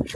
We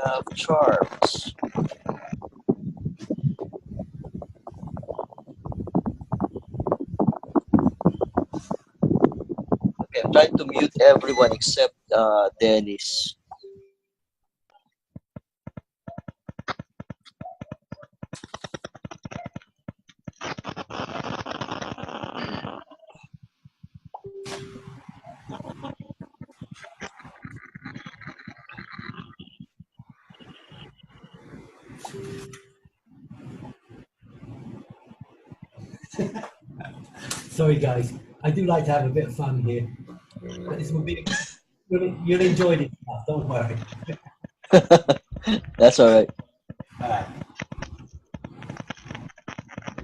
have charms. Okay, I'm trying to mute everyone except Dennis. Sorry, guys. I do like to have a bit of fun here. But this will be, you'll enjoy this stuff, don't worry. That's all right. All right.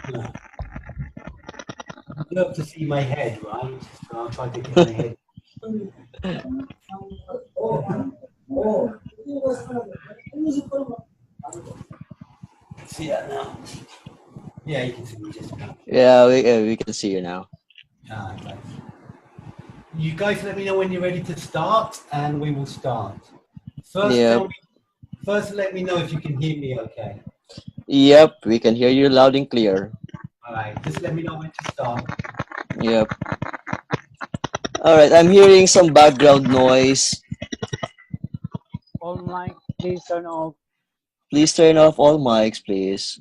You love to see my head, right? So I'll try to get my head. See that now? Yeah, you can see me just now. Yeah, we can see you now. Okay. You guys let me know when you're ready to start, and we will start. First, Yep. First, let me know if you can hear me okay. Yep, we can hear you loud and clear. All right, just let me know when to start. Yep. All right, I'm hearing some background noise. All mic, please turn off. Please turn off all mics, please.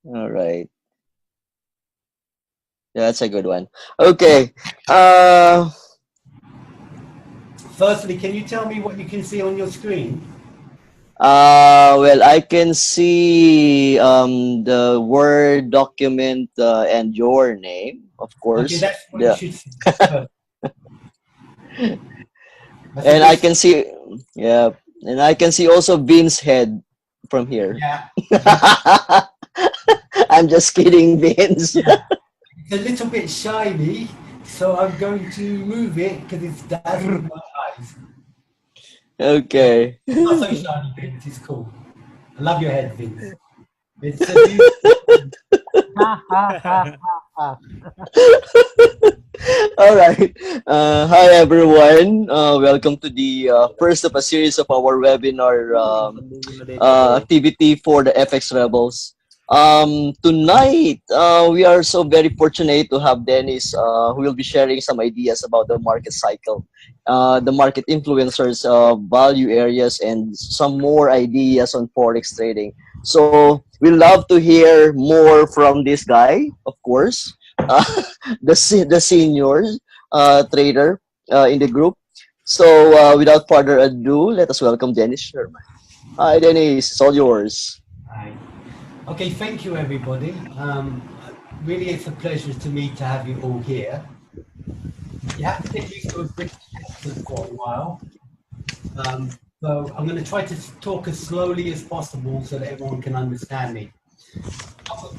All right. Yeah, that's a good one. Okay. Firstly, can you tell me what you can see on your screen? Well, I can see the Word document and your name, of course. Okay, that's what Yeah. you should see. And I can see, yeah, and I can see also Vin's head from here. Yeah. I'm just kidding, Vince. Yeah. It's a little bit shiny, so I'm going to move it because it's dazzling my eyes. Okay. Not so shiny, Vince. It's cool. I love your head, Vince. It's a beautiful. Ha ha ha ha. All right. Hi, everyone. Welcome to the first of a series of our webinar activity for the FX Rebels. Tonight, we are so very fortunate to have Dennis, who will be sharing some ideas about the market cycle, the market influencers, value areas, and some more ideas on Forex trading. So we love to hear more from this guy, of course, the senior trader in the group. So without further ado, let us welcome Dennis Sherman. Hi, Dennis. It's all yours. Hi. Okay, thank you, everybody. Really, it's a pleasure to me to have you all here. You have to get used to a British accent for a while. So I'm going to try to talk as slowly as possible so that everyone can understand me.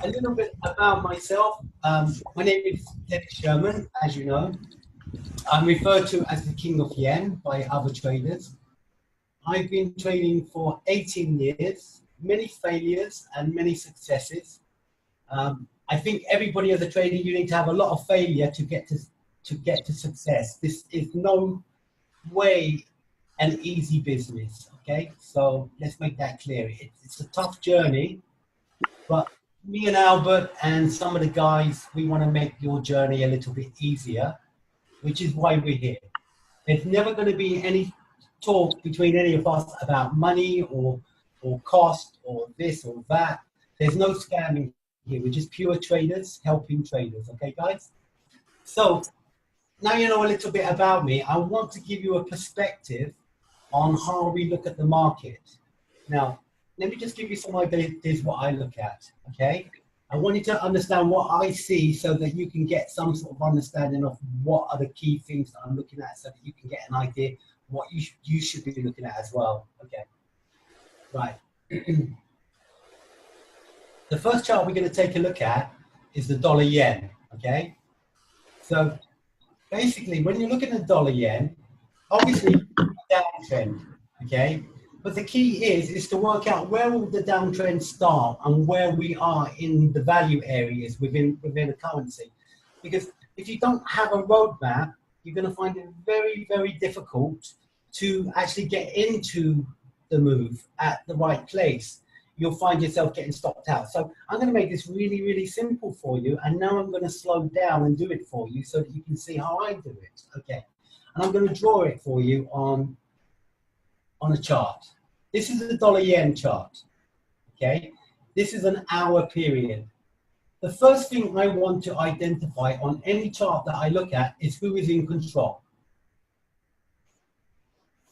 A little bit about myself. My name is Dennis Sherman, as you know. I'm referred to as the King of Yen by other traders. I've been trading for 18 years, many failures and many successes. I think everybody as a trader, you need to have a lot of failure to get to success. This is no way an easy business. Okay, so let's make that clear. It's a tough journey, but me and Albert and some of the guys, we want to make your journey a little bit easier, which is why we're here. There's never going to be any talk between any of us about money or cost or this or that. There's no scamming here. We're just pure traders helping traders. Okay, guys? So now you know a little bit about me. I want to give you a perspective on how we look at the market. Now, let me just give you some ideas what I look at, okay? I want you to understand what I see so that you can get some sort of understanding of what are the key things that I'm looking at so that you can get an idea what you should be looking at as well, okay? Right. The first chart we're going to take a look at is the dollar yen, okay? So basically, when you look at the dollar yen, obviously downtrend, okay? But the key is to work out where will the downtrend start and where we are in the value areas within a currency. Because if you don't have a roadmap, you're going to find it very, very difficult to actually get into the move at the right place. You'll find yourself getting stopped out. So I'm going to make this really, really simple for you. And now I'm going to slow down and do it for you so that you can see how I do it. Okay. And I'm going to draw it for you on a chart. This is the dollar yen chart. Okay. This is an hour period. The first thing I want to identify on any chart that I look at is who is in control.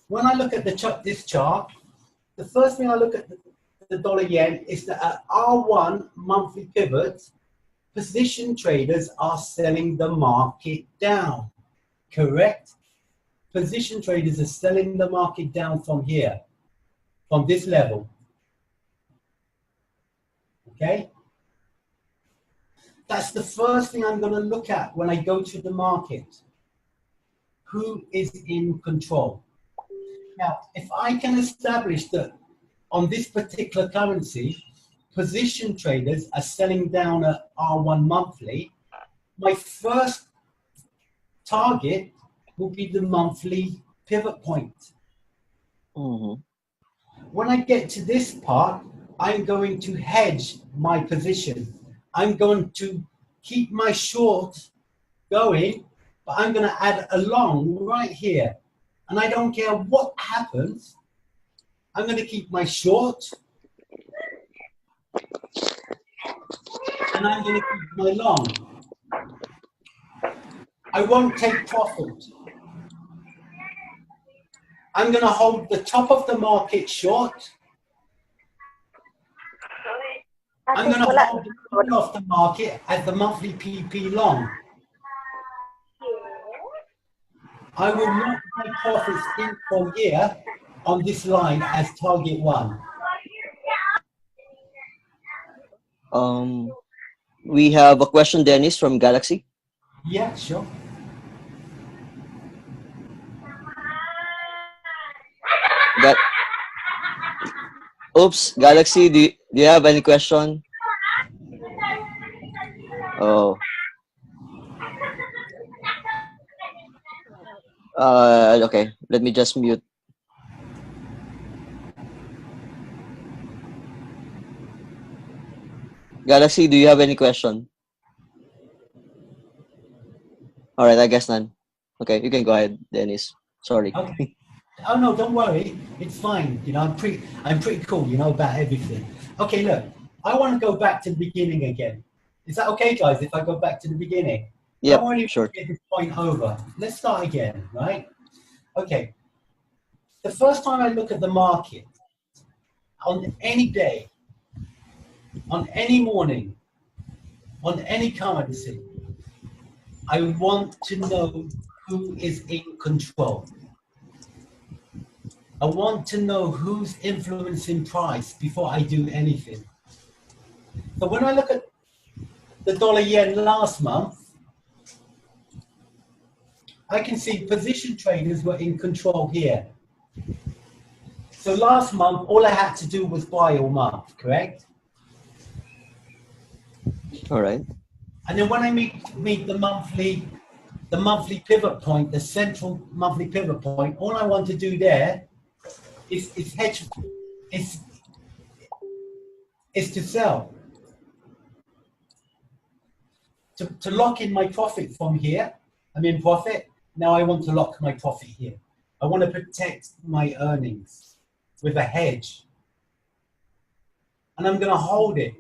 When I look at this chart, the first thing I look at the dollar yen is that at R1 monthly pivot, position traders are selling the market down, correct? Position traders are selling the market down from here, from this level, okay? That's the first thing I'm gonna look at when I go to the market. Who is in control? Now, if I can establish that on this particular currency, position traders are selling down at R1 monthly, my first target will be the monthly pivot point. Mm-hmm. When I get to this part, I'm going to hedge my position. I'm going to keep my short going, but I'm going to add a long right here. And I don't care what happens, I'm going to keep my short and I'm going to keep my long. I won't take profit. I'm going to hold the top of the market short. I'm going to hold the middle of the market at the monthly PP long. I will not take profits in from here on this line as target one. We have a question, Dennis, from Galaxy. Yeah, sure. Oops, Galaxy, do you have any question? Oh. Okay, let me just mute. Galaxy, do you have any question? All right, I guess none. Okay, you can go ahead, Dennis. Sorry. Okay. Oh no, don't worry. It's fine. You know, I'm pretty cool. You know about everything. Okay, look, I want to go back to the beginning again. Is that okay, guys? If I go back to the beginning, Yep, don't worry. sure. Get this point over. Let's start again, right? Okay. The first time I look at the market on any day, on any morning, on any currency, I want to know who is in control. I want to know who's influencing price before I do anything. So when I look at the dollar yen last month, I can see position traders were in control here. So last month, all I had to do was buy all month, correct? All right. And then when I meet the monthly the monthly pivot point, the central monthly pivot point, all I want to do there is hedge, is to sell. To lock in my profit from here. I'm in profit. Now I want to lock my profit here. I want to protect my earnings with a hedge. And I'm going to hold it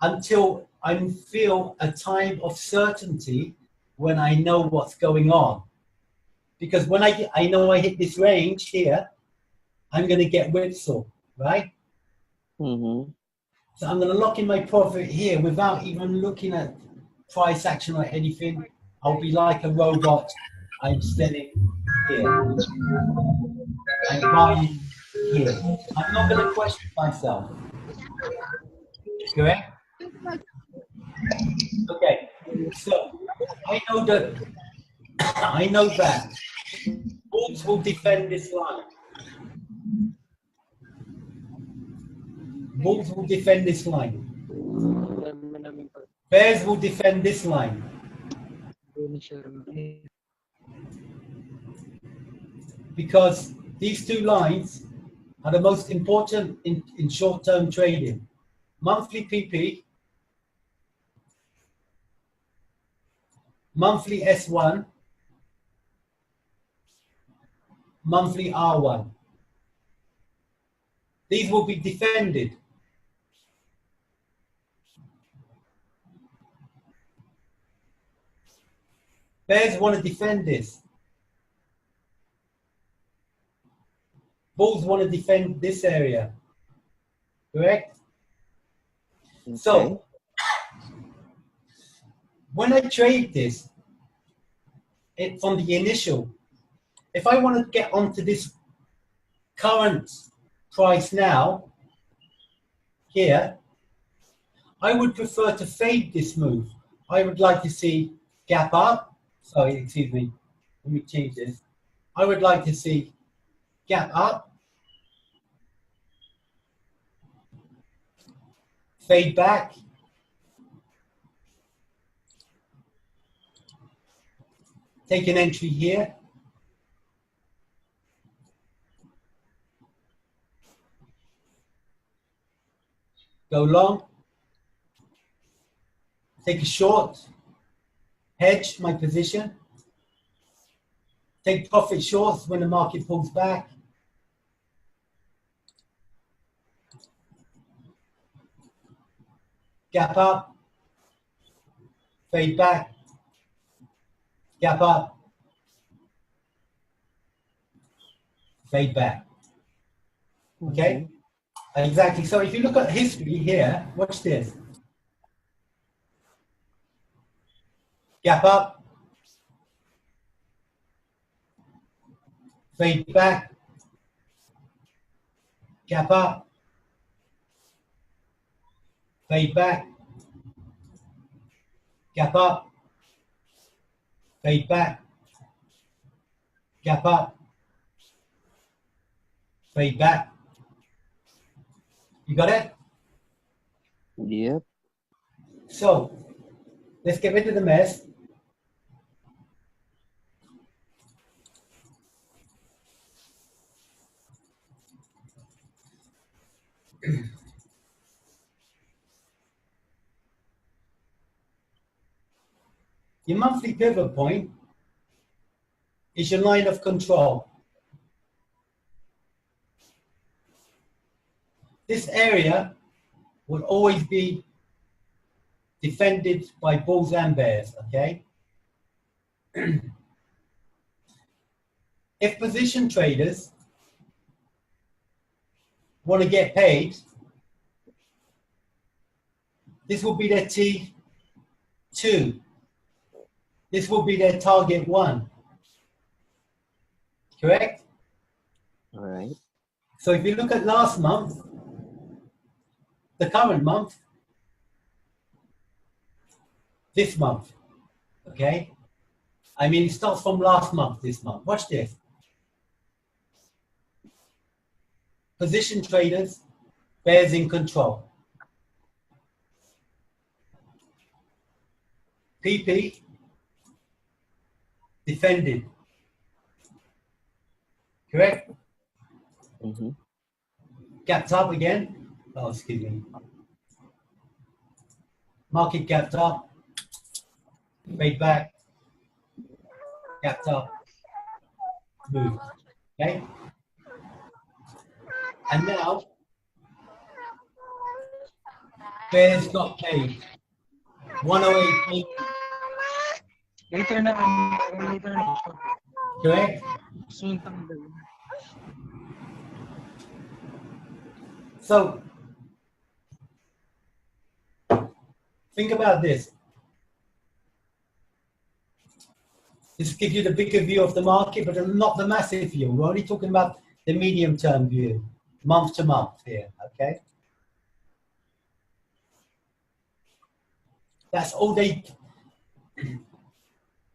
until I feel a time of certainty when I know what's going on. Because when I know I hit this range here, I'm going to get whipsaw, right? Mm-hmm. So I'm going to lock in my profit here without even looking at price action or anything. I'll be like a robot. I'm selling here. I'm buying here. I'm not going to question myself. Correct? Okay. So I know that bulls will defend this line. Bulls will defend this line. Bears will defend this line. Because these two lines are the most important in short-term trading. Monthly PP, monthly S1, monthly R1. These will be defended. Bears want to defend this. Bulls want to defend this area. Correct? Okay. So, when I trade this, from the initial, if I want to get onto this current price now, here, I would prefer to fade this move. I would like to see gap up. Sorry, excuse me. Let me change this. I would like to see gap up, fade back, take an entry here, go long, take a short, hedge my position, take profit shorts when the market pulls back, gap up, fade back, gap up, fade back. Okay? Exactly. So if you look at history here, watch this. Gap up, fade back, gap up, fade back, gap up, fade back, gap up, fade back. You got it? Yep. So let's get rid of the mess. Your monthly pivot point is your line of control. This area will always be defended by bulls and bears, okay? If position traders want to get paid, this will be their T2. This will be their target 1. Correct? All right. So if you look at last month, the current month, this month, okay? I mean, it starts from last month, this month. Watch this. Position traders, bears in control. PP, defended. Correct? Mm-hmm. Gapped up again. Oh, excuse me. Market gapped up. Fade back. Gapped up. Moved. Okay? And now, bears got paid. 108. Later na, later na. Correct? Soon tanggal. So, think about this. This gives you the bigger view of the market, but not the massive view. We're only talking about the medium-term view, month to month here, okay? That's all they...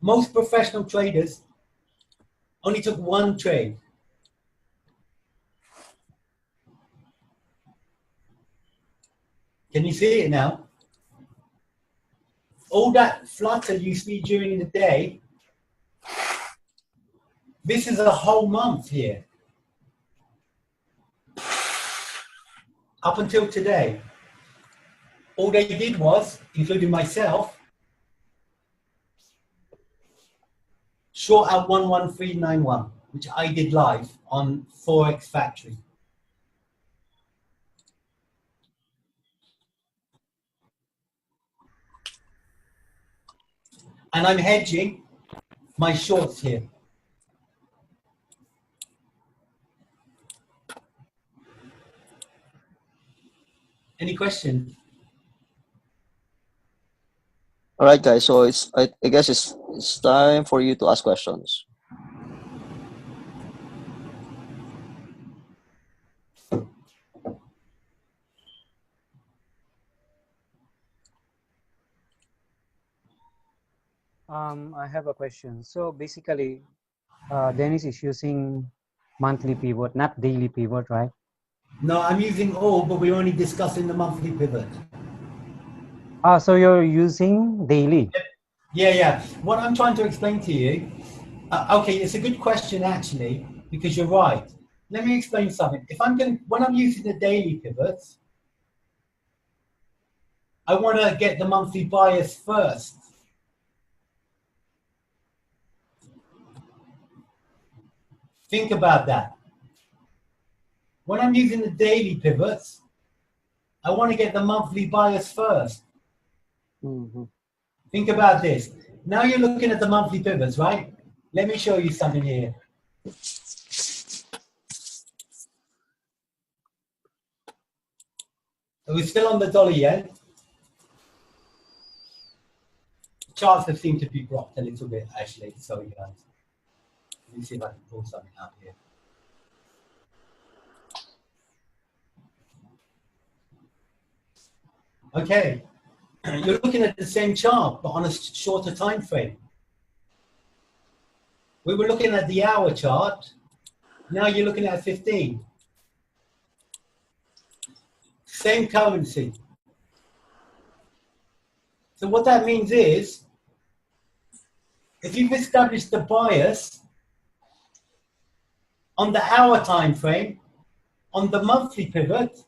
Most professional traders only took one trade. Can you see it now? All that flutter you see during the day, this is a whole month here. Up until today. All they did was, including myself, short at 11391, which I did live on Forex Factory. And I'm hedging my shorts here. Any questions? All right, guys. So I guess it's time for you to ask questions. I have a question. So basically, Dennis is using monthly pivot, not daily pivot, right? No, I'm using all, but we're only discussing the monthly pivot. Ah, so you're using daily. Yeah. What I'm trying to explain to you, okay, it's a good question actually, because you're right. Let me explain something. When I'm using the daily pivots, I want to get the monthly bias first. Think about that. When I'm using the daily pivots, I want to get the monthly bias first. Mm-hmm. Think about this. Now you're looking at the monthly pivots, right? Let me show you something here. We're still on the dollar yen. Charts have seemed to be blocked a little bit, actually. Sorry, guys. Let me see if I can pull something out here. Okay, you're looking at the same chart, but on a shorter time frame. We were looking at the hour chart. Now you're looking at 15. Same currency. So what that means is, if you've established the bias on the hour time frame, on the monthly pivot,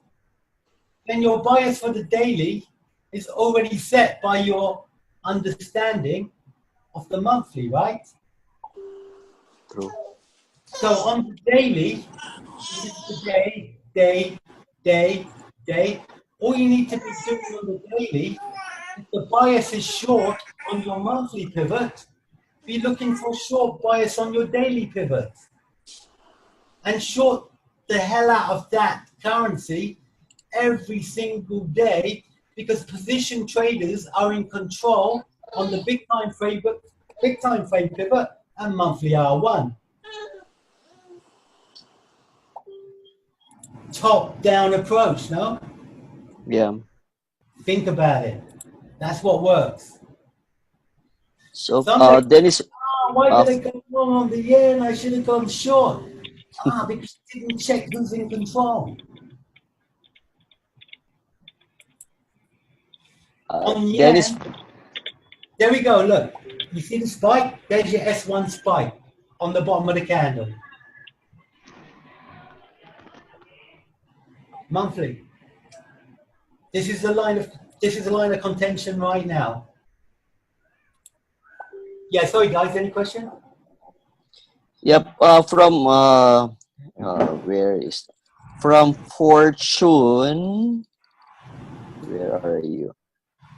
then your bias for the daily is already set by your understanding of the monthly, right? True. So on the daily, this is the day. All you need to be doing on the daily, if the bias is short on your monthly pivot, be looking for short bias on your daily pivot. And short the hell out of that currency every single day, because position traders are in control on the big time frame pivot and monthly R1. Top down approach, no? Yeah. Think about it. That's what works. So Somebody, Dennis, why uh, did I go wrong on the yen? I should have gone short. Because you didn't check who's in control. On Dennis, yen, there we go, look. You see the spike? There's your S1 spike on the bottom of the candle. Monthly. This is the line of contention right now. Yeah, sorry guys, any question? Yep. Where is from Fortune? Where are you?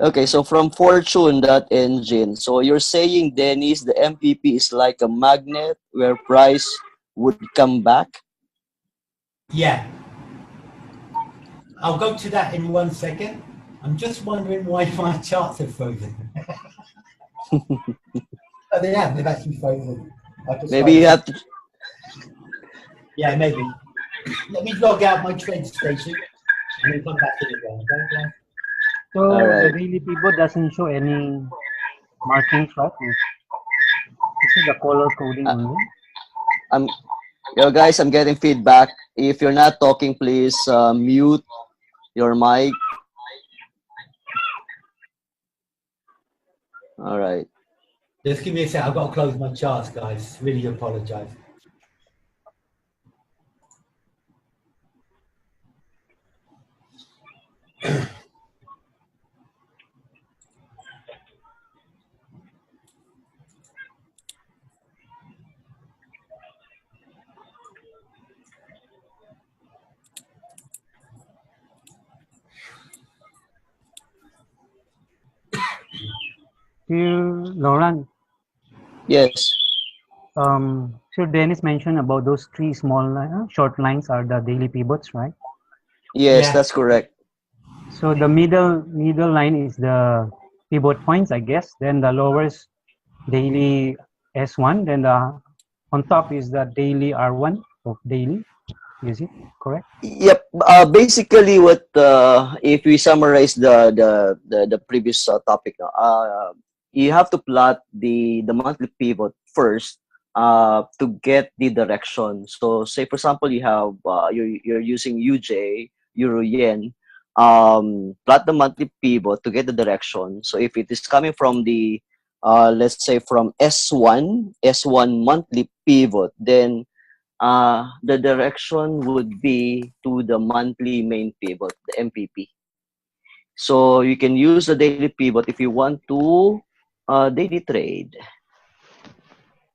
Okay, so from Fortune that engine. So you're saying, Dennis, the MPP is like a magnet where price would come back. Yeah. I'll go to that in 1 second. I'm just wondering why my charts are frozen. Oh, they have. They've actually frozen. Maybe you have to. Yeah, maybe. Let me log out my trade station and then come back in again. Okay? So All right. the daily pivot doesn't show any markings, right? This is the color coding only. Yo guys, I'm getting feedback. If you're not talking, please mute your mic. All right. Just give me a sec. I've got to close my charts, guys. Really apologize. Here, Laurent, Yes. so Dennis mentioned about those three small short lines are the daily pivots, right? Yes, Yeah. that's correct. So the middle line is the pivot points, I guess. Then the lowest daily S1. Then the on top is the daily R1 of daily. Is it correct? Yep. Basically, what if we summarize the previous topic now? You have to plot the monthly pivot first to get the direction. So, say for example, you have you're using UJ Euro Yen. Plot the monthly pivot to get the direction. So, if it is coming from the let's say from S1 monthly pivot, then the direction would be to the monthly main pivot, the MPP. So you can use the daily pivot if you want to daily trade.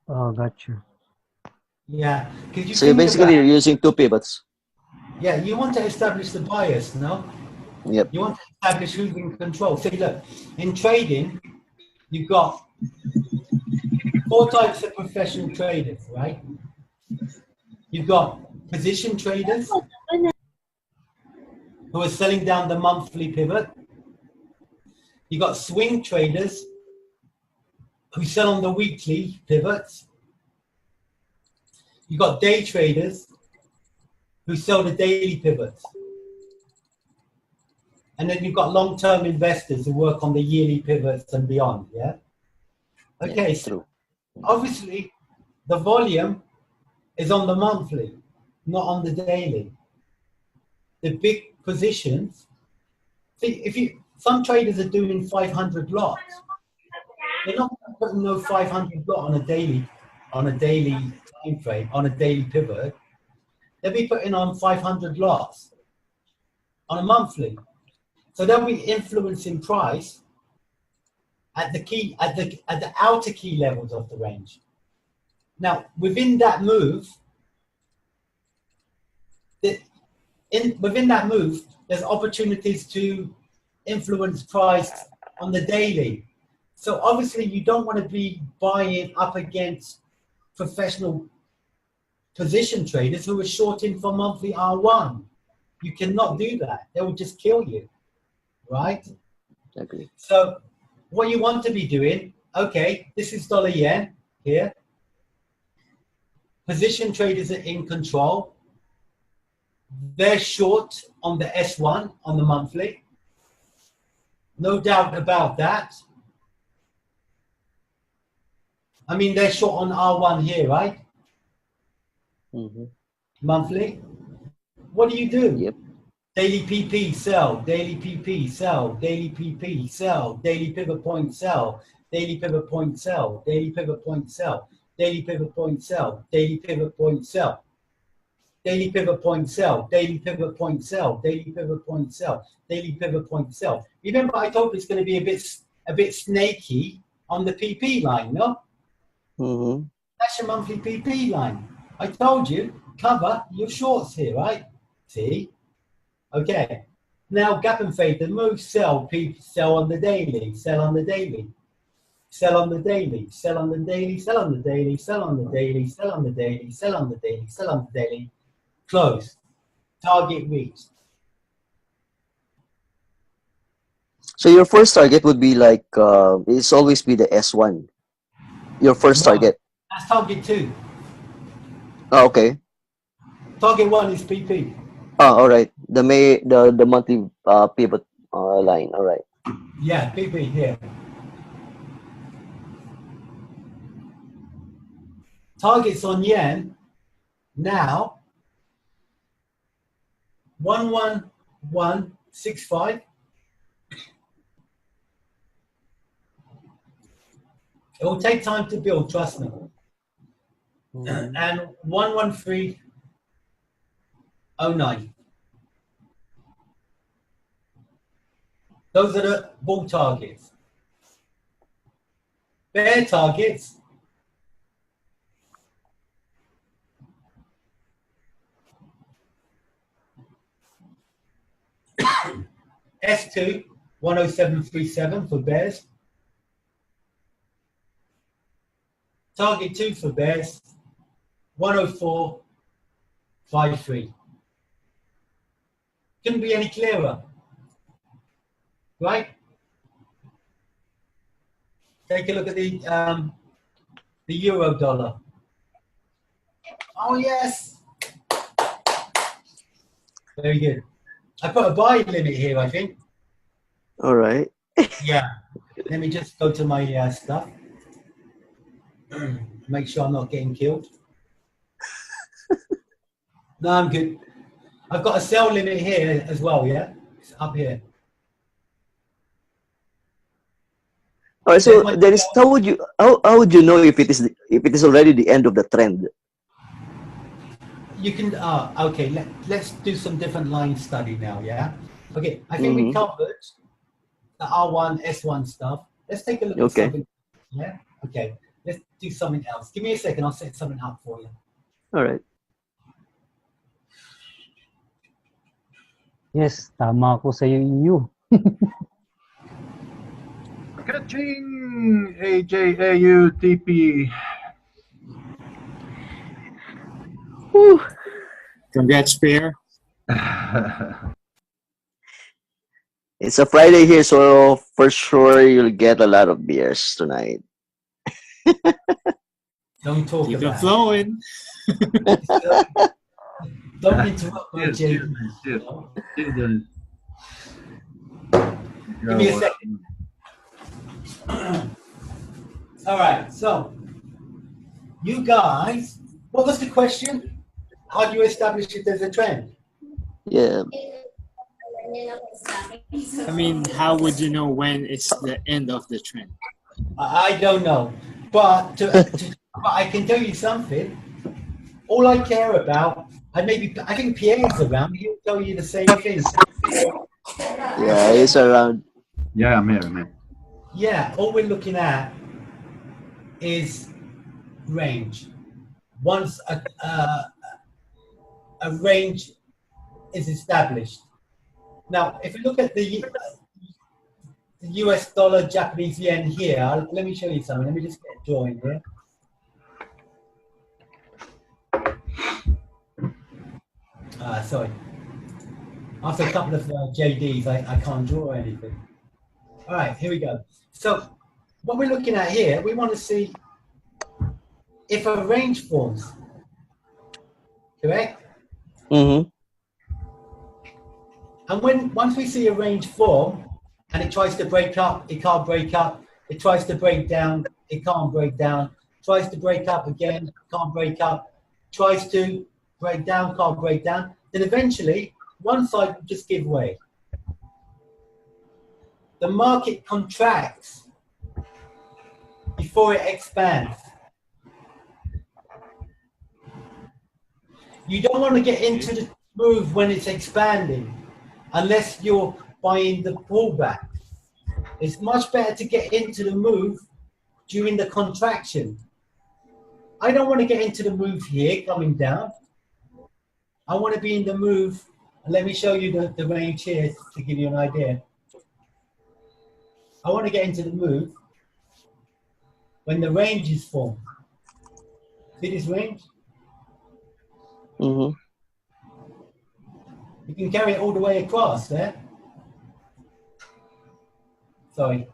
Oh, gotcha. Yeah. Because you So think basically, about, you're using two pivots. yeah, you want to establish the bias, no? Yep. You want to establish who's in control. See, look, in trading, you've got 4 types of professional traders, right? You've got position traders who are selling down the monthly pivot. You've got swing traders who sell on the weekly pivots. You've got day traders who sell the daily pivots. And then you've got long-term investors who work on the yearly pivots and beyond, yeah? Okay, Yeah, so true. obviously the volume is on the monthly, not on the daily. The big positions, see, some traders are doing 500 lots. They're not putting no 500 lot on a daily time frame, on a daily pivot. They'll be putting on 500 lots on a monthly. So they'll be influencing price at the outer key levels of the range. Now, within that move, there's opportunities to influence price on the daily. So obviously, you don't want to be buying up against professional position traders who are shorting for monthly R1. You cannot do that. They will just kill you, right? Agree. So what you want to be doing, okay, this is dollar yen here. Position traders are in control. They're short on the S1, on the monthly. No doubt about that. I mean, they're short on R1 here, right? Mm-hmm. Monthly. What do? Yep. Daily PP, sell. Daily PP, sell. Daily PP, sell. Daily pivot point, sell. daily pivot point sell, daily pivot point sell, daily pivot point sell, daily pivot point sell, daily pivot point sell, daily pivot point sell, daily pivot point sell, daily pivot point sell. Remember, I told you it's going to be a bit snaky on the PP line, no? Mm-hmm. That's your monthly PP line. I told you, cover your shorts here, right? See? Okay. Now gap and fade, the move sell, sell on the daily, sell on the daily, sell on the daily, sell on the daily, sell on the daily, sell on the daily, sell on the daily, sell on the daily, sell on the daily, close. Target reached. So your first target would be like it's always be the S1. Your first No, target. that's target 2. Oh, okay. Target 1 is PP. Oh, all right. The monthly pivot line. All right. Yeah, PP here. Targets on yen now 11165. It will take time to build, trust me. Mm-hmm. And 11309. Those are the bull targets. Bear targets. S2 10737 for bears. Target 2 for bears 10453. Couldn't be any clearer, right? Take a look at the euro dollar. Oh yes, very good. I put a buy limit here, I think. All right. Yeah. Let me just go to my stuff. Make sure I'm not getting killed. No, I'm good. I've got a sell limit here as well, yeah? It's up here. All right. So Dennis, how would you know if it is already the end of the trend? You can, okay, let's do some different line study now, yeah? Okay, I think we Mm-hmm. covered the R1, S1 stuff. Let's take a look at Okay. something, yeah? Okay, let's do something else. Give me a second, I'll set something up for you. All right. Yes, tama ako sa iyo. Catching AJAUTP. Congrats, Pierre. It's a Friday here, so for sure you'll get a lot of beers tonight. Don't talk Keep it about flowing. it. Don't interrupt my Cheers, J. cheers, cheers, Dennis. Give me a second. All right, so you guys, what was the question? How do you establish if there's a trend? Yeah. I mean, how would you know when it's the end of the trend? I don't know, but but I can tell you something. All I care about, I think Pierre's around. He'll tell you the same thing. Yeah, it's around. Yeah, I'm here. Yeah, all we're looking at is range. Once a range is established. Now, if you look at the US dollar, Japanese yen here, let me show you something. Let me just get a drawing here. Sorry. After a couple of JDs, I can't draw anything. All right, here we go. So what we're looking at here, we want to see if a range forms, correct? Mm-hmm. And once we see a range form and it tries to break up, it can't break up. It tries to break down, it can't break down. Tries to break up again, can't break up. Tries to break down, can't break down. Then eventually, one side will just give way. The market contracts. before it expands. You don't want to get into the move when it's expanding unless you're buying the pullback. It's much better to get into the move during the contraction. I don't want to get into the move here coming down. I want to be in the move. And let me show you the range here to give you an idea. I want to get into the move when the range is formed. See this range? Mm-hmm. You can carry it all the way across there. Sorry.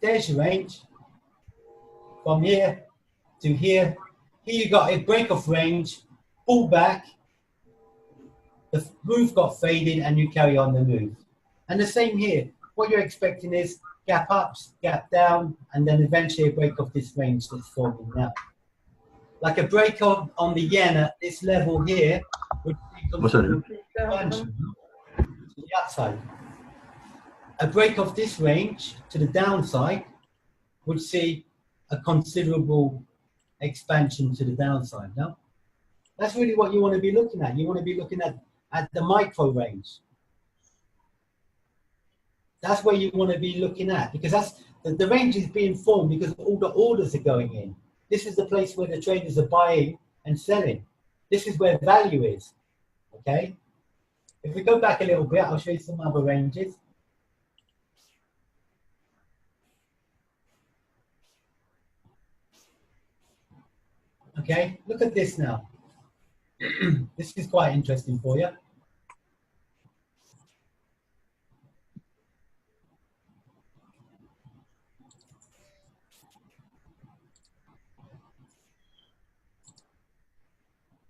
There's your range. From here to here. Here you got a break of range, pull back, the move got faded, and you carry on the move. And the same here. What you're expecting is gap ups, gap down, and then eventually a break of this range that's forming now. Like a break on the yen at this level here would be considerable expansion to the upside. A break of this range to the downside would see a considerable expansion to the downside. No? That's really what you want to be looking at. You want to be looking at the micro range. That's where you want to be looking at, because that's the range is being formed because all the orders are going in. This is the place where the traders are buying and selling. This is where value is. Okay? If we go back a little bit, I'll show you some other ranges. Okay, look at this now. This is quite interesting for you.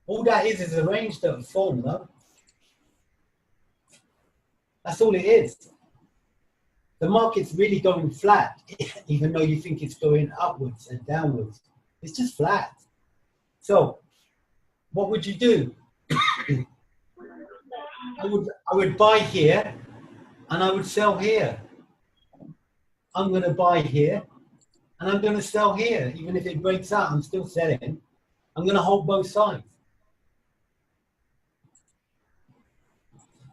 All that is a range that was formed, though. That's all it is. The market's really going flat, even though you think it's going upwards and downwards. It's just flat. So, what would you do? I would buy here, and I would sell here. I'm going to buy here, and I'm going to sell here. Even if it breaks out, I'm still selling. I'm going to hold both sides.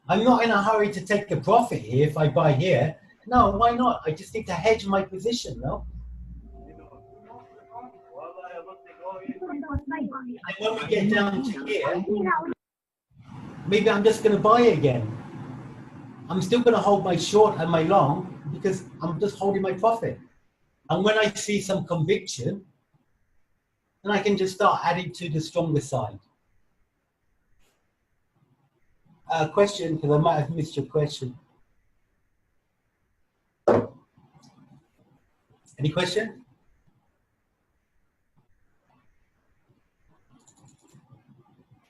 I'm not in a hurry to take a profit here if I buy here. No, why not? I just need to hedge my position, no? And when we get down to here, maybe I'm just going to buy again. I'm still going to hold my short and my long because I'm just holding my profit. And when I see some conviction, then I can just start adding to the stronger side. Question, because I might have missed your question. Any question?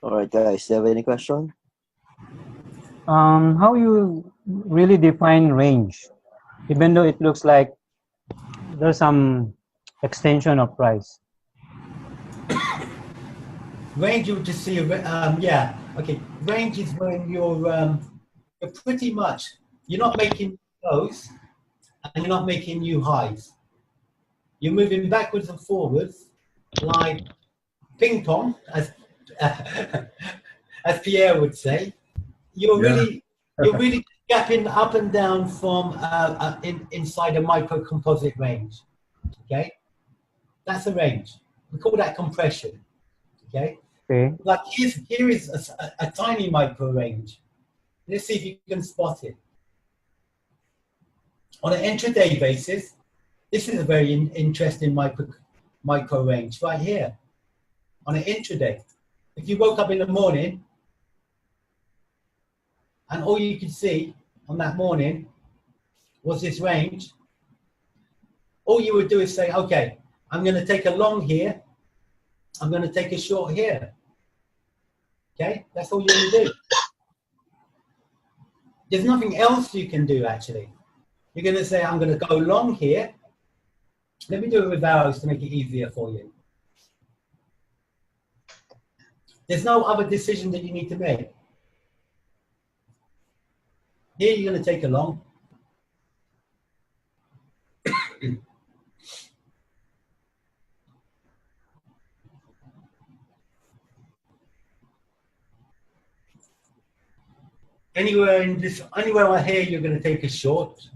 All right, guys. Do you have any question? How you really define range, even though it looks like there's some extension of price? Range, you just see, yeah, okay. Range is when you're pretty much, you're not making lows and you're not making new highs. You're moving backwards and forwards like ping pong, as as Pierre would say. You're really gapping up and down from inside a micro composite range. Okay, that's a range. We call that compression. Okay. Okay. Like here is a tiny micro range. Let's see if you can spot it. On an intraday basis, this is a very interesting micro range right here. On an intraday, if you woke up in the morning and all you could see on that morning was this range, all you would do is say, okay, I'm going to take a long here, I'm going to take a short here. Okay, that's all you're going to do. There's nothing else you can do, actually. You're going to say, I'm going to go long here. Let me do it with arrows to make it easier for you. There's no other decision that you need to make. Here, you're going to take a long. anywhere here, you're going to take a short.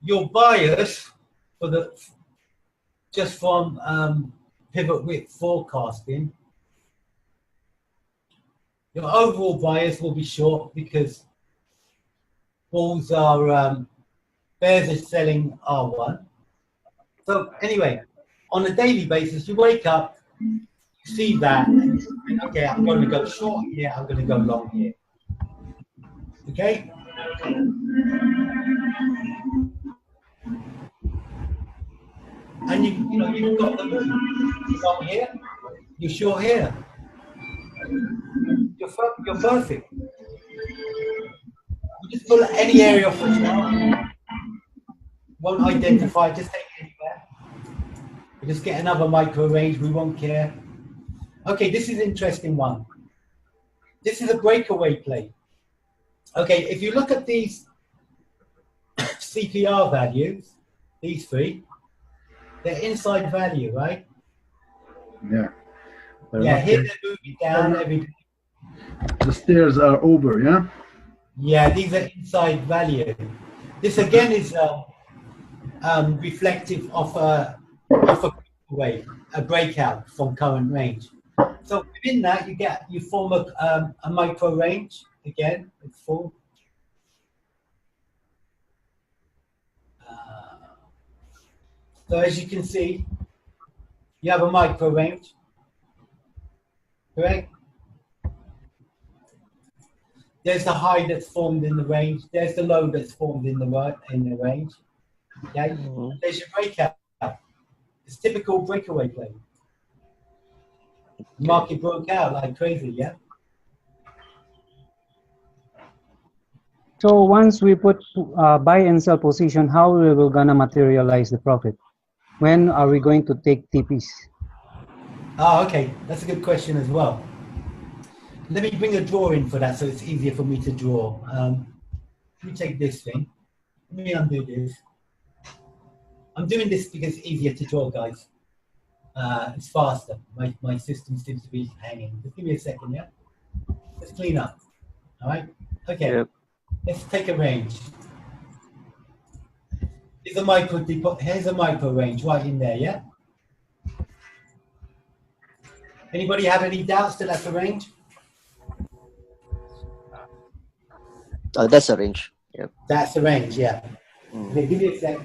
Your bias for the just from pivot width forecasting, your overall bias will be short because bulls are bears are selling R1. So anyway, on a daily basis, you wake up, you see that, and you think, okay, I'm going to go short here, I'm going to go long here. Okay? And you've got the move. You're long here, you're short here. You're perfect. You just pull any area off the chart, won't identify, just take it anywhere. We just get another micro range, we won't care. Okay, this is an interesting one. This is a breakaway play. Okay, if you look at these CPR values, these three, they're inside value, right? Yeah. Yeah, here they're moving down every day. The stairs are over, yeah? Yeah, these are inside value. This again is reflective of a breakaway, a breakout from current range. So within that, you form a micro range. Again, it's full. So as you can see, you have a micro range, correct? There's the high that's formed in the range. There's the low that's formed in the range. Okay, there's your breakout. It's typical breakaway play. The market broke out like crazy, yeah. So once we put buy and sell position, how are we gonna materialize the profit? When are we going to take TPs? Oh, okay, that's a good question as well. Let me bring a draw in for that so it's easier for me to draw. Let me take this thing. Let me undo this. I'm doing this because it's easier to draw, guys. It's faster. My system seems to be hanging. Just give me a second, yeah? Let's clean up. All right? Okay. Yep. Let's take a range. Here's a micro range right in there, yeah? Anybody have any doubts that that's a range? That's a range. Yep. That's the range, yeah. Okay, give me a sec.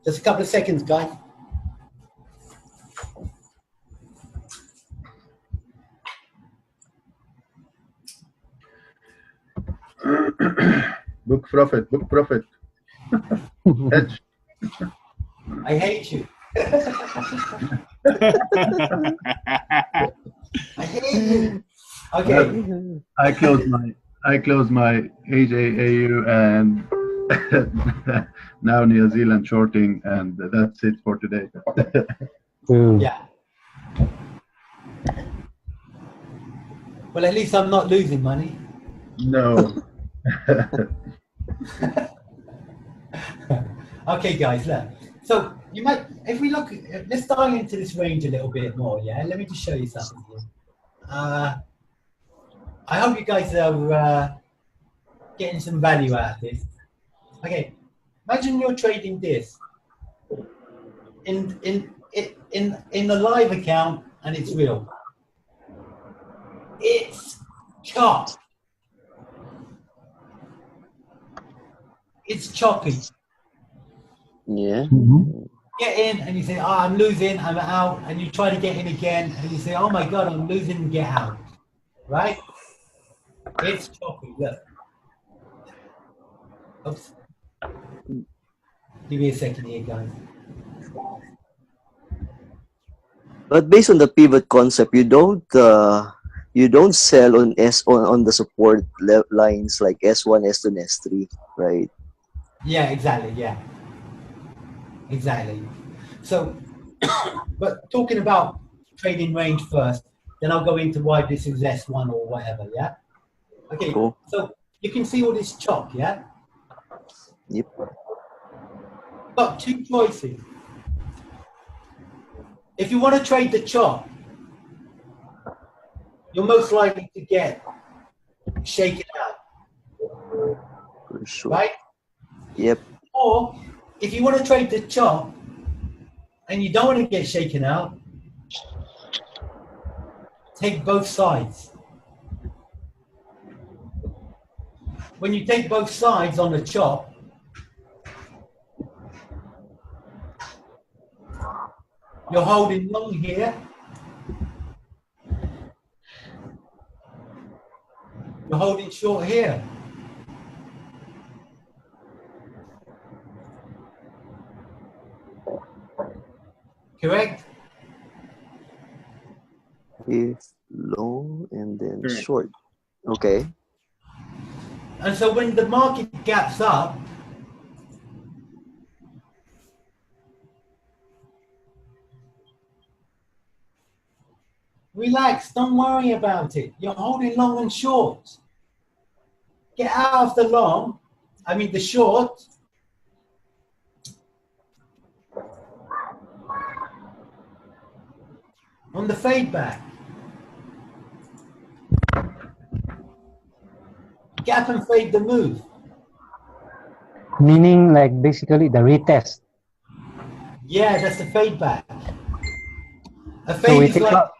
Just a couple of seconds, guys. Book profit, book profit. Hedge. I hate you. I hate you. Okay. I close my AJAU and now New Zealand shorting, and that's it for today. Yeah. Well, at least I'm not losing money. No. Okay, guys, look. So you might, if we look, let's dive into this range a little bit more. Yeah, let me just show you something here. I hope you guys are getting some value out of this. Okay, imagine you're trading this in a live account and it's real. It's chopped. It's choppy. Yeah. Get in and you say, oh, I'm losing, I'm out, and you try to get in again and you say, oh my God, I'm losing and get out, right? It's choppy, look. Oops. Give me a second here, guys. But based on the pivot concept, you don't sell on the support lines like S1, S2, and S3, right? Yeah, exactly. Yeah, exactly. So, but talking about trading range first, then I'll go into why this is S1 or whatever. Yeah. Okay. Cool. So you can see all this chop. Yeah. Yep. Got two choices. If you want to trade the chop, you're most likely to get shaken out, For sure. right? Yep. Or if you want to trade the chop and you don't want to get shaken out, take both sides. When you take both sides on the chop, you're holding long here. You're holding short here. Correct? If long and then Correct. short. Okay. And so when the market gaps up, relax, don't worry about it. You're holding long and short. Get out of the long, the short. On the fade back. Gap and fade the move. Meaning like basically the retest. Yeah, that's the fade back. A So we fade is like, out,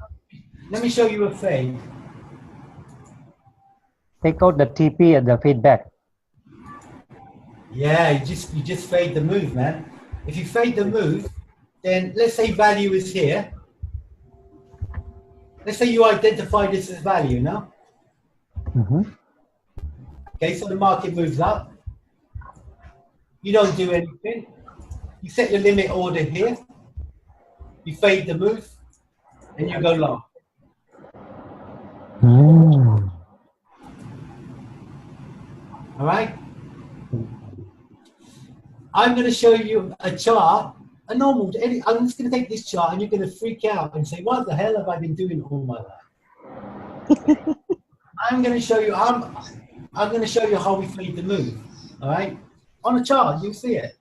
let me show you a fade. take out the TP at the feedback. Yeah, you just fade the move, man. If you fade the move, then let's say value is here. Let's say you identify this as value, no? Okay, so the market moves up. You don't do anything. You set your limit order here. You fade the move, and you go long. All right? I'm going to show you a chart, a normal. I'm just going to take this chart, and you're going to freak out and say, "What the hell have I been doing all my life?" I'm going to show you. I'm going to show you how we fade the move. All right? On a chart, you'll see it.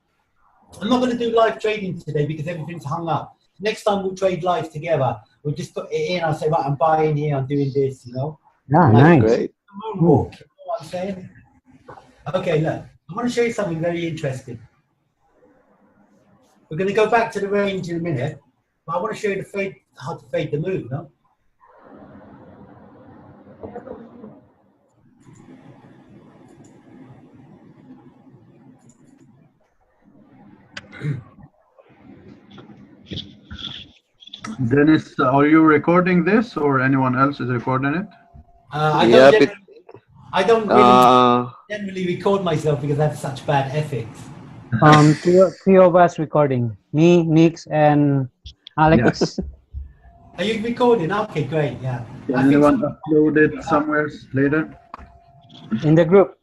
I'm not going to do live trading today because everything's hung up. Next time we'll trade live together. We'll just put it in. I'll say, right, I'm buying here. I'm doing this. Yeah, Like, nice. Great. moonwalk. You know what I'm saying? Okay, look. I want to show you something very interesting. We're going to go back to the range in a minute, but I want to show you how to fade the move, no? Dennis, are you recording this or anyone else is recording it? I don't generally record myself because I have such bad ethics. Three of us recording. Me, Nix, and Alex. Are you recording? Okay, great. Yeah. Can anyone upload it somewhere later? In the group.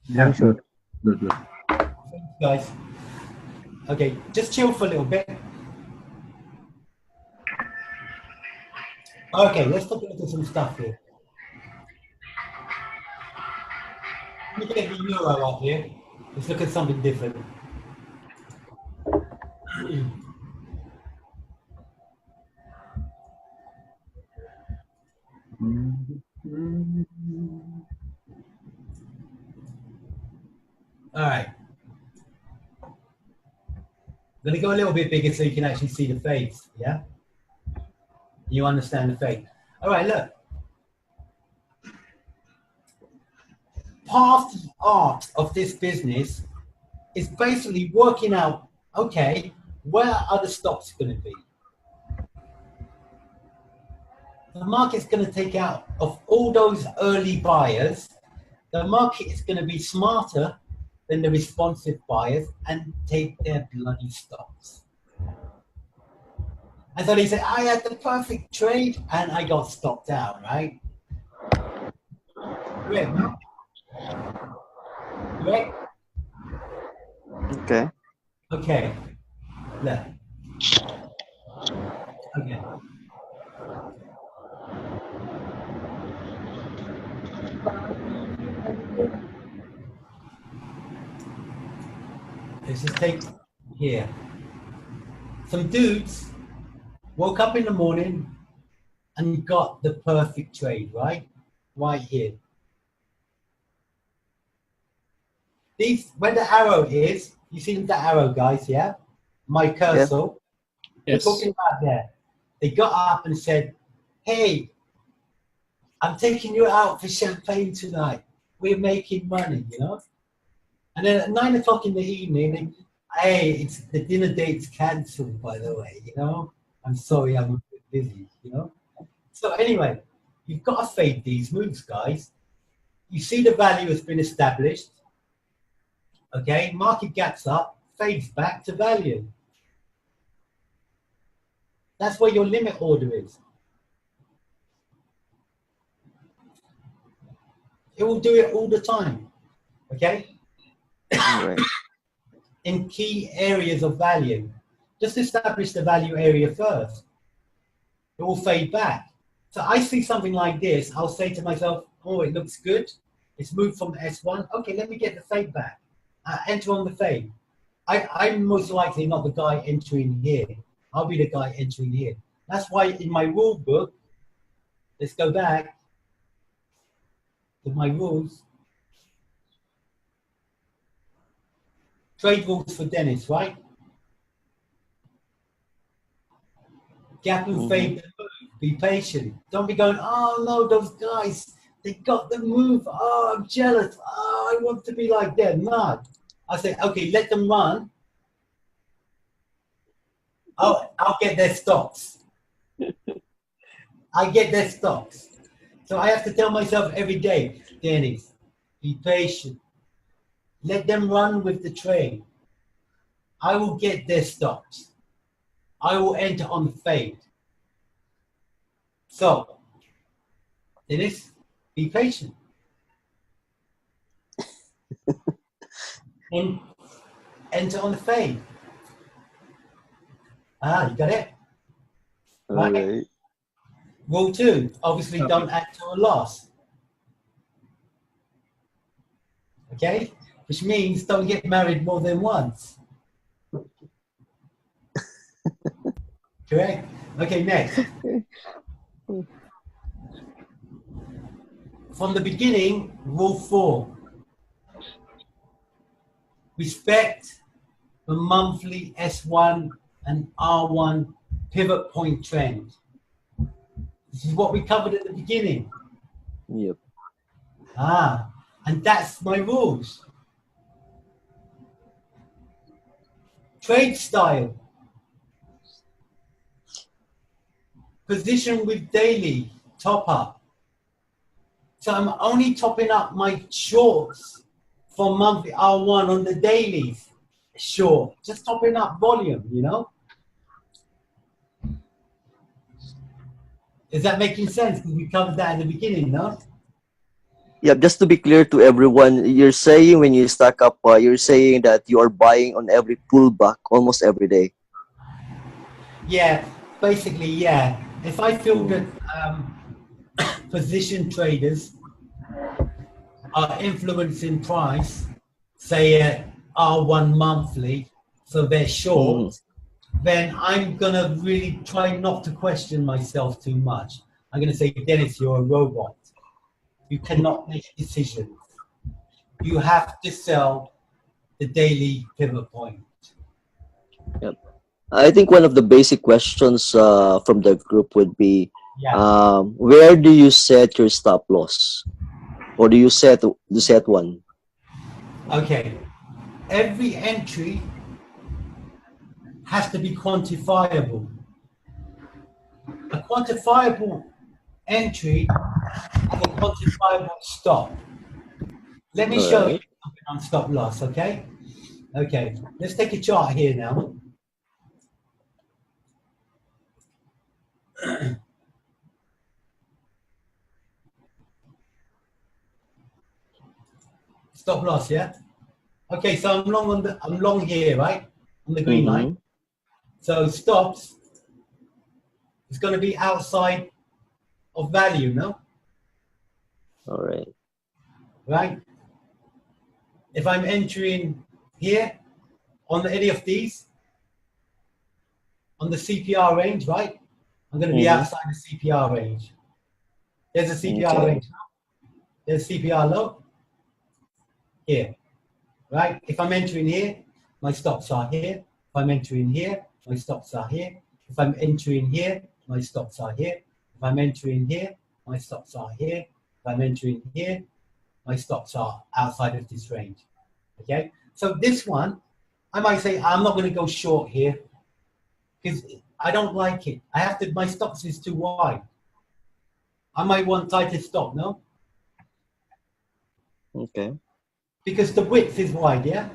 Yeah, I'm sure. Good. Thanks, guys. Okay, just chill for a little bit. Okay, let's take a look at some stuff here. Let me get the euro up here. Let's look at something different. All right. I'm going to go a little bit bigger so you can actually see the fades, yeah? You understand the fade. All right, look. Part of the art of this business is basically working out, okay, where are the stops going to be? The market's going to take out of all those early buyers. The market is going to be smarter than the responsive buyers and take their bloody stops. And so they say, I had the perfect trade and I got stopped out, right? Correct, no? Correct? Okay. Okay. Look. Okay. let's just take here. Some dudes woke up in the morning and got the perfect trade, right? Right here. These, where the arrow is, you see the arrow, guys, yeah? My cursor. We're Yes. talking about there. They got up and said, hey, I'm taking you out for champagne tonight. We're making money, you know? And then at 9 o'clock in the evening, hey, it's the dinner date's cancelled, by the way, you know? I'm sorry, I'm a bit busy, you know? So anyway, you've got to fade these moves, guys. You see the value has been established. Okay, market gaps up, fades back to value. That's where your limit order is. It will do it all the time. Okay? Right. In key areas of value. Just establish the value area first. It will fade back. So I see something like this, I'll say to myself, oh, it looks good. It's moved from S1. Okay, let me get the fade back. Enter on the fade. I'm most likely not the guy entering here. I'll be the guy entering here. That's why in my rule book, let's go back to my rules. Trade rules for Dennis, right? Gap and fade the move. Be patient. Don't be going, oh no, those guys, they got the move. Oh, I'm jealous. Oh, I want to be like them. No. I say, okay, let them run. I'll get their stocks. I get their stocks. So I have to tell myself every day, Dennis, be patient. Let them run with the trade. I will get their stocks. I will enter on the fade. So, Dennis, be patient. And enter on the fade. You got it? All right. Rule 2, obviously don't add to a loss. Okay? Which means don't get married more than once. Correct? Okay, next. From the beginning, rule 4. Respect the monthly S1 and R1 pivot point trend. This is what we covered at the beginning. Yep. And that's my rules. Trade style. Position with daily, top up. So I'm only topping up my shorts for monthly R1 on the dailies. Short, just topping up volume, you know? Is that making sense? Because we covered that in the beginning, no? Yeah, just to be clear to everyone, you're saying when you stack up, you're saying that you are buying on every pullback almost every day. Yeah, basically, yeah. If I feel that position traders are influencing price, say at R1 monthly, so they're short, then I'm gonna really try not to question myself too much. I'm gonna say, Dennis, you're a robot. You cannot make decisions. You have to sell the daily pivot point. Yep. I think one of the basic questions from the group would be, where do you set your stop loss? Or do you set one? Okay. Every entry has to be quantifiable. A quantifiable entry and a quantifiable stop. Let me show you something on stop loss, okay? Okay, let's take a chart here now. Stop loss, yeah? Okay, so I'm long here, right? On the green line. So stops is going to be outside of value, no? All right. Right? If I'm entering here, on any of these, on the CPR range, right? I'm going to be Mhm. outside the CPR range. There's a CPR Okay. range. There's CPR low here, right? If I'm entering here, my stops are here. If I'm entering here, my stops are here. If I'm entering here, my stops are here. If I'm entering here, my stops are here. If I'm entering here, my stops are outside of this range. Okay, so this one, I might say I'm not going to go short here because I don't like it. I have to. My stops is too wide. I might want tighter stop, no? Okay. Because the width is wide, yeah?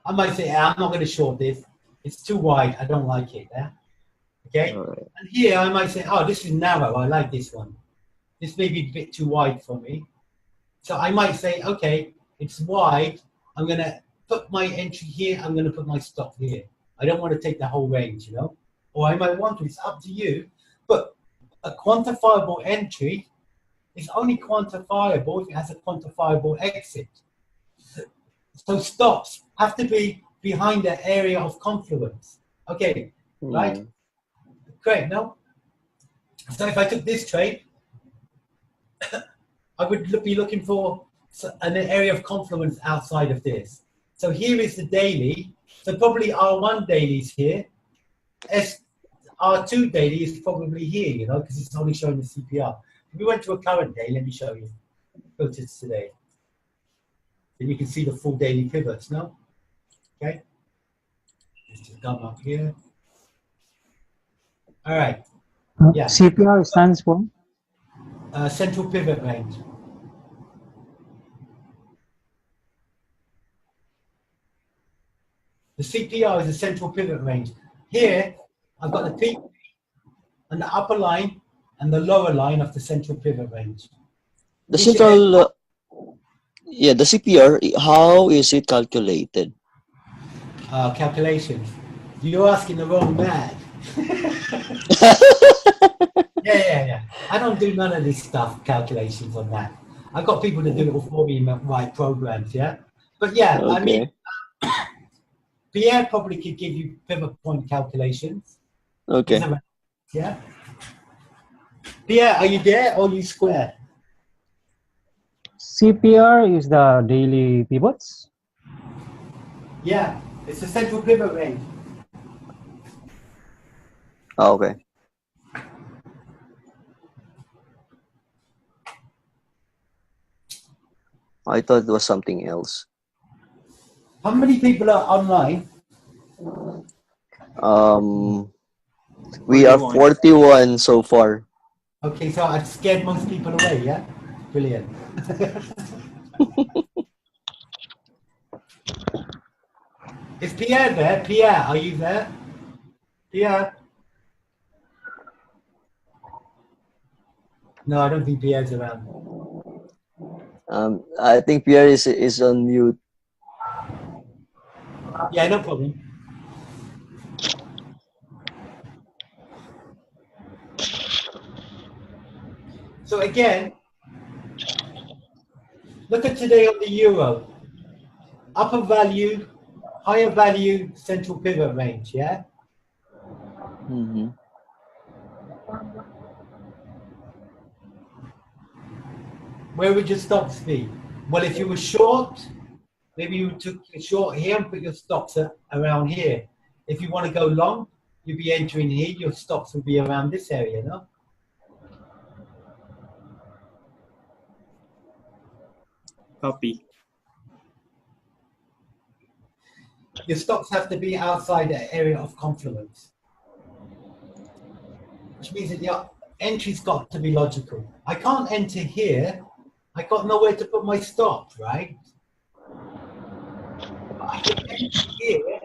I might say, I'm not going to short this. It's too wide. I don't like it, yeah? Okay? All right. And here I might say, oh, this is narrow. I like this one. This may be a bit too wide for me. So I might say, okay, it's wide. I'm going to put my entry here. I'm going to put my stop here. I don't want to take the whole range, you know? Or I might want to. It's up to you. But a quantifiable entry is only quantifiable if it has a quantifiable exit. So stops have to be behind the area of confluence. Okay, right? Mm. Great, no? So if I took this trade, I would be looking for an area of confluence outside of this. So here is the daily. So probably R1 daily is here. R2 daily is probably here, you know, because it's only showing the CPR. If we went to a current day, let me show you. Go to today. Then you can see the full daily pivots, no? Okay. Let's just come up here. All right. Yeah. CPR stands for? Central pivot range. The CPR is a central pivot range. Here, I've got the peak and the upper line and the lower line of the central pivot range. The Which central, yeah, the CPR, how is it calculated? calculations. You're asking the wrong man. Yeah. I don't do none of this stuff, calculations on that. I've got people to do it for me and write programs, yeah? But yeah, I mean, Okay. Pierre probably could give you pivot point calculations. Okay. Yeah? Pierre, are you there or you square? CPR is the daily pivots. Yeah, it's a central pivot range. Ah, okay. I thought it was something else. How many people are online? We are 41. 41 so far. Okay, so I've scared most people away, yeah? Brilliant. Is Pierre there? Pierre, are you there? Pierre? No, I don't think Pierre's around. I think Pierre is on mute. Yeah, no problem. So again, look at today on the euro. Upper value, higher value, central pivot range, yeah? Mm-hmm. Where would your stops be? Well, if you were short, maybe you took your short here and put your stops around here. If you want to go long, you'd be entering here, your stops would be around this area, no? Copy. Your stops have to be outside the area of confluence. Which means that your entry's got to be logical. I can't enter here. I got nowhere to put my stop, right? But I can enter here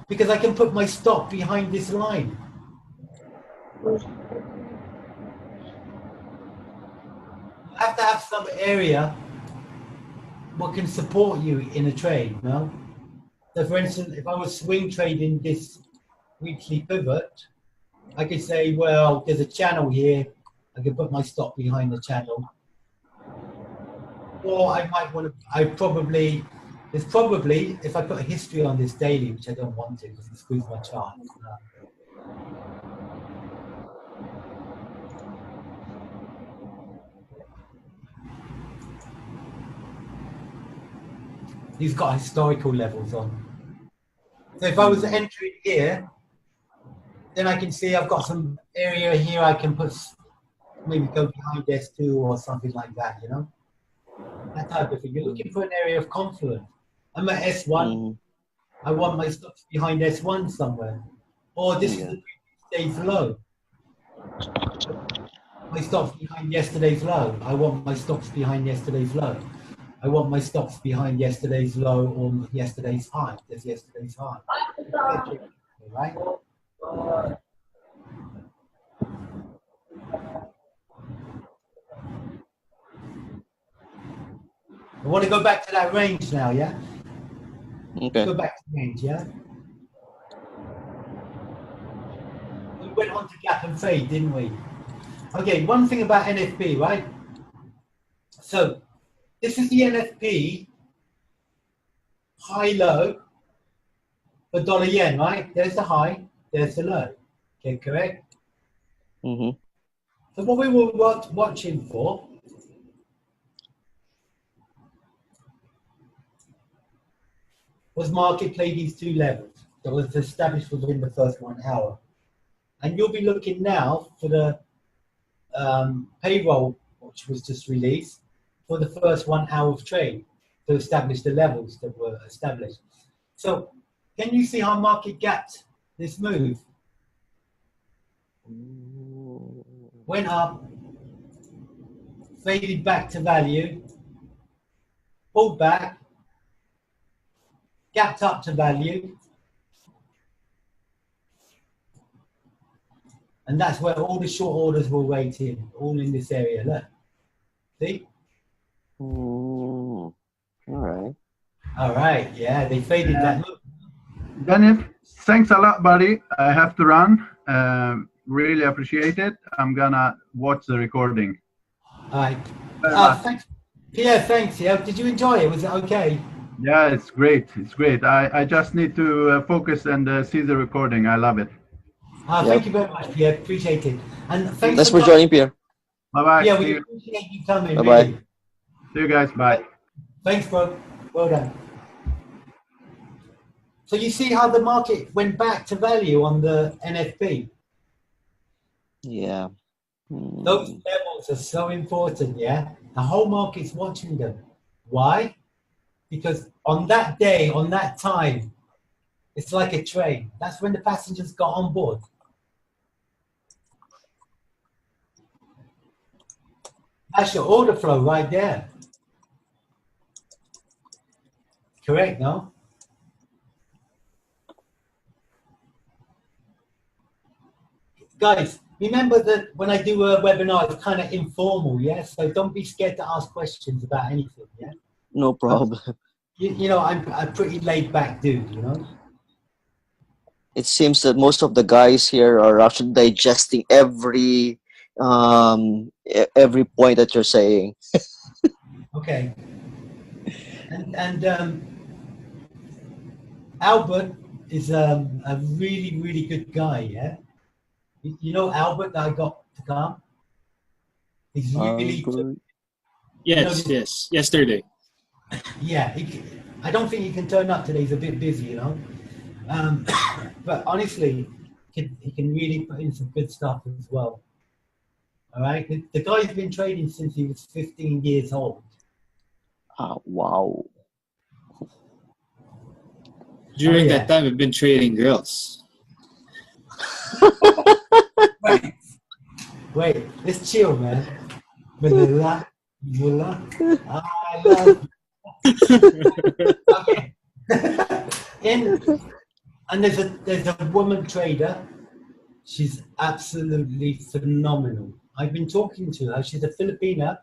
because I can put my stop behind this line. You have to have some area what can support you in a trade, no? So for instance, if I was swing trading this weekly pivot, I could say, well, there's a channel here. I could put my stop behind the channel. Or I might want to, there's probably, if I put a history on this daily, which I don't want to because it screws my chart. He's got historical levels on. So if I was entering here, then I can see I've got some area here I can put, maybe go behind S2 or something like that, you know? That type of thing. You're looking for an area of confluence. I'm at S1. I want my stops behind S1 somewhere. Or this is the previous day's low. My stops behind yesterday's low. I want my stops behind yesterday's low. I want my stops behind yesterday's low or yesterday's high. There's yesterday's high. Right? I want to go back to that range now, yeah? Okay. Go back to range, yeah? We went on to gap and fade, didn't we? Okay, one thing about NFP, right? So this is the NFP high low for dollar yen, right? There's the high, there's the low. Okay, correct? Mm-hmm. So what we were watching for was market play these two levels that was established within the first 1 hour. And you'll be looking now for the payroll, which was just released, for the first 1 hour of trade to establish the levels that were established. So can you see how market gapped this move? Went up, faded back to value, pulled back, gapped up to value, and that's where all the short orders were waiting, all in this area. Look, see? All right. All right, yeah, they faded that move. Dennis, thanks a lot, buddy. I have to run. Really appreciate it. I'm gonna watch the recording. All right. Very much. Thanks. Yeah, thanks. Yeah, did you enjoy it? Was it okay? Yeah, it's great. It's great. I just need to focus and see the recording. I love it. Thank you very much, Pierre. Appreciate it. And thanks Thanks for joining, Pierre. Bye bye. Yeah, See we you. appreciate you coming. Bye-bye. Really. See you guys. Bye. Thanks, bro. Well done. So you see how the market went back to value on the NFP? Yeah. Those levels are so important, yeah? The whole market's watching them. Why? Because on that day, on that time, it's like a train. That's when the passengers got on board. That's your order flow right there. Correct, no? Guys, remember that when I do a webinar, it's kind of informal, yeah? So don't be scared to ask questions about anything, yeah? No problem. You know, I'm a pretty laid back dude, you know? It seems that most of the guys here are actually digesting every point that you're saying. Okay. And Albert is a really, really good guy, yeah? You know Albert that I got to come? He's really good. Yes, yes, yesterday. Yeah, I don't think he can turn up today. He's a bit busy, you know? But honestly, he can really put in some good stuff as well. All right? The guy's been trading since he was 15 years old. Wow. During that time, I've been trading girls. Wait, let's chill, man. Manila, I love you. Okay. And there's a woman trader. She's absolutely phenomenal. I've been talking to her. She's a Filipina.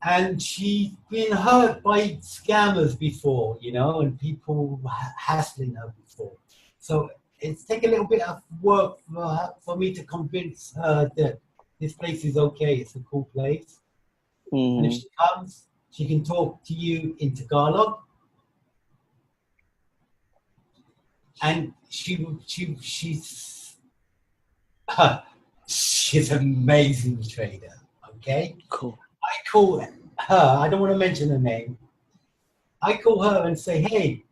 And she's been hurt by scammers before, you know, and people hassling her before. So it's taken a little bit of work for me to convince her that this place is okay. It's a cool place. And if Mm-hmm. she comes, she can talk to you in Tagalog. And she's she's an amazing trader. Okay, Cool. I call her. I don't want to mention her name. I call her and say, "Hey,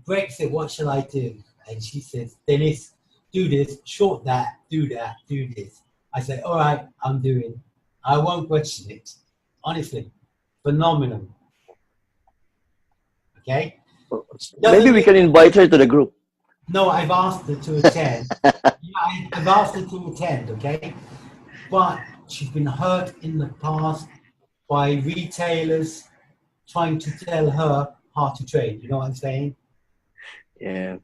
Brexit, what shall I do?" And she says, "Dennis, do this, short that, do that, do this." I say, "All right, I'm doing. I won't question it. Honestly, phenomenal." Okay, she Maybe doesn't we live. can invite her to the group. No, I've asked her to attend. Yeah, I've asked her to attend. Okay, but she's been hurt in the past by retailers trying to tell her how to trade. You know what I'm saying? Yeah,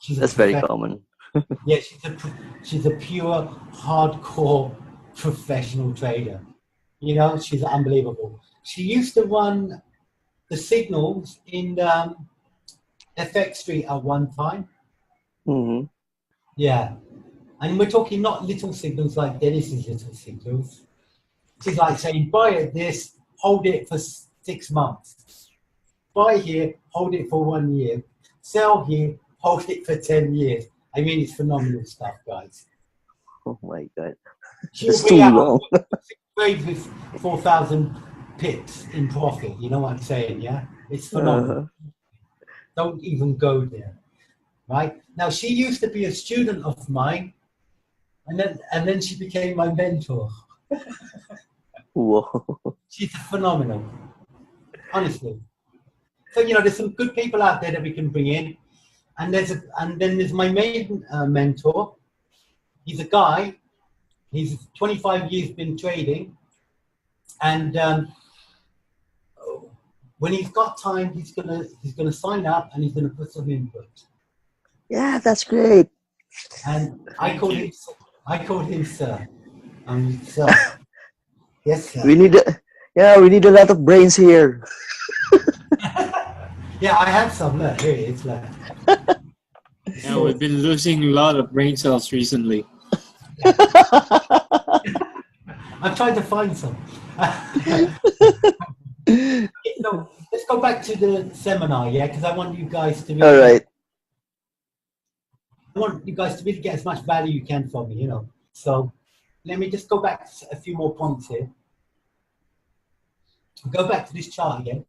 She's a that's very professional. common. Yeah, she's a pure hardcore professional trader. You know, she's unbelievable. She used to run the signals in FX Street at one time. Mm-hmm. Yeah, and we're talking not little signals like Dennis's little signals. She's like saying, buy at this, hold it for 6 months. Buy here, hold it for 1 year. Sell here, hold it for 10 years. I mean, it's phenomenal stuff, guys. Oh my God, She'll that's bring too out long. trades with 4,000 pips in profit. You know what I'm saying? Yeah, it's phenomenal. Uh-huh. Don't even go there, right? Now, she used to be a student of mine, and then she became my mentor. Whoa. She's phenomenal, honestly. So there's some good people out there that we can bring in, and then there's my main mentor. He's a guy. He's 25 years been trading, and when he's got time, he's gonna sign up and he's gonna put some input. Yeah, that's great. And Thank you. I called him sir. Sir. Yes, sir. We need, yeah, we need a lot of brains here. Yeah, I have some. Look, here it is. Look. Yeah, we've been losing a lot of brain cells recently. I'm trying to find some. So let's go back to the seminar, yeah, because I want you guys to All really right. I want you guys to really get as much value you can from me. So let me just go back a few more points here. Go back to this chart again.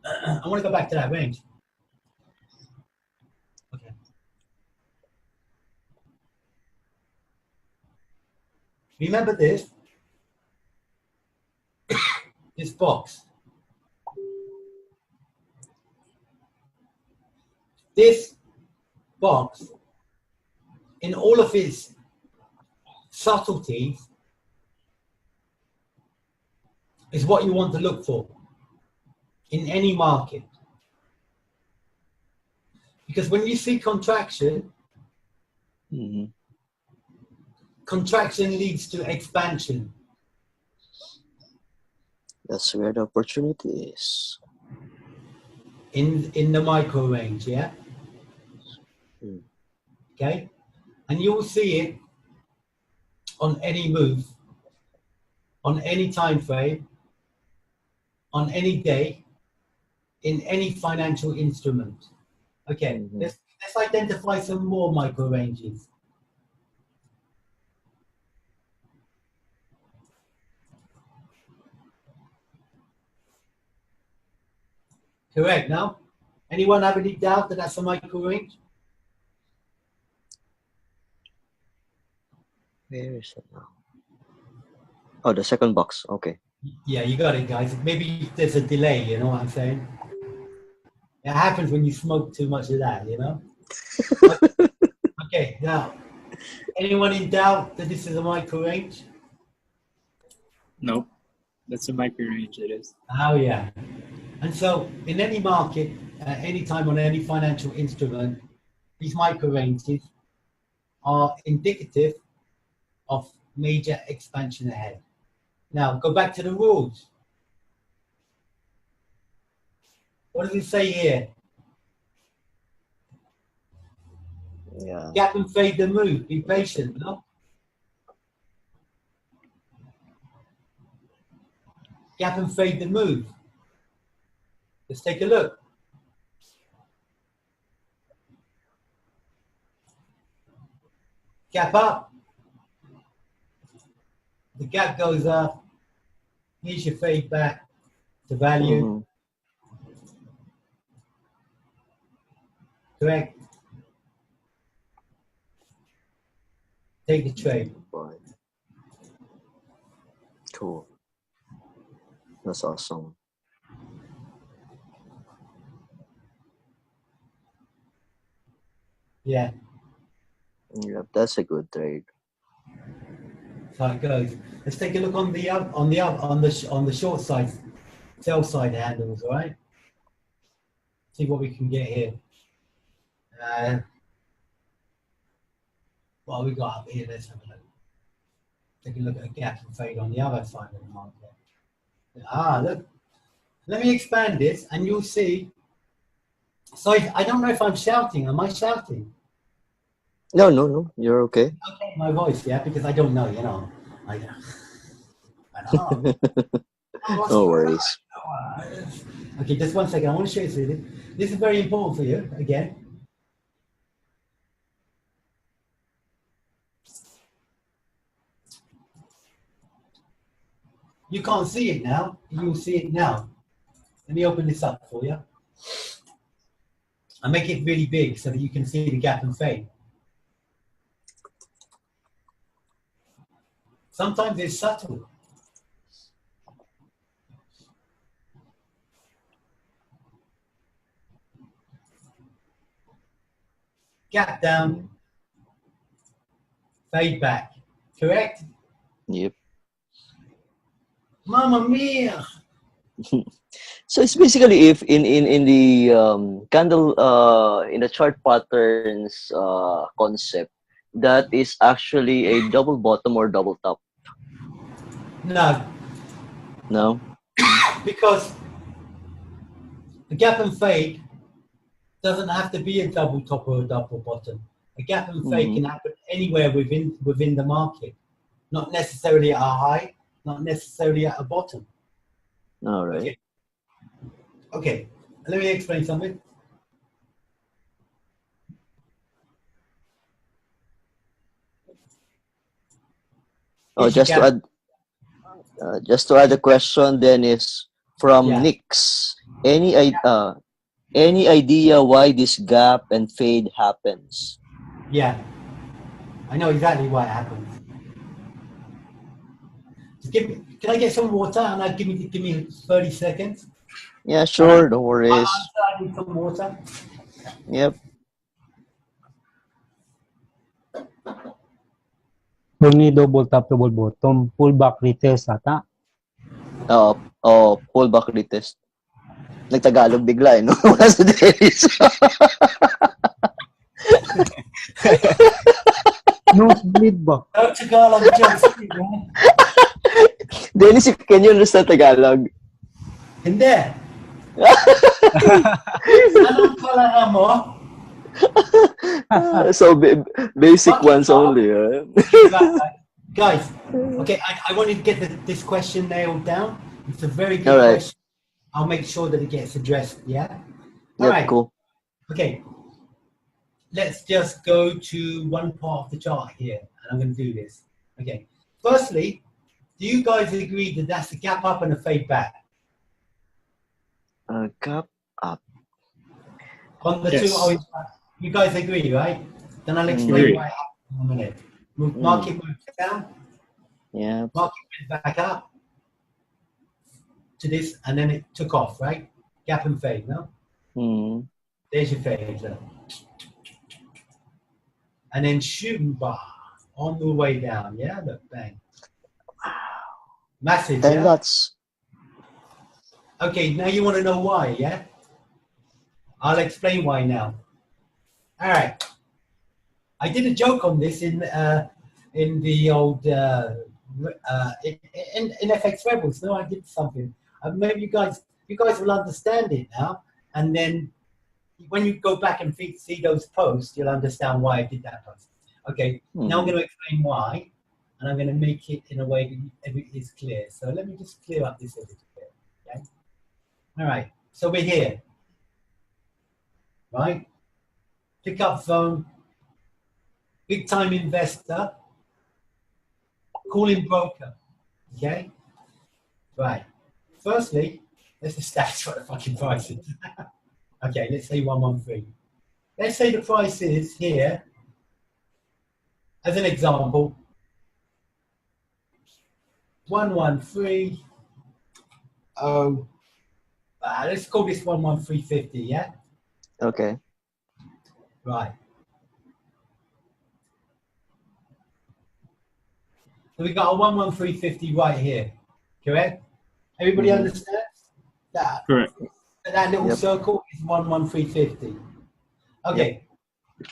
I want to go back to that range. Okay. Remember this box. This box, in all of its subtleties, is what you want to look for in any market. Because when you see contraction, Mm-hmm. contraction leads to expansion. That's where the opportunity is. In the micro range, yeah? Mm. Okay? And you will see it on any move, on any time frame, on any day, in any financial instrument. Okay, Mm-hmm. let's identify some more micro ranges. Correct, now? Anyone have any doubt that that's a micro range? Where is it now? Oh, the second box. Okay. Yeah, you got it, guys. Maybe there's a delay, you know what I'm saying? It happens when you smoke too much of that. Okay, now, anyone in doubt that this is a micro range? Nope, that's a micro range. It is. Oh, yeah. And so, in any market, any time on any financial instrument, these micro ranges are indicative of major expansion ahead. Now, go back to the rules. What does it say here? Yeah. Gap and fade the move. Be patient, no? Gap and fade the move. Let's take a look. Gap up. The gap goes up. Here's your fade back to value. Mhm. Correct. Take the trade. Fine. Cool. That's awesome. Yeah, Yep, that's a good trade. that's how it goes. Let's take a look on the short side, sell side handles. All right. See what we can get here. What we got up here? Let's have a look. Take a look at a gap and fade on the other side of the market. Ah, look. Let me expand this, and you'll see. So I don't know if I'm shouting. Am I shouting? No, no, no. You're okay. Okay, my voice, yeah, because I don't know, you know. I don't know. No worries. Okay, just 1 second. I want to show you something. This is very important for you, again. You can't see it now. You'll see it now. Let me open this up for you. I make it really big so that you can see the gap and fade. Sometimes it's subtle. Gap down, fade back. Correct? Yep. Mamma mia! So it's basically if in the candle in the chart patterns concept, that is actually a double bottom or double top. No, No. because the gap and fade doesn't have to be a double top or a double bottom. A gap and fade can happen anywhere within the market, not necessarily at a high, not necessarily at a bottom. All right. Okay. Okay. Let me explain something. Oh, Here's your gap. just to add a question, then is from Yeah. Nix. Any idea why this gap and fade happens? Yeah. I know exactly why it happens. Just can I get some water and give me 30 seconds? Yeah, sure. No I worries. need some water. Yep. Only double top, double bottom, pullback retest ata. Pullback retest. Nagtagalog bigla, eh, no? Wala sa Dennis. Nosebleed ba? No Tagalog jokes. Dennis, can you understand Tagalog? Hindi. Anong kailangan mo? So, basic ones only. Guys, okay, I wanted to get this question nailed down. It's a very good All right. question. I'll make sure that it gets addressed, yeah? All Yep, right. cool. Okay. Let's just go to one part of the chart here, and I'm going to do this. Okay. Firstly, do you guys agree that that's a gap up and a fade back? Gap up. On the Yes. two, you guys agree, right? Then I'll explain Agree. why it happened in a minute. Market moved down, Yeah. market went back up to this, and then it took off, right? Gap and fade, no? Mm. There's your fade. Look. And then shooting bar on the way down, yeah? Look, bang. Massive, 10 yeah? lots. Okay, now you want to know why, yeah? I'll explain why now. All right. I did a joke on this in the old in FX Rebels. No, I did something. Maybe you guys will understand it now. And then when you go back and see those posts, you'll understand why I did that post. Okay, now I'm going to explain why, and I'm going to make it in a way that it is clear. So let me just clear up this a little bit. Okay. All right. So we're here. Right. Pick up phone. Big time investor. Calling broker. Okay. Right. Firstly, let's establish what the fucking price is. Okay, let's say 113. Let's say the price is here, as an example, 113. Oh, let's call this 11350. Yeah. Okay. Right. So we got a 11350 right here. Correct? Everybody understands that? Correct. That little circle is 11350. Okay. Yep.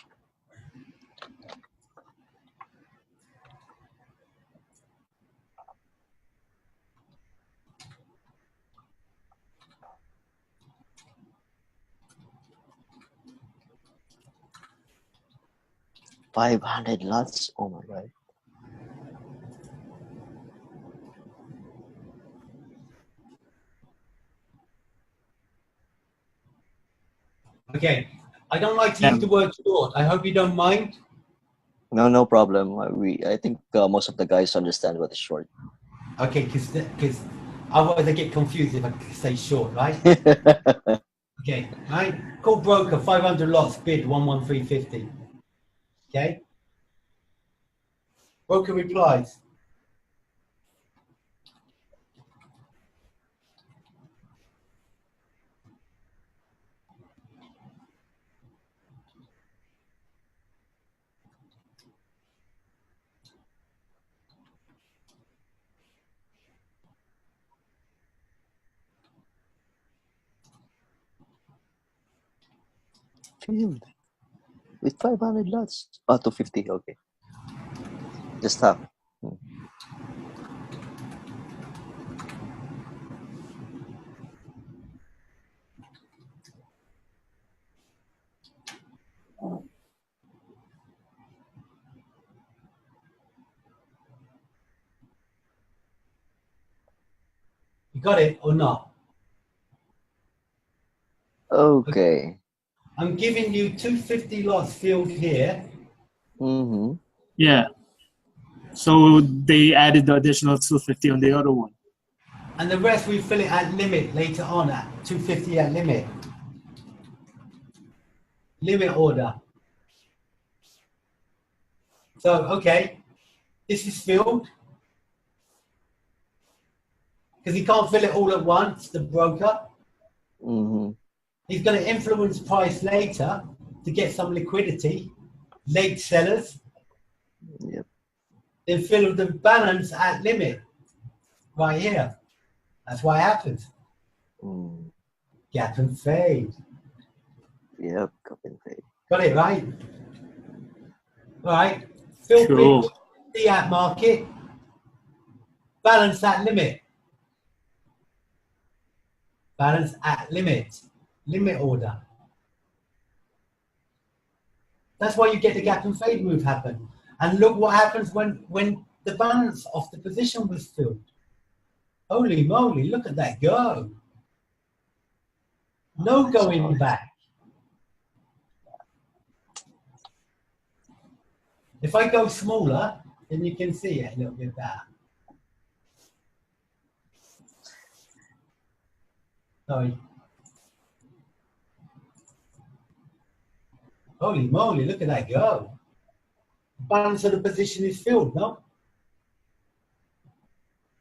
500 lots. Oh my god. Okay. I don't like to use the word short. I hope you don't mind. No, no problem. I think most of the guys understand what is short. Okay, because otherwise I get confused if I say short, right? Okay, right. Call broker 500 lots bid 11350. Okay. Broker replies. Field with 500 lots. Oh, 250. Okay. Just half. You got it or not? Okay. I'm giving you 250 lots field here. Yeah. So they added the additional 250 on the other one. And the rest we fill it at limit later on at 250 at limit. Limit order. So, okay, this is filled. Because he can't fill it all at once, the broker. He's going to influence price later to get some liquidity. Late sellers. Yep. Then fill the balance at limit. Right here. That's what happens. Gap and fade. Yep, gap and fade. Got it right? Right. Fill Cool. the at market. Balance at limit. Balance at limit. Limit order. That's why you get the gap and fade move happen. And look what happens when the balance of the position was filled. Holy moly, look at that go. No going back. If I go smaller, then you can see it a little bit better. Sorry. Holy moly, look at that go. Balance of the position is filled, no?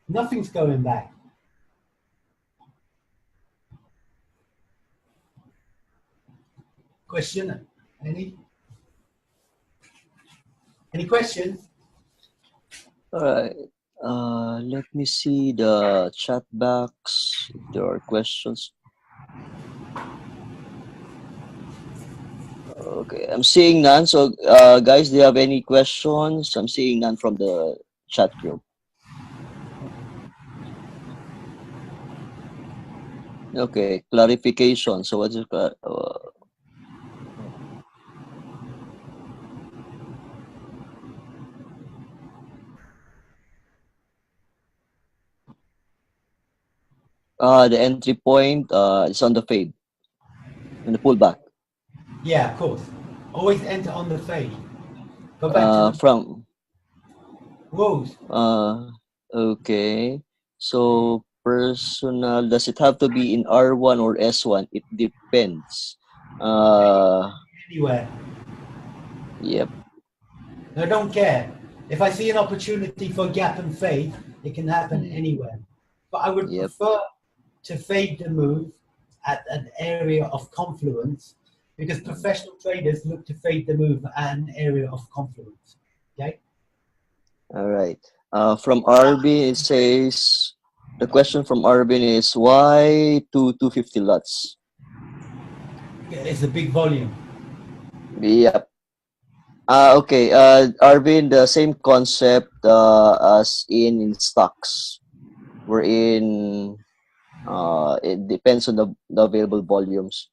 Nothing's going back. Question? Any? Any questions? All right. Let me see the chat box if there are questions. Okay, I'm seeing none. So, guys, do you have any questions? I'm seeing none from the chat group. Okay, clarification. So, what's The entry point is on the fade, in the pullback. Yeah, of course. Always enter on the fade. Go back to the From rules. Okay. So personal, does it have to be in R1 or S1? It depends. Anywhere. Yep. I don't care. If I see an opportunity for gap and fade, it can happen anywhere. But I would Yep. prefer to fade the move at an area of confluence because professional traders look to fade the move at an area of confluence. Okay? All right. From Arvin, it says the question from Arvin is why 250 lots? It's a big volume. Yep. Okay. Arvin, the same concept as in stocks. We're in. It depends on the available volumes.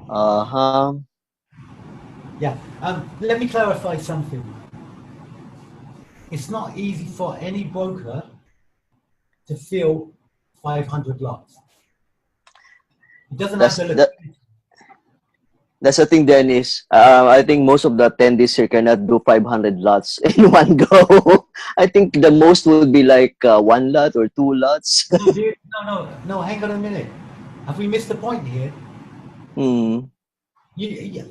Uh-huh. Yeah. Let me clarify something. It's not easy for any broker to fill 500 lots. It doesn't have That's to look. that. That's the thing, Dennis. I think most of the attendees here cannot do 500 lots in one go. I think the most would be like 1 lot or 2 lots. No, dude, no. Hang on a minute. Have we missed the point here? Hmm.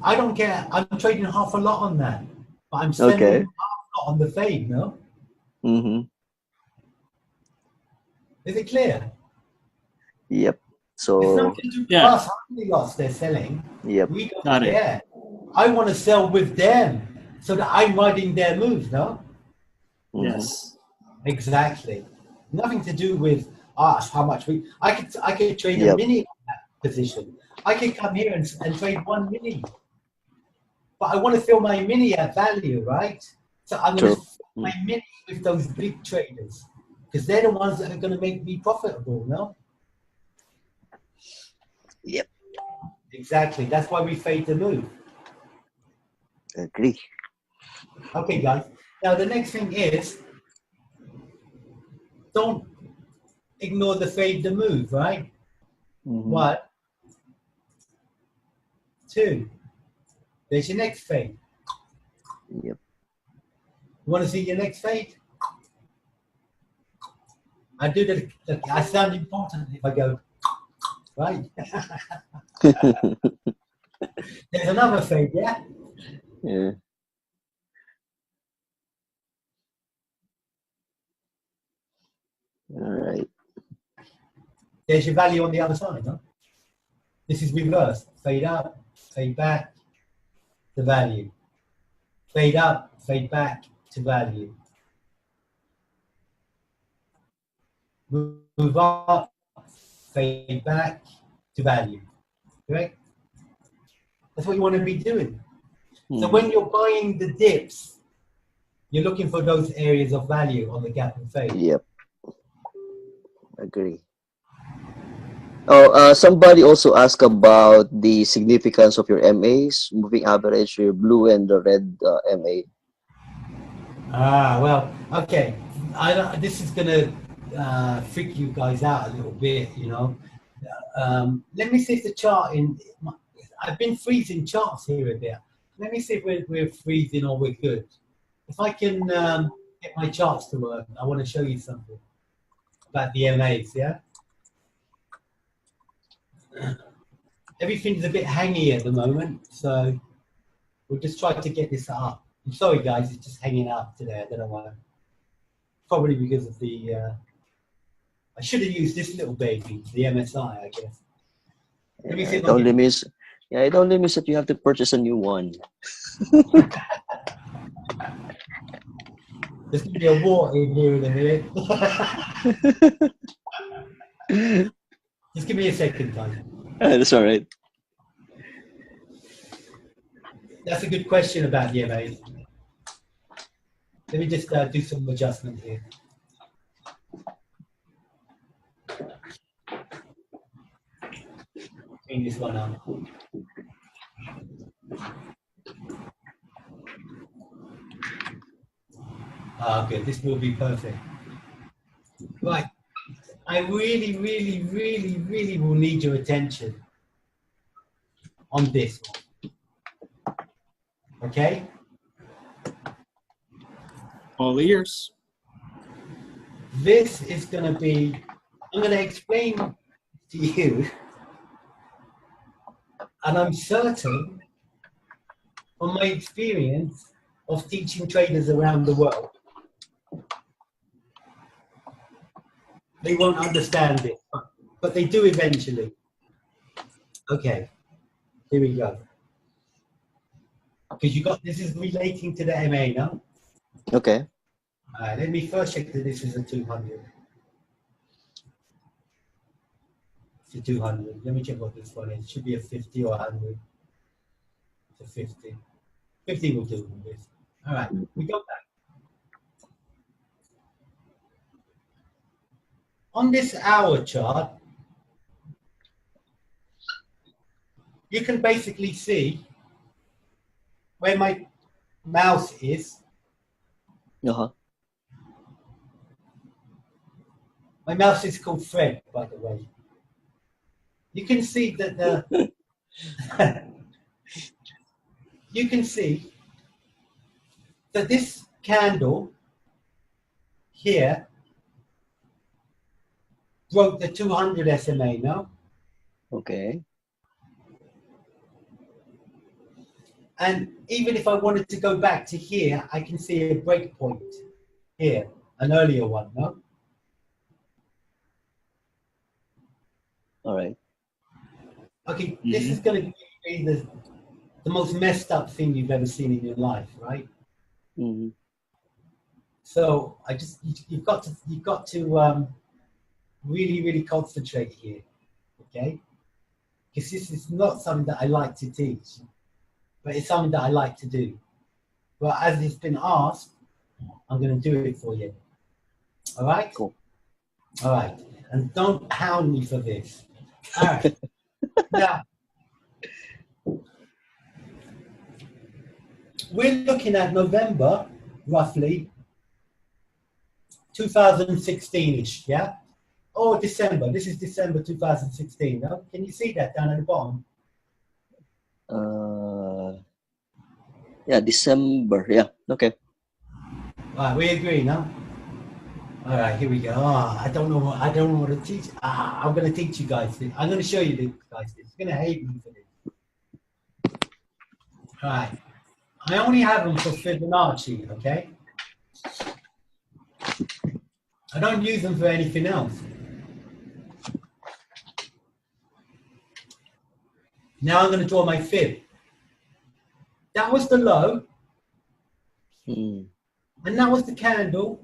I don't care. I'm trading half a lot on that, but I'm Okay. selling half a lot on the fade. No, Mm-hmm. is it clear? Yep. It's So, nothing to do with Yeah. us. How many lots they're selling? yep. We don't Got it. care. I want to sell with them so that I'm riding their moves. No, Mm-hmm. Yes. exactly. Nothing to do with us. How much we? I could trade a Yep. mini on that position. I could come here and trade 1 mini. But I want to fill my mini at value, right? So I'm going to True. fill my mini with those big traders because they're the ones that are going to make me profitable, no? Yep. Exactly. That's why we fade the move. Agree. Okay, guys. Now, the next thing is don't ignore the fade the move, right? Mm-hmm. 1, 2. There's your next fade. Yep. You want to see your next fade? I do that. I sound important if I go, right? There's another fade, yeah? Yeah. All right. There's your value on the other side, no? This is reverse. Fade up, fade back to value. Fade up, fade back to value. Move up, fade back to value. Correct? That's what you want to be doing. So Mm-hmm. when you're buying the dips, you're looking for those areas of value on the gap and fade. Yep. Agree. Oh, somebody also asked about the significance of your MAs, moving average, your blue and the red MA. Well, okay. This is gonna freak you guys out a little bit, you know. Let me see if the chart I've been freezing charts here a bit. Let me see if we're freezing or we're good. If I can get my charts to work, I want to show you something about the MAs. Yeah. Everything's a bit hangy at the moment, so we'll just try to get this up. I'm sorry, guys, it's just hanging up today. I don't know why. Probably because of the. I should have used this little baby, the MSI, I guess. Let me see Yeah, if it I only can. means it only means that you have to purchase a new one. There's going to be a war in here in a minute. Just give me a second, guys. That's all right. That's a good question about the MAs. Let me just do some adjustment here. Clean this one up. Good. This will be perfect. Right. I really, really, really, really will need your attention on this one. Okay? All ears. This is going to be, I'm going to explain to you, and I'm certain from my experience of teaching traders around the world, they won't understand it, but they do eventually. Okay, here we go. Because you got, this is relating to the MA now. Okay. All right, let me first check that this is a 200. It's a 200. Let me check what this one is. It should be a 50 or 100. It's a 50. 50 will do with this. All right, we got that. On this hour chart, you can basically see where my mouse is. Uh-huh. My mouse is called Fred, by the way. You can see that the you can see that this candle here broke the 200 SMA now. Okay. And even if I wanted to go back to here, I can see a break point here, an earlier one, no? All right. Okay, this is going to be the most messed up thing you've ever seen in your life, right? Mm-hmm. So I just you've got to really, really concentrate here, okay? Because this is not something that I like to teach, but it's something that I like to do. But as it's been asked, I'm going to do it for you. All right? Cool. All right. And don't hound me for this. All right. Now, we're looking at November, roughly, 2016-ish, yeah? Or December. This is December 2016, no? Can you see that down at the bottom? Yeah, December. Yeah. Okay. All right, we agree, no? All right, here we go. Oh, I don't know what to teach. I'm going to teach you guys this. I'm going to show you this, guys. This. You're going to hate me for this. All right. I only have them for Fibonacci, okay? I don't use them for anything else. Now I'm going to draw my fib. That was the low, Mm. and that was the candle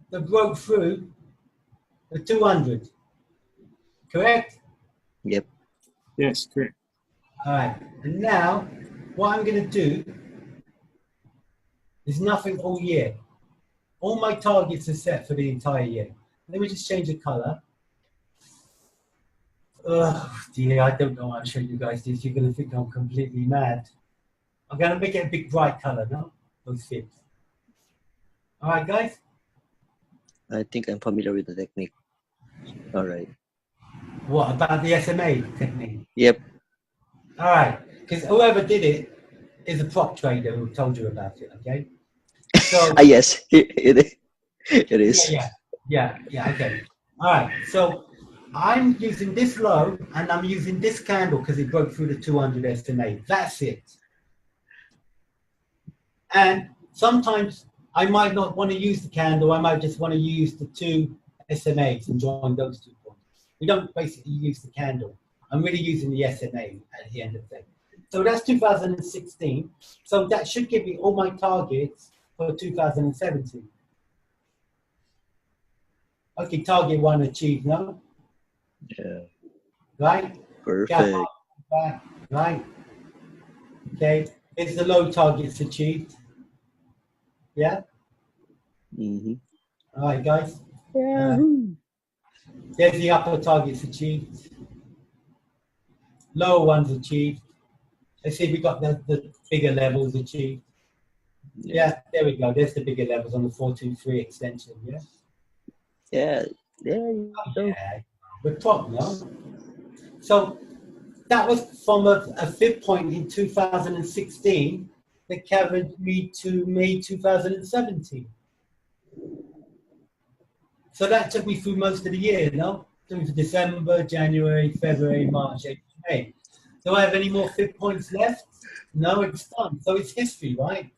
that broke through the 200. Correct? Yep. Yes, correct. All right. And now, what I'm going to do is nothing all year. All my targets are set for the entire year. Let me just change the color. Oh dear, I don't know how to show you guys this. You're going to think I'm completely mad. I'm going to make it a big bright color, no? Those fibs. All right, guys? I think I'm familiar with the technique. All right. What, about the SMA technique? Yep. All right, because whoever did it is a prop trader who told you about it, okay? So, Yes, it is. yeah, okay. All right, so I'm using this low and I'm using this candle because it broke through the 200 SMA. That's it. And sometimes I might not want to use the candle. I might just want to use the two SMAs and join those 2 points. We don't basically use the candle. I'm really using the SMA at the end of the day. So that's 2016. So that should give me all my targets for 2017. Okay, target 1 achieved now. Yeah. Right? Perfect. Right? Okay, it's the low targets achieved. Yeah? Mm-hmm. All right, guys. Yeah. There's the upper targets achieved. Lower ones achieved. Let's see if we got the bigger levels achieved. Yeah, there we go. There's the bigger levels on the 423 extension. Yeah. Yeah. There you go. Yeah, we're top now. So that was from a fib point in 2016 that carried me to May 2017. So that took me through most of the year, no? Through to December, January, February, March, April, May. Do I have any more fib points left? No, it's done. So it's history, right?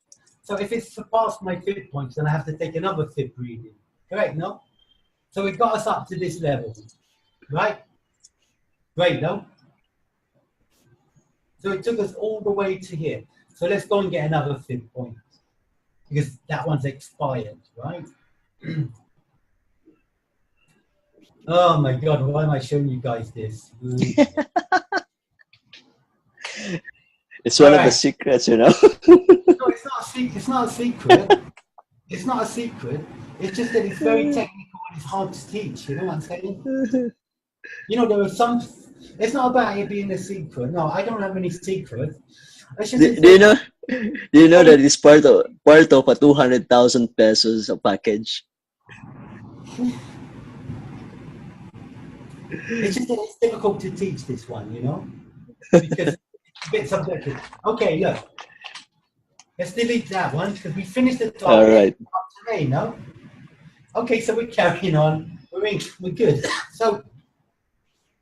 So if it's surpassed my fib points, then I have to take another fib reading. Correct, no? So it got us up to this level, right? Great, no? So it took us all the way to here. So let's go and get another fib point because that one's expired, right? Oh my God, why am I showing you guys this? It's one of the Alright. secrets, you know. No, it's not a secret. It's not a secret. It's not a secret. It's just that it's very technical and it's hard to teach. You know what I'm saying? You know, there are some. It's not about it being a secret. No, I don't have any secrets. It's just Do you know? Do you know that it's part of a 200,000 pesos a package? It's just that it's difficult to teach this one, you know, because it's a bit subjective. Okay, look. Let's delete that one because we finished the All target right. up today, no? Okay, so we're carrying on. We're good. So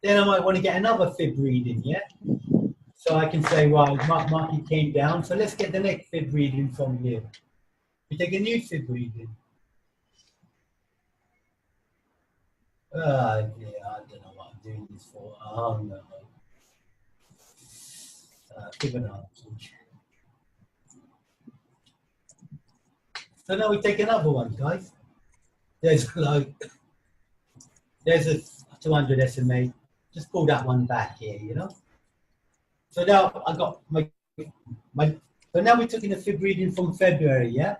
then I might want to get another fib reading, yeah? So I can say, well, market came down. So let's get the next fib reading from here. We take a new fib reading. Yeah, I don't know what I'm doing this for. Oh no. Fibonacci. So now we take another one, guys. There's there's a 200 SMA. Just pull that one back here, you know. So now I got my. So now we're taking a fib reading from February, yeah.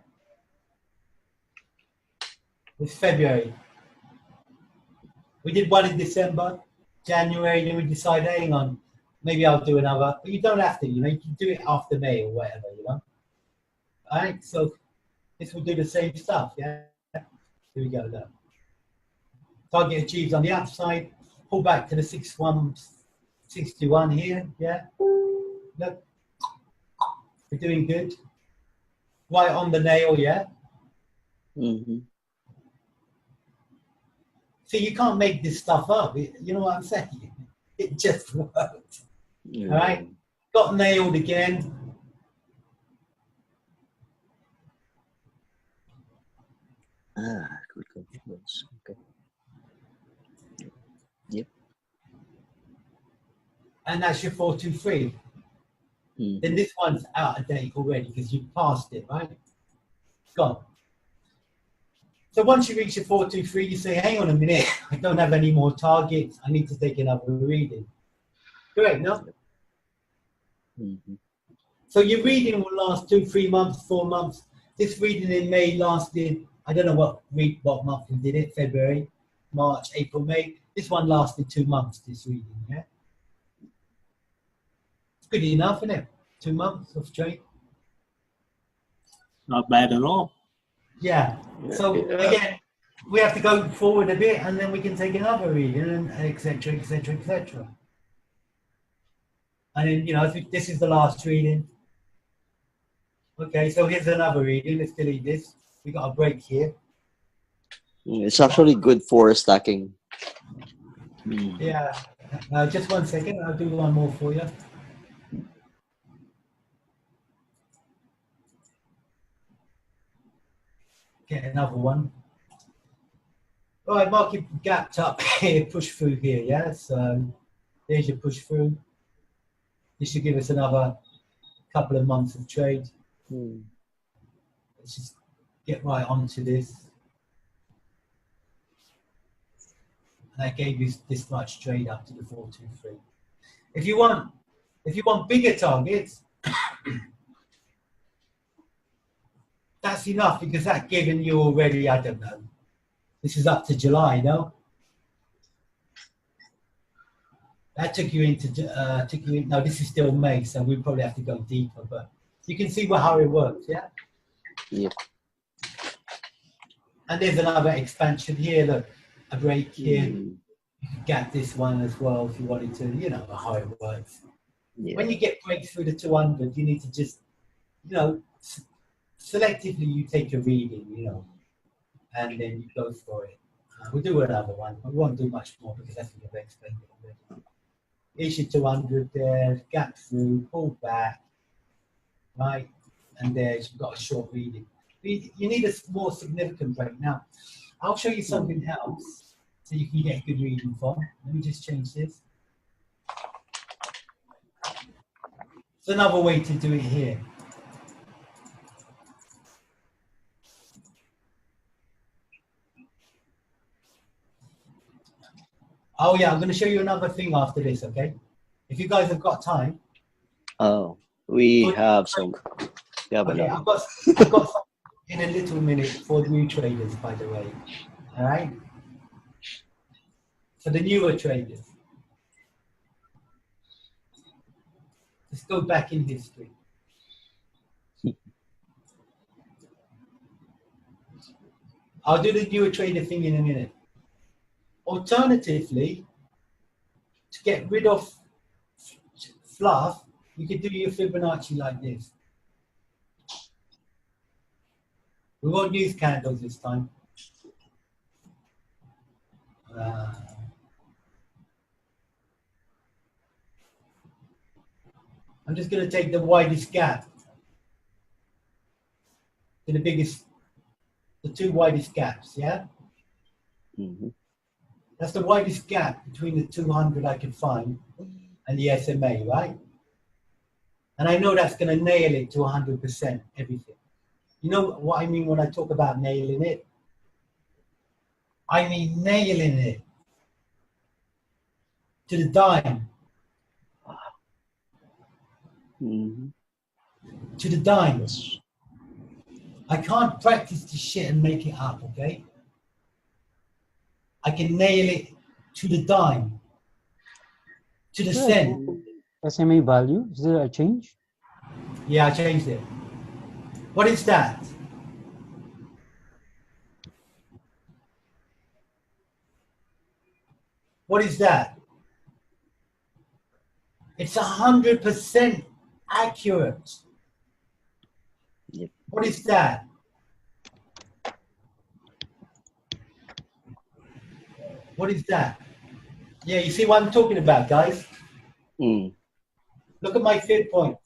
It's February. We did one in December, January. Then we decided, hang on, maybe I'll do another. But you don't have to, you know. You can do it after May or whatever, you know. All right. So this will do the same stuff, yeah. Here we go. Look. Target achieved on the upside. Pull back to the 6161 here, yeah. Look, we're doing good. Right on the nail, yeah. Mm-hmm. See, you can't make this stuff up. You know what I'm saying? It just worked. Yeah. All right. Got nailed again. Good confidence. Okay. Yep. And that's your 423. Mm-hmm. Then this one's out of date already because you passed it, right? Gone. So once you reach your 423, you say, hang on a minute, I don't have any more targets. I need to take another reading. Correct, no? Mm-hmm. So your reading will last 2, 3 months, 4 months. This reading in May lasted, I don't know what month we did it, February, March, April, May. This one lasted 2 months, this reading, yeah? It's good enough, isn't it? 2 months of trade. Not bad at all. Yeah. So again, we have to go forward a bit and then we can take another reading and etc. etc. etc. And then, you know, this is the last reading. Okay, so here's another reading. Let's delete this. We got a break here. It's actually good for stacking. Yeah. Just 1 second. I'll do one more for you. Get another one. All right, market gapped up here, push through here, yeah? So there's your push through. This should give us another couple of months of trade. Let's just get right onto this. And that gave you this much trade up to the 423. If you want bigger targets, that's enough because that's given you already, I don't know. This is up to July, no? That took you into, no, this is still May, so we probably have to go deeper, but you can see how it works, yeah? Yep. And there's another expansion here, look. a break here. Mm. You could gap this one as well if you wanted to. You know how it works. Yeah. When you get breaks through the 200, you need to just, selectively you take a reading, and then you go for it. We'll do another one, but we won't do much more because I think I've explained it already. Issue 200 there, gap through, pull back, right? And there's you've got a short reading. You need a more significant break. Now, I'll show you something else so you can get a good reading from. Let me just change this. It's another way to do it here. Oh yeah, I'm going to show you another thing after this, okay? If you guys have got time. Oh, we Good. have some. We have Okay, enough. I've got some in a little minute for new traders, by the way. All right? For the newer traders. Let's go back in history. I'll do the newer trader thing in a minute. Alternatively, to get rid of fluff, you could do your Fibonacci like this. We won't use candles this time. I'm just going to take the widest gap to the biggest, the two widest gaps, yeah? Mm-hmm. That's the widest gap between the 200 I can find and the SMA, right? And I know that's going to nail it to 100%, everything. You know what I mean when I talk about nailing it? I mean nailing it to the dime. Mm-hmm. To the dime. I can't practice this shit and make it up, okay? I can nail it to the dime. To the cent. SMA value, is there a change? Yeah, I changed it. What is that? What is that? It's 100% accurate. Yep. What is that? What is that? Yeah, you see what I'm talking about, guys? Mm. Look at my fib point.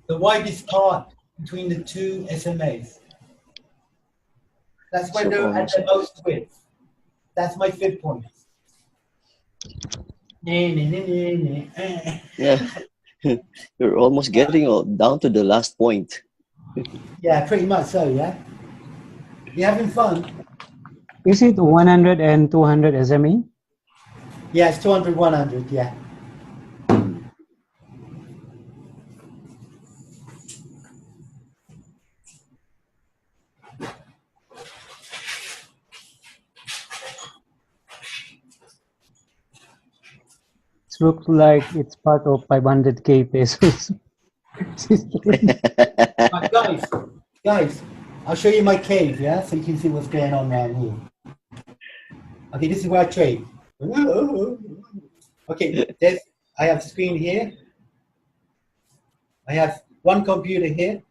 The widest part between the two SMAs. That's where So they're at almost. the most width. That's my fib point. Yeah. You're almost getting down to the last point. Yeah, pretty much so, yeah? You having fun? Is it 100 and 200 SMA? Yeah, it's 200, 100, yeah. It looks like it's part of 500k pesos. But guys, I'll show you my cave, yeah? So you can see what's going on around here. Okay, this is where I trade. Okay, I have screen here. I have one computer here.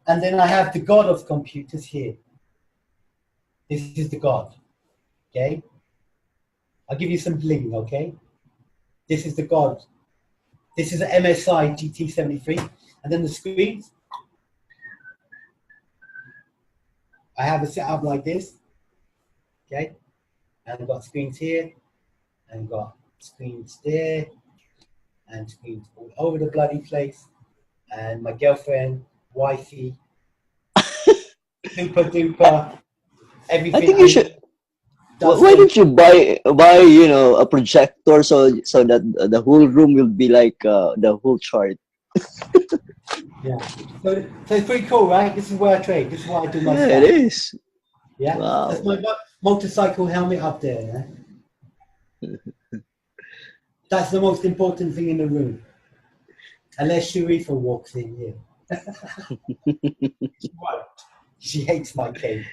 And then I have the god of computers here. This is the god, okay? I'll give you some bling, okay? This is the god. This is an MSI GT73. And then the screens, I have it set up like this, okay? And I've got screens here, and I've got screens there, and screens all over the bloody place. And my girlfriend, wifey, super duper, everything. I think you should. Why don't you buy a projector so that the whole room will be like the whole chart. Yeah. So it's pretty cool, right? This is where I trade. This is what I do myself. Yeah, it is. Yeah. Wow. That's my motorcycle helmet up there. Yeah? That's the most important thing in the room. Unless Sharifa walks in here. What? She hates my cave.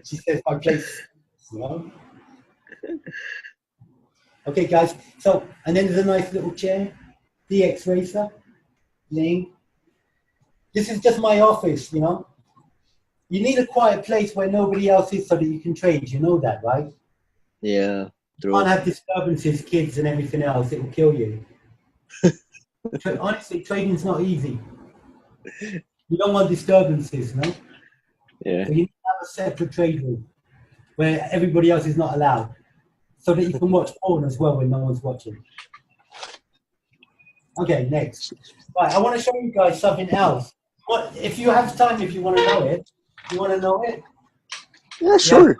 She says my place Well, okay, guys. So, and then there's a nice little chair, DX Racer, Ling. This is just my office, you know. You need a quiet place where nobody else is so that you can trade. You know that, right? Yeah, You true. can't have disturbances, kids, and everything else. It will kill you. Honestly, trading's not easy. You don't want disturbances, no? Yeah. So you need to have a separate trade room where everybody else is not allowed, so that you can watch porn as well when no one's watching. Okay, next. Right, I want to show you guys something else. What if you have time? If you want to know it, you want to know it. Yeah, sure.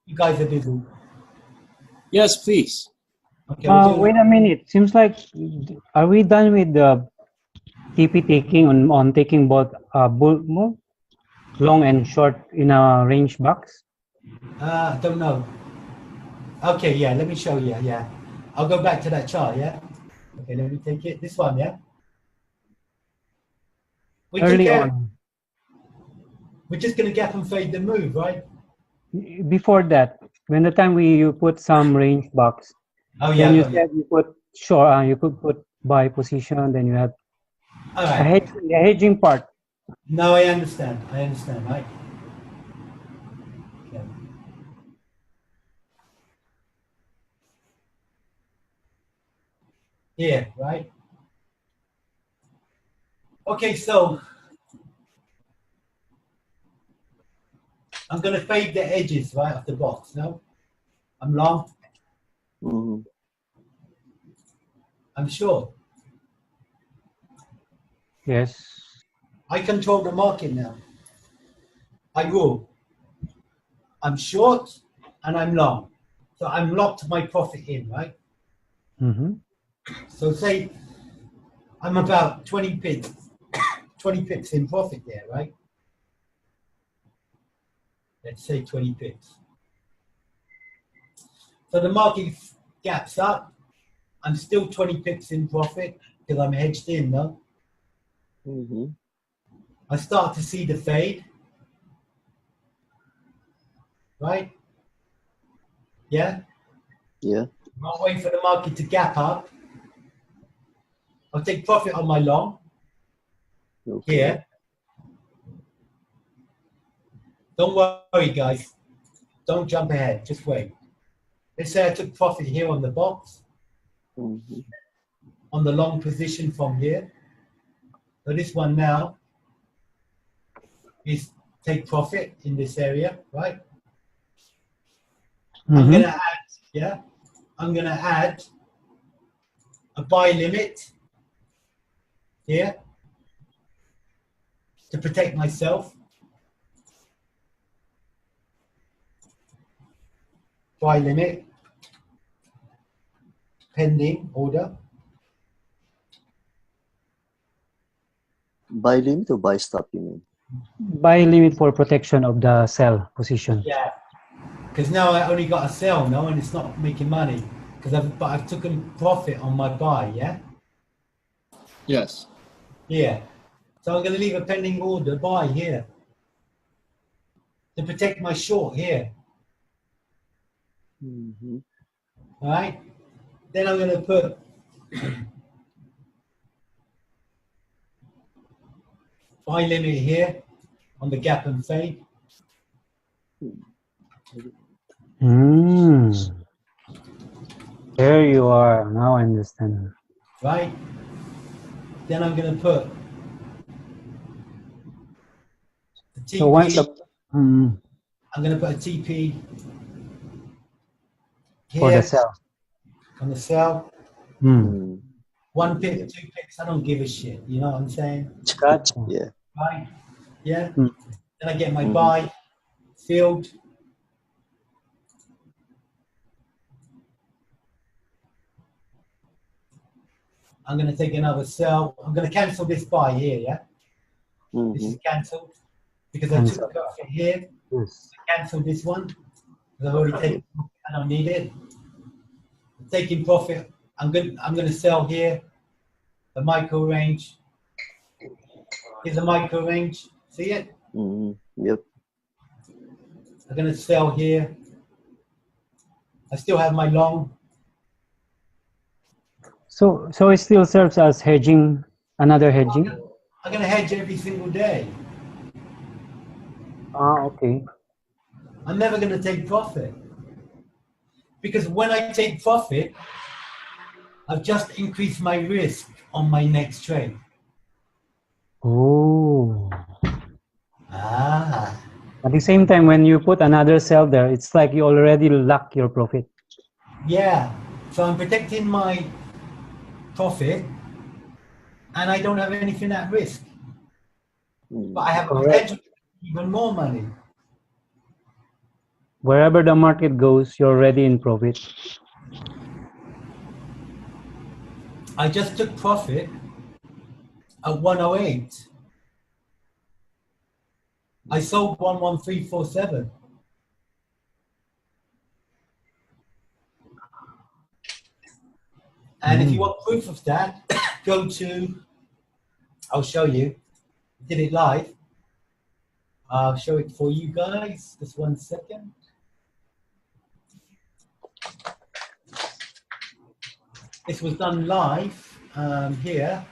You guys are busy. Yes, please. Okay, we'll do Wait a minute. Seems like, are we done with the TP taking on taking both bull move, long and short in a range box? don't know. Okay, yeah, let me show you. Yeah, I'll go back to that chart. Yeah. Okay, let me take it. This one, yeah. We Early compare. on. We're just gonna gap and fade the move, right? Before that, when the time you put some range box, Oh yeah. then you Oh, yeah. said you put short, you could put buy position, then you have All a right. hedging part. No, I understand. I understand, right? Okay. Here, right? Okay, so I'm gonna fade the edges right off the box. No, I'm long. Mhm. I'm short. Yes. I control the market now. I rule. I'm short and I'm long. So I'm locked my profit in, right? Mm-hmm. So say I'm about 20 pips, 20 pips in profit there, right? Let's say 20 pips. So the market gaps up. I'm still 20 pips in profit because I'm hedged in, no? Mhm. I start to see the fade, right? Yeah? Yeah. I'll wait for the market to gap up. I'll take profit on my long Okay. here. Don't worry, guys. Don't jump ahead. Just wait. Let's say I took profit here on the box, Mhm. on the long position from here. So this one now is take profit in this area, right? I'm Mm-hmm. gonna add, yeah, I'm gonna add a buy limit here to protect myself. Buy limit, pending order. Buy limit or buy stop, you mean? Buy limit for protection of the sell position. Yeah, because now I only got a sell, no, and it's not making money because I've taken profit on my buy, yeah. Yes. Yeah, so I'm going to leave a pending order buy here to protect my short here. Mhm. All right. Then I'm going to put buy limit here on the gap and fade. Mm. There you are. Now I understand. Right. Then I'm going to put the So once TP. mm, I'm going to put a TP for the here sell. on the sell. Mm. Mm. 1 pip, Yeah. 2 pips. I don't give a shit. You know what I'm saying? Gotcha. Yeah. Right. Yeah. Mm. Then I get my Mhm. buy filled. I'm going to take another sell. I'm going to cancel this buy here, yeah? This is Mhm. cancelled because I Cancel. took profit here. Yes. Cancel this one because I've already taken profit. I don't need it. I'm taking profit. I'm going to sell here. The micro range. Here's a micro range. See it? Mhm. Yep. I'm going to sell here. I still have my long. So it still serves as hedging, another hedging? I'm going to hedge every single day. Ah, okay. I'm never going to take profit. Because when I take profit, I've just increased my risk on my next trade. Oh. Ah. At the same time, when you put another sell there, it's like you already lock your profit. Yeah. So I'm protecting my profit and I don't have anything at risk. But I have Correct. potential to make even more money. Wherever the market goes, you're already in profit. I just took profit at 108. I sold 11347. And if you want proof of that, go to, I'll show you. Did it live. I'll show it for you guys. Just 1 second. This was done live here.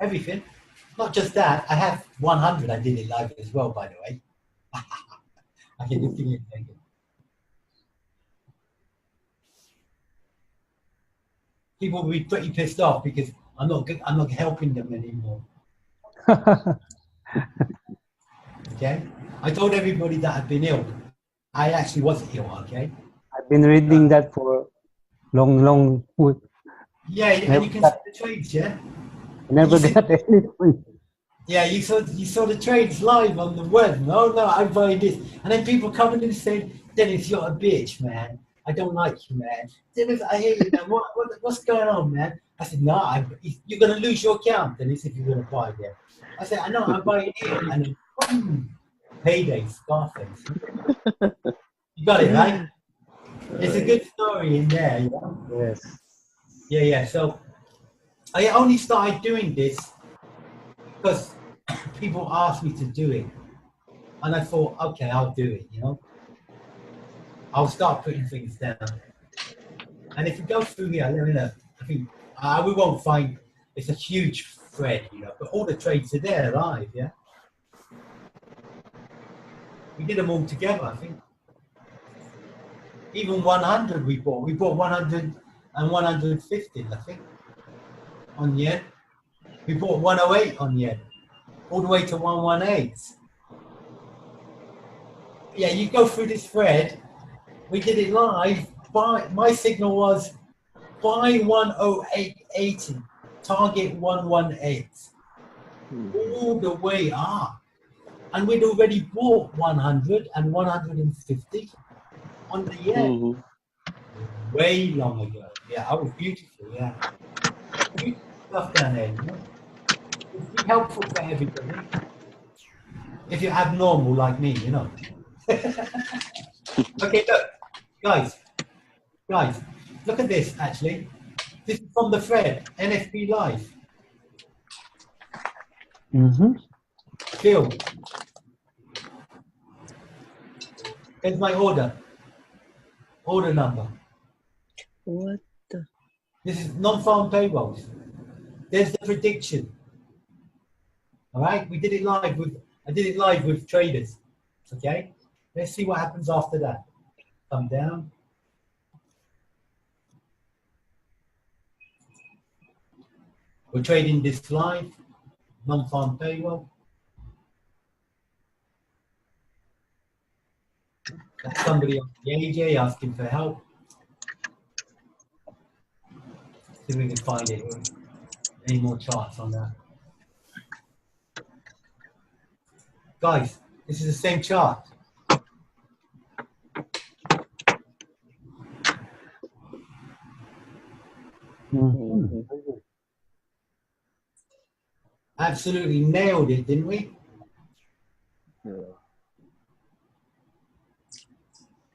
Everything. Not just that. I have 100. I did it live as well, by the way. I can just give you a second. People will be pretty pissed off because I'm not helping them anymore. Okay. I told everybody that I've been ill. I actually was ill. Okay. I've been reading that for long. Yeah, and you can see the trades. Yeah. Never got anything. Yeah, you saw the trades live on the web. No, I'm buying this, and then people coming and saying, "Dennis, you're a bitch, man. I don't like you, man. Dennis, I hate you, man. What's going on, man?" I said, "No, you're gonna lose your account." Dennis, if you're gonna buy there. I said, "I know, I'm buying here," and then boom, payday, Scarface. You got it right. It's a good story in there, you know? Yes. Yeah. So I only started doing this because people asked me to do it. And I thought, okay, I'll do it, you know? I'll start putting things down. And if you go through here, let me know. I think we won't find, it's a huge thread, you know, but all the trades are there live, yeah? We did them all together, I think. Even 100 we bought. We bought 100 and 150, I think, on yen. We bought 108 on yen, all the way to 118. Yeah, you go through this thread. We did it live. My signal was buy 108.80, target 118, all the way up. And we'd already bought 100 and 150 on the yen way long ago. Yeah, that was beautiful. Yeah, beautiful stuff down there. You know? It'd be helpful for everybody if you're abnormal like me, you know. Okay, look, guys, look at this. Actually, this is from the thread NFP Live. Phil, here's my order number. What the? This is non-farm payrolls. There's the prediction. All right, I did it live with traders. Okay, let's see what happens after that. Come down. We're trading this live, non-farm payroll. That's somebody on the AJ asking for help. See if we can find it. Any more charts on that? Guys, this is the same chart. Absolutely nailed it, didn't we? Yeah.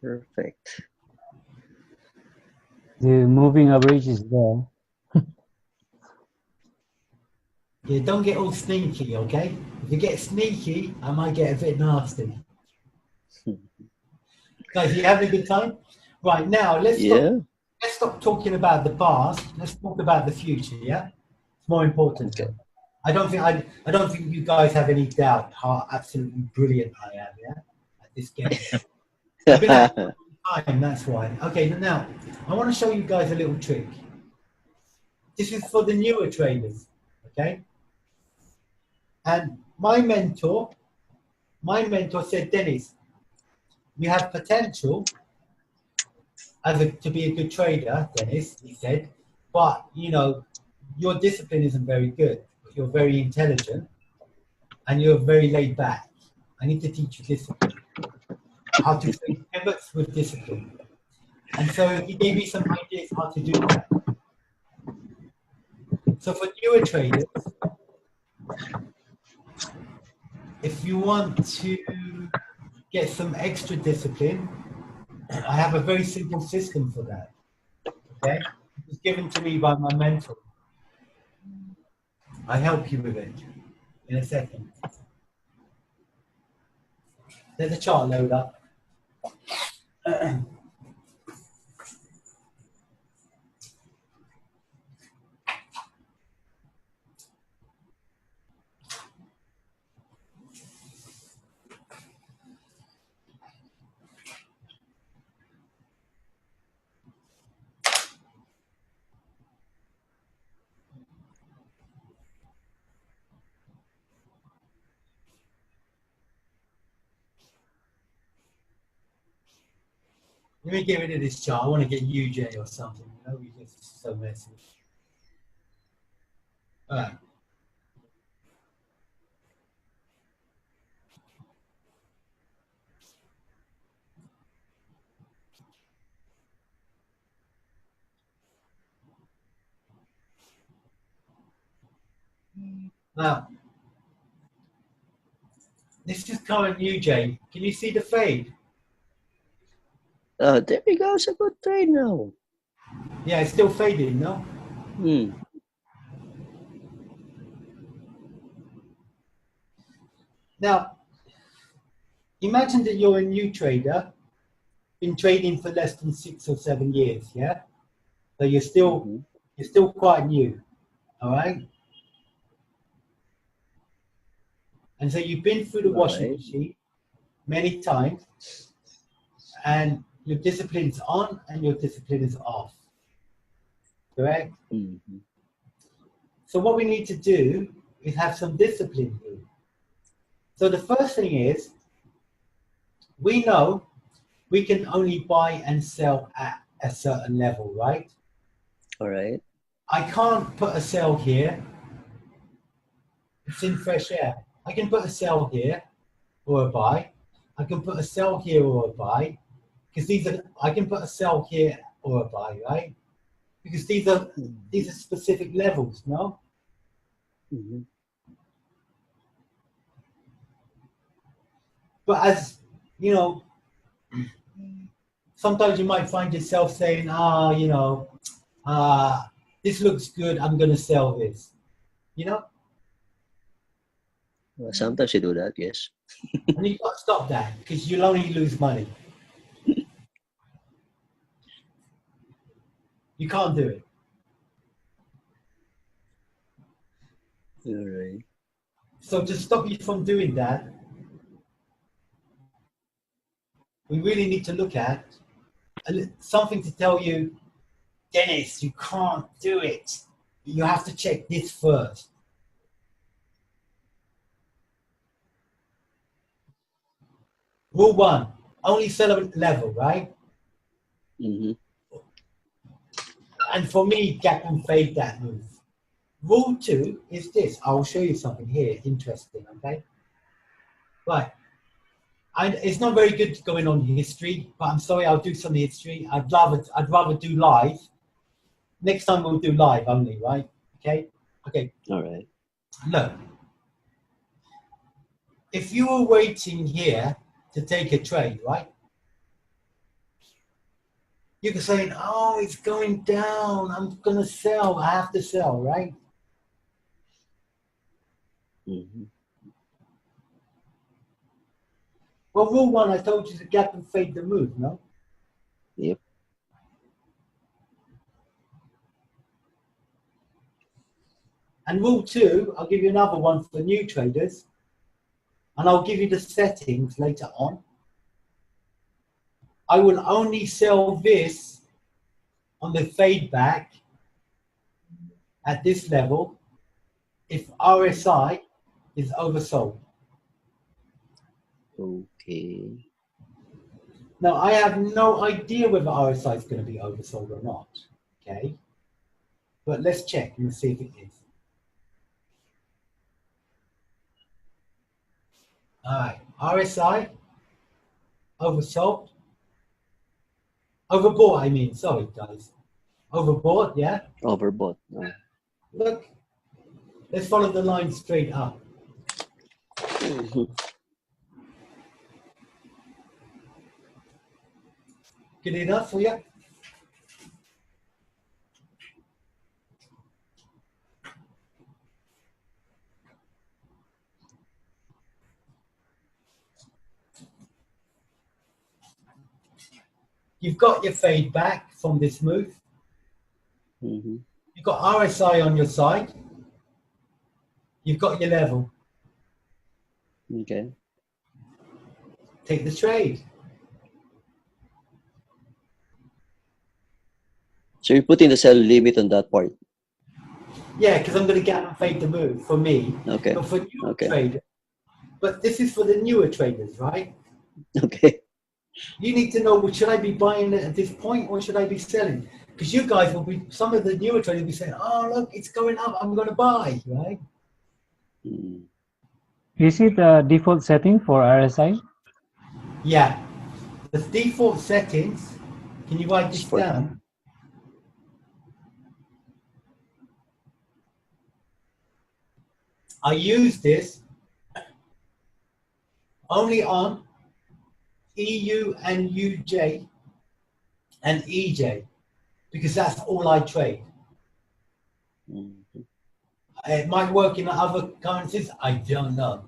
Perfect. The moving average is there. Yeah, don't get all sneaky, okay? If you get sneaky, I might get a bit nasty. Guys, you having a good time? Right now, Yeah. let's stop talking about the past. Let's talk about the future. Yeah, it's more important. Okay. I don't think you guys have any doubt how absolutely brilliant I am. Yeah, at this game. I've been at it for a long time. That's why. Okay, now I want to show you guys a little trick. This is for the newer traders. Okay, and my mentor said, Dennis, you have potential to be a good trader, Dennis. He said, but you know your discipline isn't very good. You're very intelligent and you're very laid back. I need to teach you discipline, how to trade pivots with discipline. And so he gave me some ideas how to do that. So for newer traders, if you want to get some extra discipline, I have a very simple system for that. Okay? It was given to me by my mentor. I help you with it in a second. Let the chart load up. Let me get rid of this chart. I want to get UJ or something. You know, because it's so messy. All right. Now, this is current UJ. Can you see the fade? There we go. It's a good trade now. Yeah, it's still fading, no? Hmm. Now, imagine that you're a new trader, been trading for less than 6 or 7 years, yeah? So you're still quite new, all right? And so you've been through the washing Right. machine many times, and your discipline's on and your discipline is off, correct? Mm-hmm. So what we need to do is have some discipline here. So the first thing is, we know we can only buy and sell at a certain level, right? All right. I can't put a sell here. It's in fresh air. I can put a sell here or a buy. I can put a sell here or a buy because I can put a sell here or a buy, right? Because these are specific levels, no? Mm-hmm. But as you know, sometimes you might find yourself saying, this looks good, I'm gonna sell this. You know? Well, sometimes you do that, yes. And you've got to stop that because you'll only lose money. You can't do it. All right. So to stop you from doing that, we really need to look at something to tell you, Dennis, you can't do it. You have to check this first. Rule 1, only sell at level, right? Mm-hmm. And for me, gap and fade that move. Rule 2 is this. I'll show you something here, interesting, okay? Right. It's not very good going on history, but I'm sorry, I'll do some history. I'd rather do live. Next time we'll do live only, right? Okay? Okay. All right. Look. If you were waiting here to take a trade, right? You can say, oh, it's going down. I'm gonna sell. I have to sell, right? Mm-hmm. Well, rule 1, I told you to gap and fade the move, no? Yep. And rule 2, I'll give you another one for new traders, and I'll give you the settings later on. I will only sell this on the fade back at this level if RSI is oversold. Okay. Now, I have no idea whether RSI is going to be oversold or not, okay? But let's check and see if it is. All right, RSI, oversold. Overbought, I mean, sorry, guys. Overbought, yeah? Overbought. Look, let's follow the line straight up. Mhm. Good enough for you? You've got your fade back from this move. Mhm. You've got RSI on your side. You've got your level. Okay. Take the trade. So you're putting the sell limit on that part. Yeah, because I'm going to get and fade the move for me. Okay. But for newer Okay. traders, but this is for the newer traders, right? Okay. You need to know, should I be buying it at this point or should I be selling? Because you guys will be, some of the newer traders will be saying, oh, look, it's going up, I'm going to buy, right? Mm. Is it a default setting for RSI? Yeah. The default settings, can you write this Sport. down? I use this only on EU and UJ and EJ because that's all I trade. Mhm. It might work in other currencies, I don't know.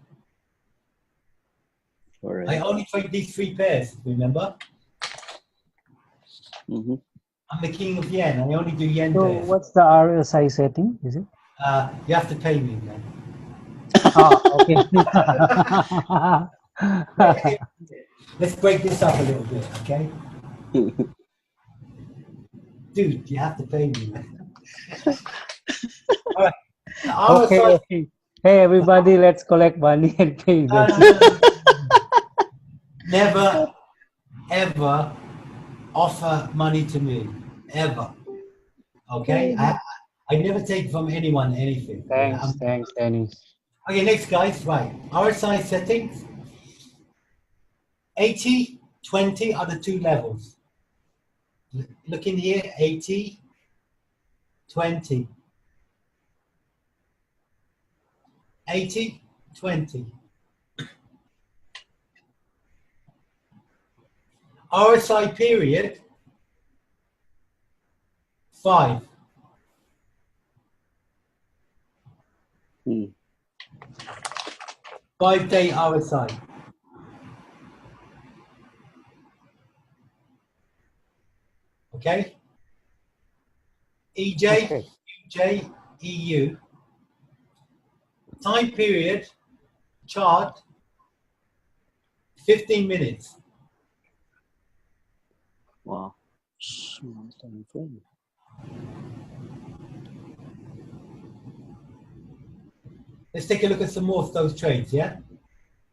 All I right. only trade these 3 pairs, remember? Mhm. I'm the king of yen, I only do yen So pairs. what's the RSI setting? Is it? You have to pay me, man. Ah, okay. Let's break this up a little bit, okay? Dude, you have to pay me, man. All right. The RSI, Okay. Hey, everybody, let's collect money and pay no, them. no, no, no. Never, ever offer money to me, ever. Okay? I never take from anyone anything. Yeah? Thanks, Dennis. Okay, next, guys. Right. RSI settings 80, 20 are the 2 levels. Look in here 80, 20. 80, 20. RSI period 5. Mm. 5-day RSI. Okay? EJ, Okay. UJ, EU. Time period chart 15 minutes. Wow. Small time frame. Let's take a look at some more of those trades, yeah?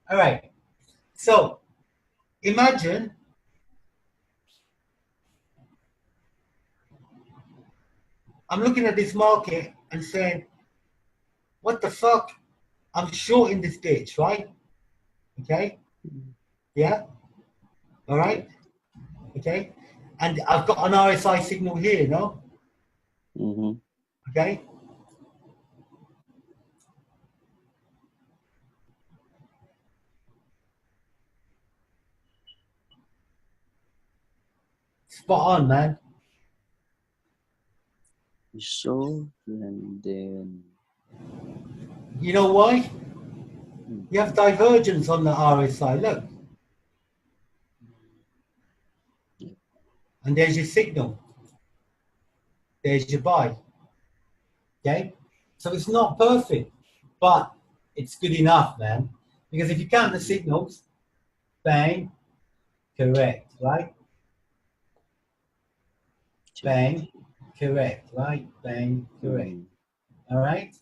All right. So imagine I'm looking at this market and saying, what the fuck? I'm short in this ditch, right? Okay? Yeah? All right? Okay? And I've got an RSI signal here, no? Mhm. Okay? Spot on, man. So and then You know why? You have divergence on the RSI, look. And there's your signal. There's your buy. Okay? So it's not perfect, but it's good enough, man. Because if you count the signals, bang, correct, right? Bang, correct, right? Bang, correct. All right?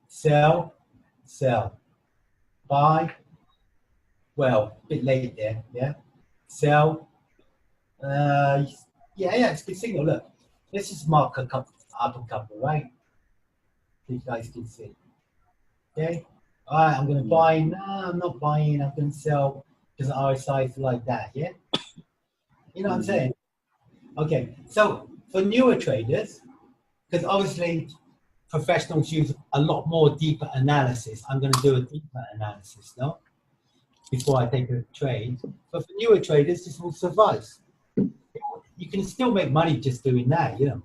Sell, sell. Buy, well, a bit late there, yeah? Sell, yeah, it's a good signal. Look, let's just mark a couple, up a couple, right? So you guys can see. Okay? All right, I'm going to buy. No, I'm not buying. I'm going to sell because RSI is like that, yeah? You know what I'm saying? Okay, so for newer traders, because obviously professionals use a lot more deeper analysis. I'm going to do a deeper analysis, no? Before I take a trade. But for newer traders, this will suffice. You can still make money just doing that, you know,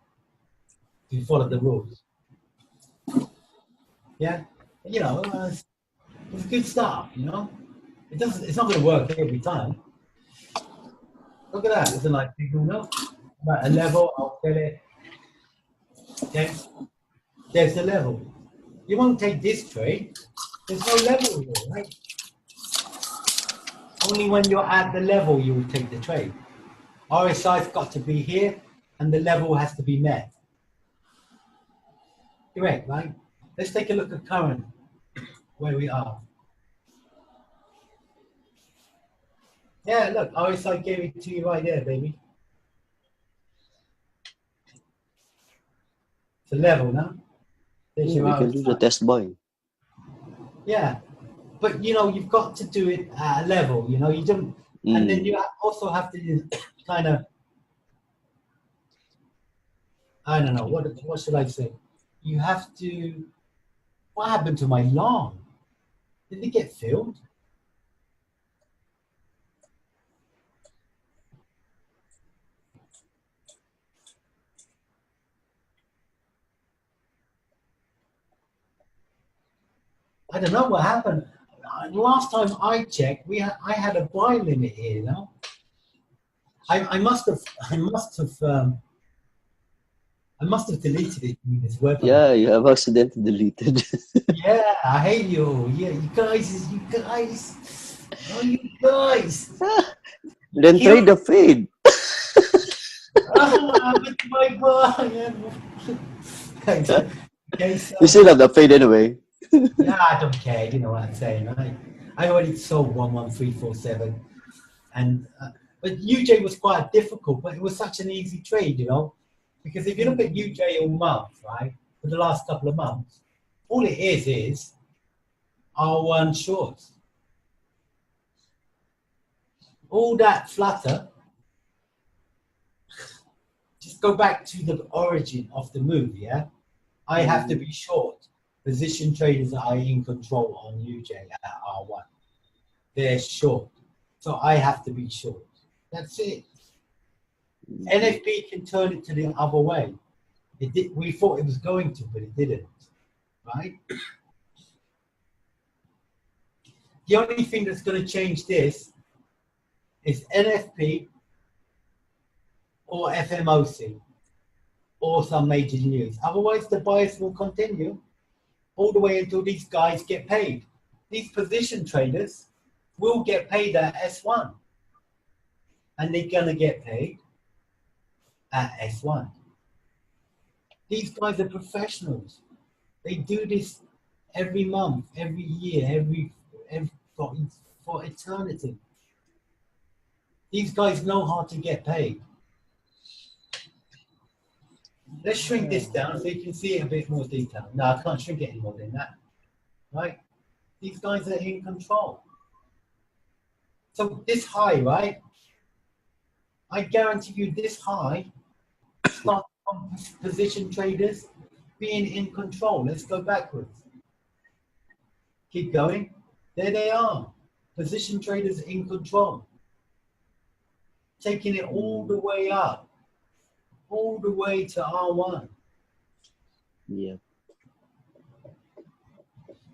if you follow the rules. Yeah, you know, it's good stuff, you know. It's not going to work every time. Look at that, it's a nice signal, no? Right, a level, I'll get it. Okay, there's the level. You won't take this trade. There's no level here, right? Only when you're at the level you will take the trade. RSI's got to be here, and the level has to be met. Correct, right? Let's take a look at current, where we are. Yeah, look, RSI gave it to you right there, baby. It's a level, no? There's your We can do the RSI. test buy. Yeah, but you know, you've got to do it at a level, you know, you don't, and then you also have to kind of, I don't know, what should I say? You have to, what happened to my long? Did it get filled? I don't know what happened. Last time I checked, I had a buy limit here, you know. I must have deleted it in this website. Yeah, you have accidentally deleted. Yeah, I hate you. Yeah, you guys. Oh, you guys. Then trade the fade. With my buy. Okay, so, You still have the fade anyway. yeah, I don't care. You know what I'm saying, right? I already sold 11347, and but UJ was quite difficult, but it was such an easy trade, you know, because if you look at UJ all month, right, for the last couple of months, all it is R1 shorts. All that flutter. Just go back to the origin of the move, yeah? I have to be short. Position traders are in control on UJ at R1. They're short. So I have to be short. That's it. NFP can turn it to the other way. It did, we thought it was going to, but it didn't. Right? The only thing that's going to change this is NFP or FMOC or some major news. Otherwise, the bias will continue all the way until these guys get paid. These position traders will get paid at S1. And they're going to get paid at S1. These guys are professionals. They do this every month, every year, for eternity. These guys know how to get paid. Let's shrink this down so you can see it in a bit more detail. No, I can't shrink it any more than that. Right? These guys are in control. So this high, right? I guarantee you this high start from position traders being in control. Let's go backwards. Keep going. There they are. Position traders in control. Taking it all the way up. All the way to R1. Yeah.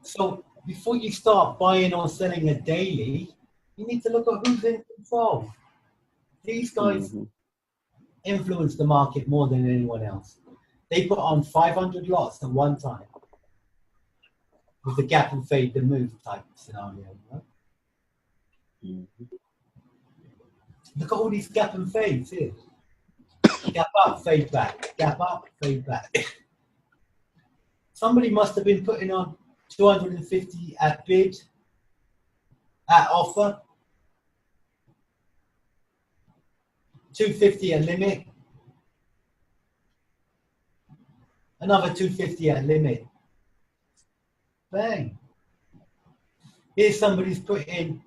So before you start buying or selling a daily, you need to look at who's in control. These guys influence the market more than anyone else. They put on 500 lots at one time. with the gap and fade the move type scenario. Right? Mhm. Look at all these gap and fades here. Gap up, fade back. Gap up, fade back. Somebody must have been putting on 250 at bid, at offer, 250 at limit, another 250 at limit. Bang. Here's somebody's put in,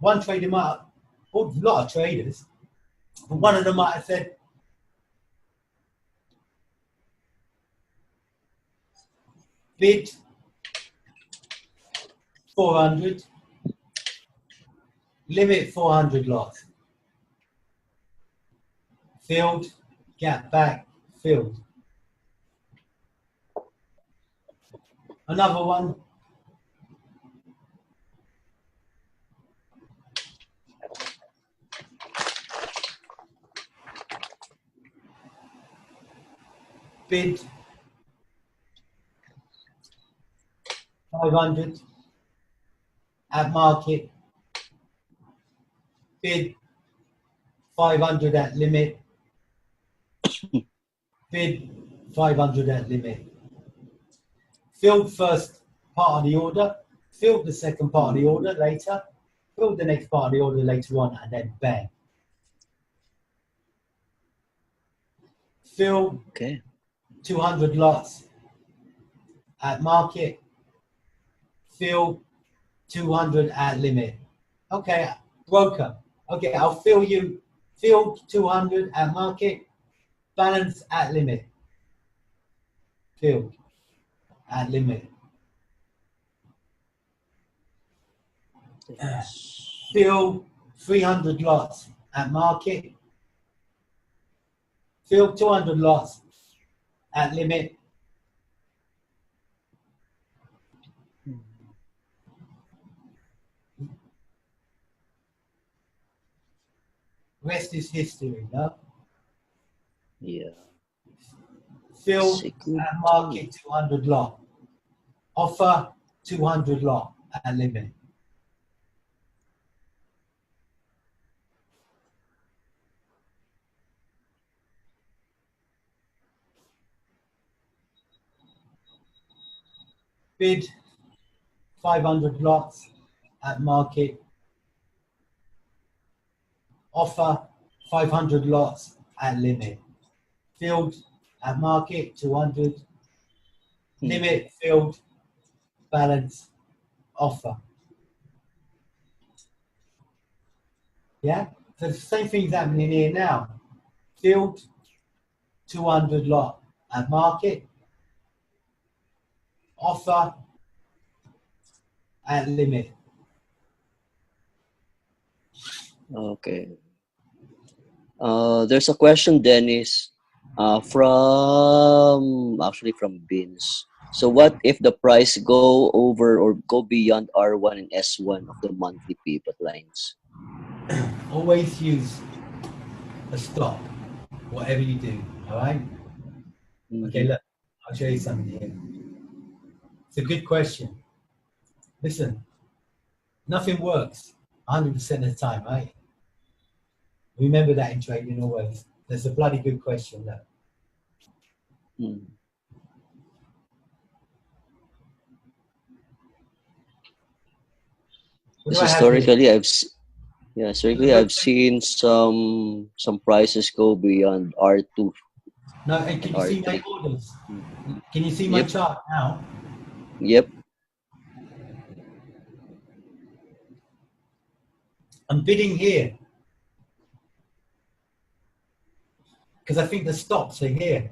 one trader might have, a lot of traders, but one of them might have said, bid 400, limit 400 lots. Filled, gap back, filled. Another one, bid 500 at market, bid 500 at limit, bid 500 at limit. Filled first part of the order, filled the second part of the order later, filled the next part of the order later on, and then bang. Fill Okay. 200 lots at market, fill 200 at limit. Okay, broker. Okay, I'll fill you, fill 200 at market, balance at limit. Filled at limit. Fill 300 lots at market, fill 200 lots at limit. Rest is history, no? Yeah. Fill Security. at market 200 lot. Offer 200 lot at limit. Bid 500 lots at market. Offer 500 lots at limit. Filled at market 200. Limit, filled, balance, offer. Yeah? So the same thing's happening here now. Filled 200 lot at market. Offer at limit. Okay. There's a question, Dennis, from Beans. So what if the price go over or go beyond R1 and S1 of the monthly pivot lines? Always use a stop, whatever you do, all right? Okay, look, I'll show you something here. It's a good question. Listen, nothing works 100% of the time, right? Remember that in trading always. That's a bloody good question, look. Mm. What Because do I have here? historically I've seen some prices go beyond R2 No, and and can you see my R3. orders? Can you see my Yep. chart now? Yep. I'm bidding here because I think the stops are here.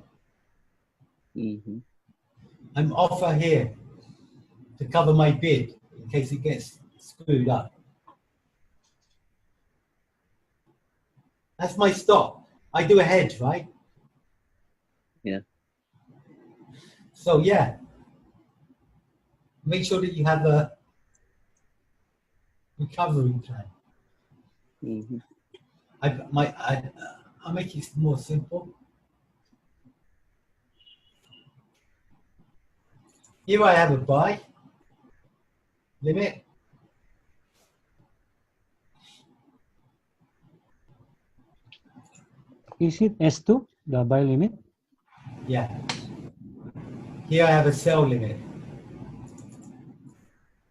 Mm-hmm. I'm offer here to cover my bid in case it gets screwed up. That's my stop. I do a hedge, right? Yeah. So yeah, make sure that you have a recovery plan. Mm-hmm. I'll make it more simple. Here I have a buy limit. Is it S2, the buy limit? Yeah. Here I have a sell limit.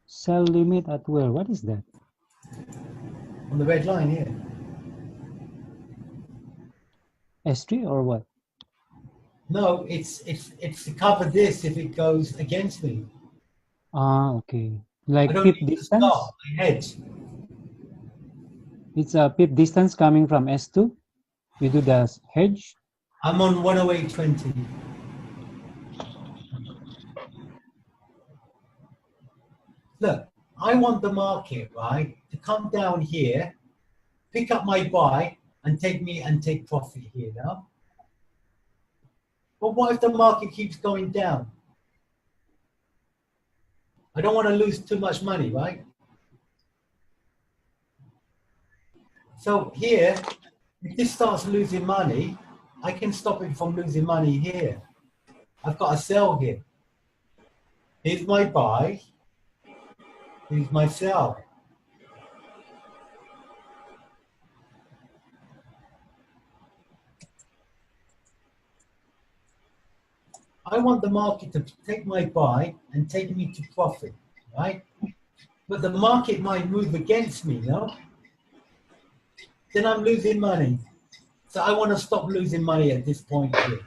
Sell limit at where? What is that? On the red line here. S3 or what? No, it's to cover this if it goes against me. Ah, okay. I Like don't pip need to distance? stop. I hedge. It's a pip distance coming from S2. You do the hedge. I'm on 108.20. Look, I want the market, right, to come down here, pick up my buy, and take profit here now. But what if the market keeps going down? I don't want to lose too much money, right? So here, if this starts losing money, I can stop it from losing money here. I've got a sell here. Here's my buy. Here's my sell. I want the market to take my buy and take me to profit, right? But the market might move against me, no? Then I'm losing money. So I want to stop losing money at this point here.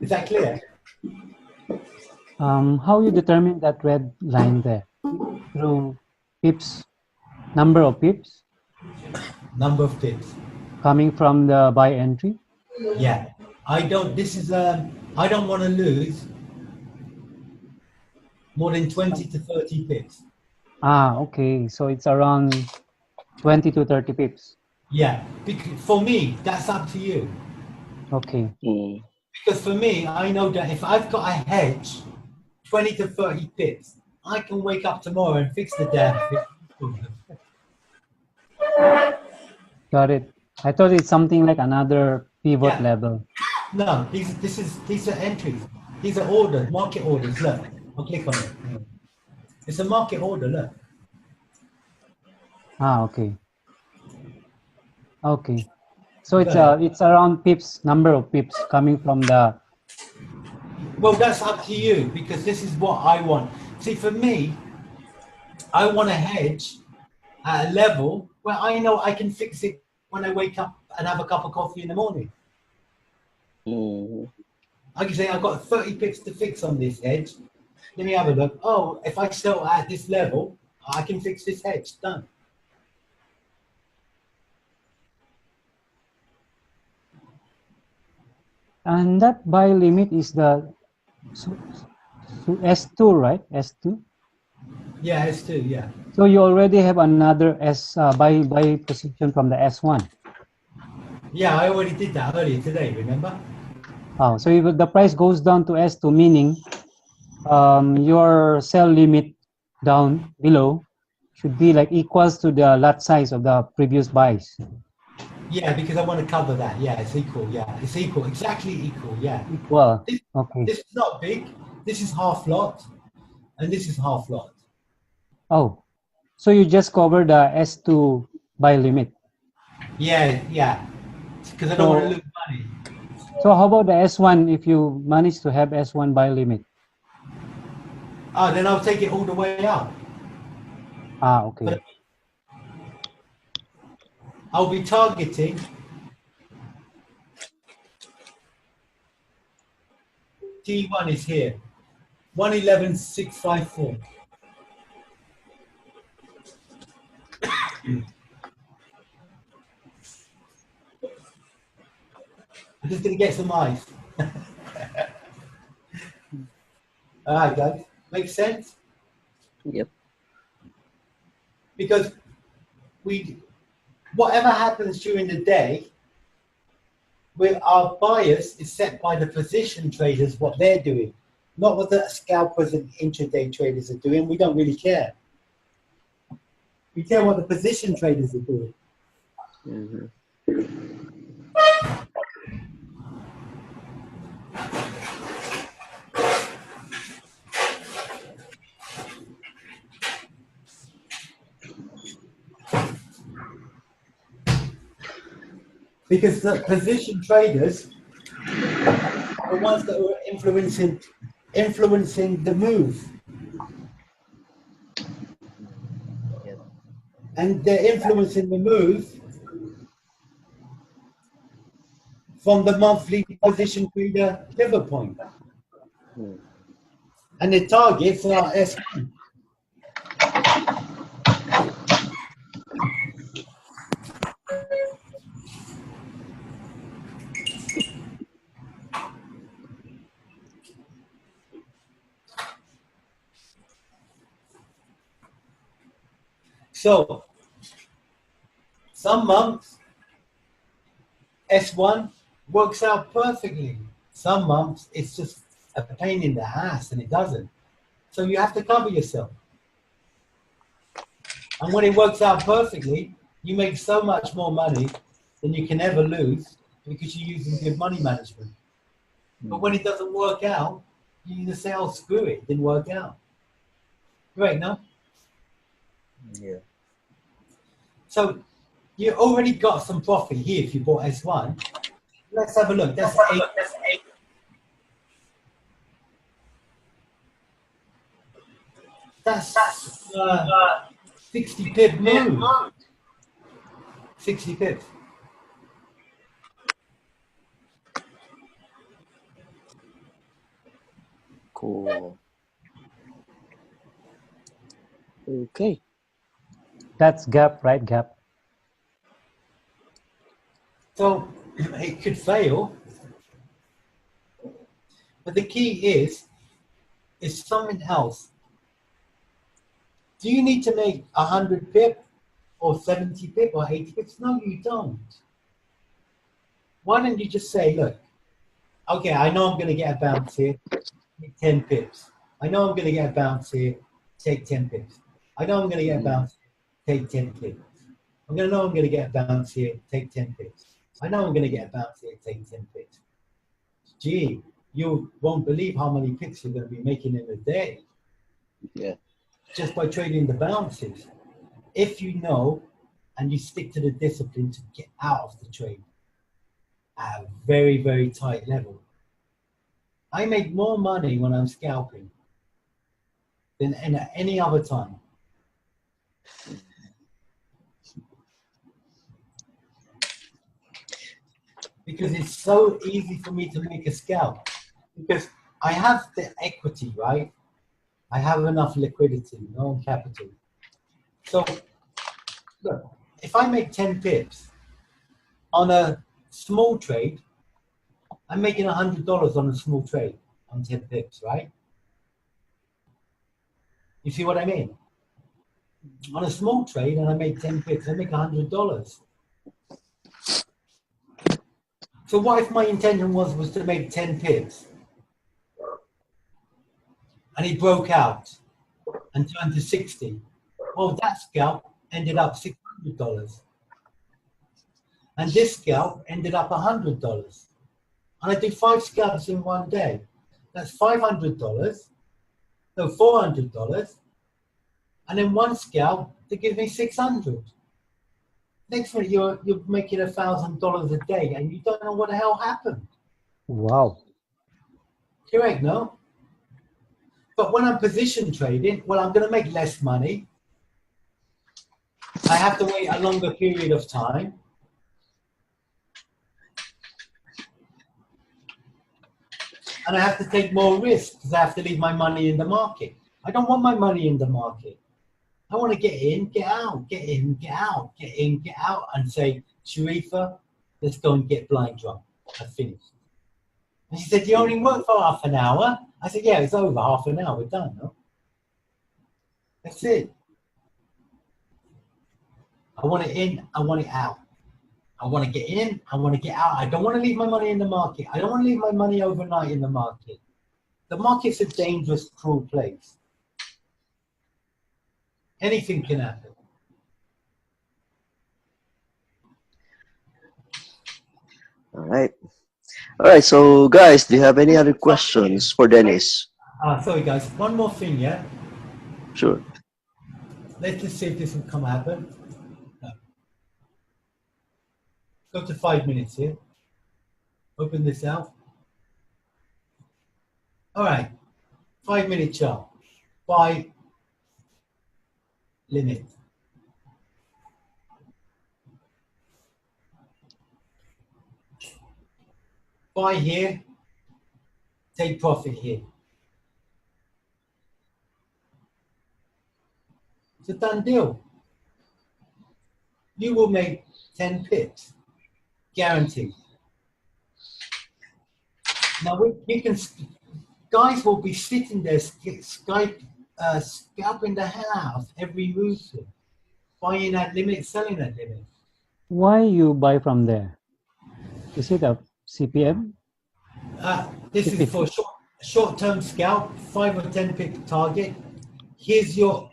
Is that clear? How you determine that red line there? Through pips, number of pips Number of pips. coming from the buy entry? Yeah. I don't want to lose more than 20 to 30 pips. Ah, okay. So it's around 20 to 30 pips. Yeah. Because for me, that's up to you. Okay. Because for me, I know that if I've got a hedge, 20 to 30 pips, I can wake up tomorrow and fix the damn thing. Got it. I thought it's something like another pivot Yeah. level. No, these are entries. These are orders, market orders. Look, I'll click on it. It's a market order. Look. Ah, okay. Okay. So Got it's around pips, number of pips coming from the. Well, that's up to you because this is what I want. See, for me, I want to hedge at a level where I know I can fix it when I wake up and have a cup of coffee in the morning. I can say I've got 30 pips to fix on this hedge. Let me have a look. Oh, if I sell at this level, I can fix this hedge. Done. And that buy limit is the S2, right? S2. Yeah, S2, yeah. So you already have another buy position from the S1. Yeah, I already did that earlier today, remember? Oh, so if the price goes down to S2, meaning your sell limit down below should be like equals to the lot size of the previous buys. Yeah, because I want to cover that. Yeah, it's equal. Yeah, it's equal. Exactly equal. Yeah. Equal. This, Okay. this is not big. This is half lot, and this is half lot. Oh, so you just cover the S2 buy limit. Yeah, yeah. Because I don't want to lose money. So how about the S1 if you manage to have S1 buy limit? Oh, then I'll take it all the way up. Ah, okay. But I'll be targeting T1 is here. 111,654. I'm just gonna get some ice. All right, guys. Makes sense? Yep. Because whatever happens during the day, with our bias is set by the position traders, what they're doing, not what the scalpers and intraday traders are doing. We don't really care. We care what the position traders are doing. Because the position traders are the ones that are influencing the move. And they're influencing the move from the monthly position trader pivot point. And the targets are S1. So some months S1 works out perfectly. Some months it's just a pain in the ass and it doesn't. So you have to cover yourself. And when it works out perfectly, you make so much more money than you can ever lose because you're using good money management. But when it doesn't work out, you just say, oh, screw it, didn't work out. Right, no? Yeah. So you already got some profit here if you bought S1. Let's have a look. That's 8. That's 60 pip move. 60 pips. Cool. Okay. That's gap, right? Gap. So it could fail. But the key is something else. Do you need to make 100 pip or 70 pip or 80 pips? No, you don't. Why don't you just say, look, okay, I know I'm going to get a bounce here, take 10 pips. I know I'm going to get a bounce here, take 10 pips. I know I'm going to get a bounce here, take 10 pips. I'm going to know I'm going to get a bounce here, take 10 pips. I know I'm going to get a bounce here, take 10 pips. Gee, you won't believe how many pips you're going to be making in a day. Yeah. Just by trading the bounces. If you know and you stick to the discipline to get out of the trade at a very, very tight level. I make more money when I'm scalping than at any other time. Because it's so easy for me to make a scalp. Because I have the equity, right? I have enough liquidity, no capital. So, look, if I make 10 pips on a small trade, I'm making $100 on a small trade on 10 pips, right? You see what I mean? On a small trade and I make 10 pips, I make $100. So what if my intention was to make 10 pips and it broke out and turned to 60? Well, that scalp ended up $600. And this scalp ended up $100. And I did 5 scalps in one day. That's $500, no, $400. And then one scalp to give me 600. Next minute you're making $1,000 a day and you don't know what the hell happened. Wow. Correct, no? But when I'm position trading, well, I'm going to make less money. I have to wait a longer period of time. And I have to take more risk because I have to leave my money in the market. I don't want my money in the market. I want to get in, get out, get in, get out, get in, get out, and say, Sharifa, let's go and get blind drunk. I finished. And she said, you only work for half an hour? I said, yeah, it's over, half an hour, we're done, no? That's it. I want it in, I want it out. I want to get in, I want to get out. I don't want to leave my money in the market. I don't want to leave my money overnight in the market. The market's a dangerous, cruel place. Anything can happen. All right. All right. So, guys, do you have any other questions for Dennis? Sorry, guys. One more thing, yeah? Sure. Let's just see if this will come happen. No. Go to 5 minutes here. Open this out. All right. 5 minute chart. Buy limit. Buy here. Take profit here. It's a done deal. You will make 10 pips. Guaranteed. Now you can, guys will be sitting there scalping the hell out of every move, buying at limit, selling at limit. Why you buy from there? Is it a CPM? This is for short-term scalp, 5 or 10 pip target. Here's your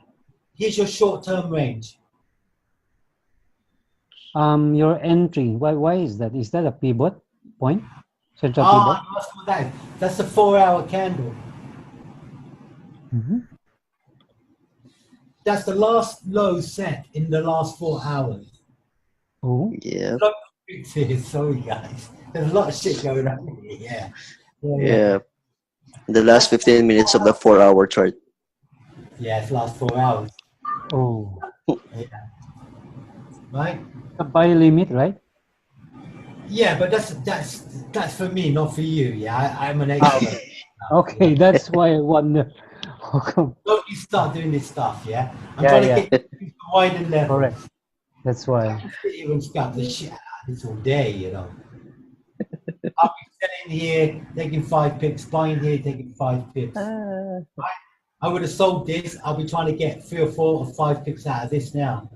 short-term range. Your entry. Why is that? Is that a pivot point? Central pivot? That's what that is. That's a 4-hour candle. Mm-hmm. That's the last low set in the last 4 hours. Oh. Yeah. Sorry, guys. There's a lot of shit going on here. Yeah. The last 15 minutes of the 4-hour chart. Yeah, it's last 4 hours. Oh. Yeah. Right? A buy limit, right? Yeah, but that's for me, not for you. Yeah, I'm an expert. Okay, that's why I wonder. How come? Don't you start doing this stuff, yeah? I'm Yeah, trying yeah. to get you to wider level. Correct. That's why. Sit here and scalp the shit out of this all day, you know. I'll be selling here, taking 5 pips, buying here, taking 5 pips. I would have sold this. I'll be trying to get 3 or 4 or 5 pips out of this now.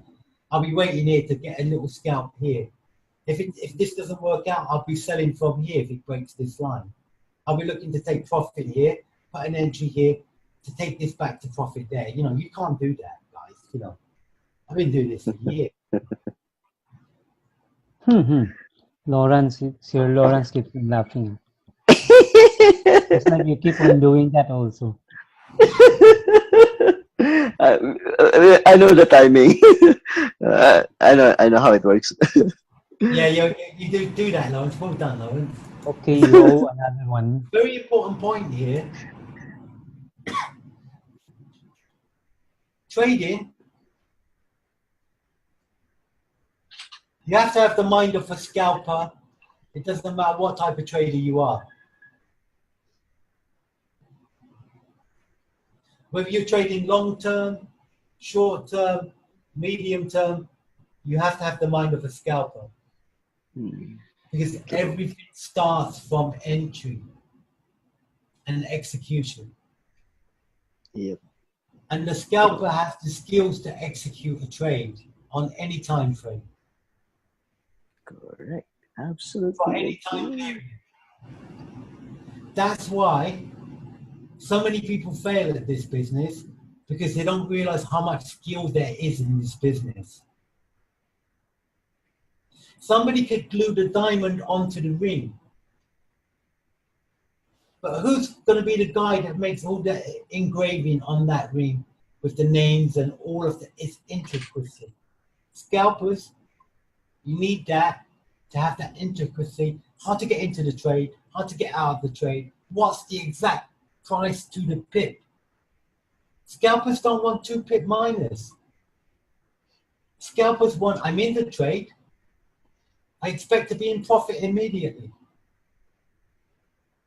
I'll be waiting here to get a little scalp here. If this doesn't work out, I'll be selling from here if it breaks this line. I'll be looking to take profit here, put an entry here to take this back to profit there. You know, you can't do that, guys. You know, I've been doing this for years. Sir Lawrence keeps laughing. It's like you keep on doing that also. I know the timing. I know how it works. Yeah, you do that, Lawrence. Well done, Lawrence. Okay, you owe another one. Very important point here. Trading, you have to have the mind of a scalper. It doesn't matter what type of trader you are. Whether you're trading long term, short term, medium term, you have to have the mind of a scalper. Because everything starts from entry and execution. Yep. And the scalper has the skills to execute a trade on any time frame. Correct. Absolutely. For any time period. That's why so many people fail at this business, because they don't realize how much skill there is in this business. Somebody could glue the diamond onto the ring, but who's going to be the guy that makes all the engraving on that ring with the names and all of its intricacy? Scalpers, you need that to have that intricacy, how to get into the trade, how to get out of the trade, what's the exact price to the pip. Scalpers don't want 2 pip miners. Scalpers want, I'm in the trade, I expect to be in profit immediately.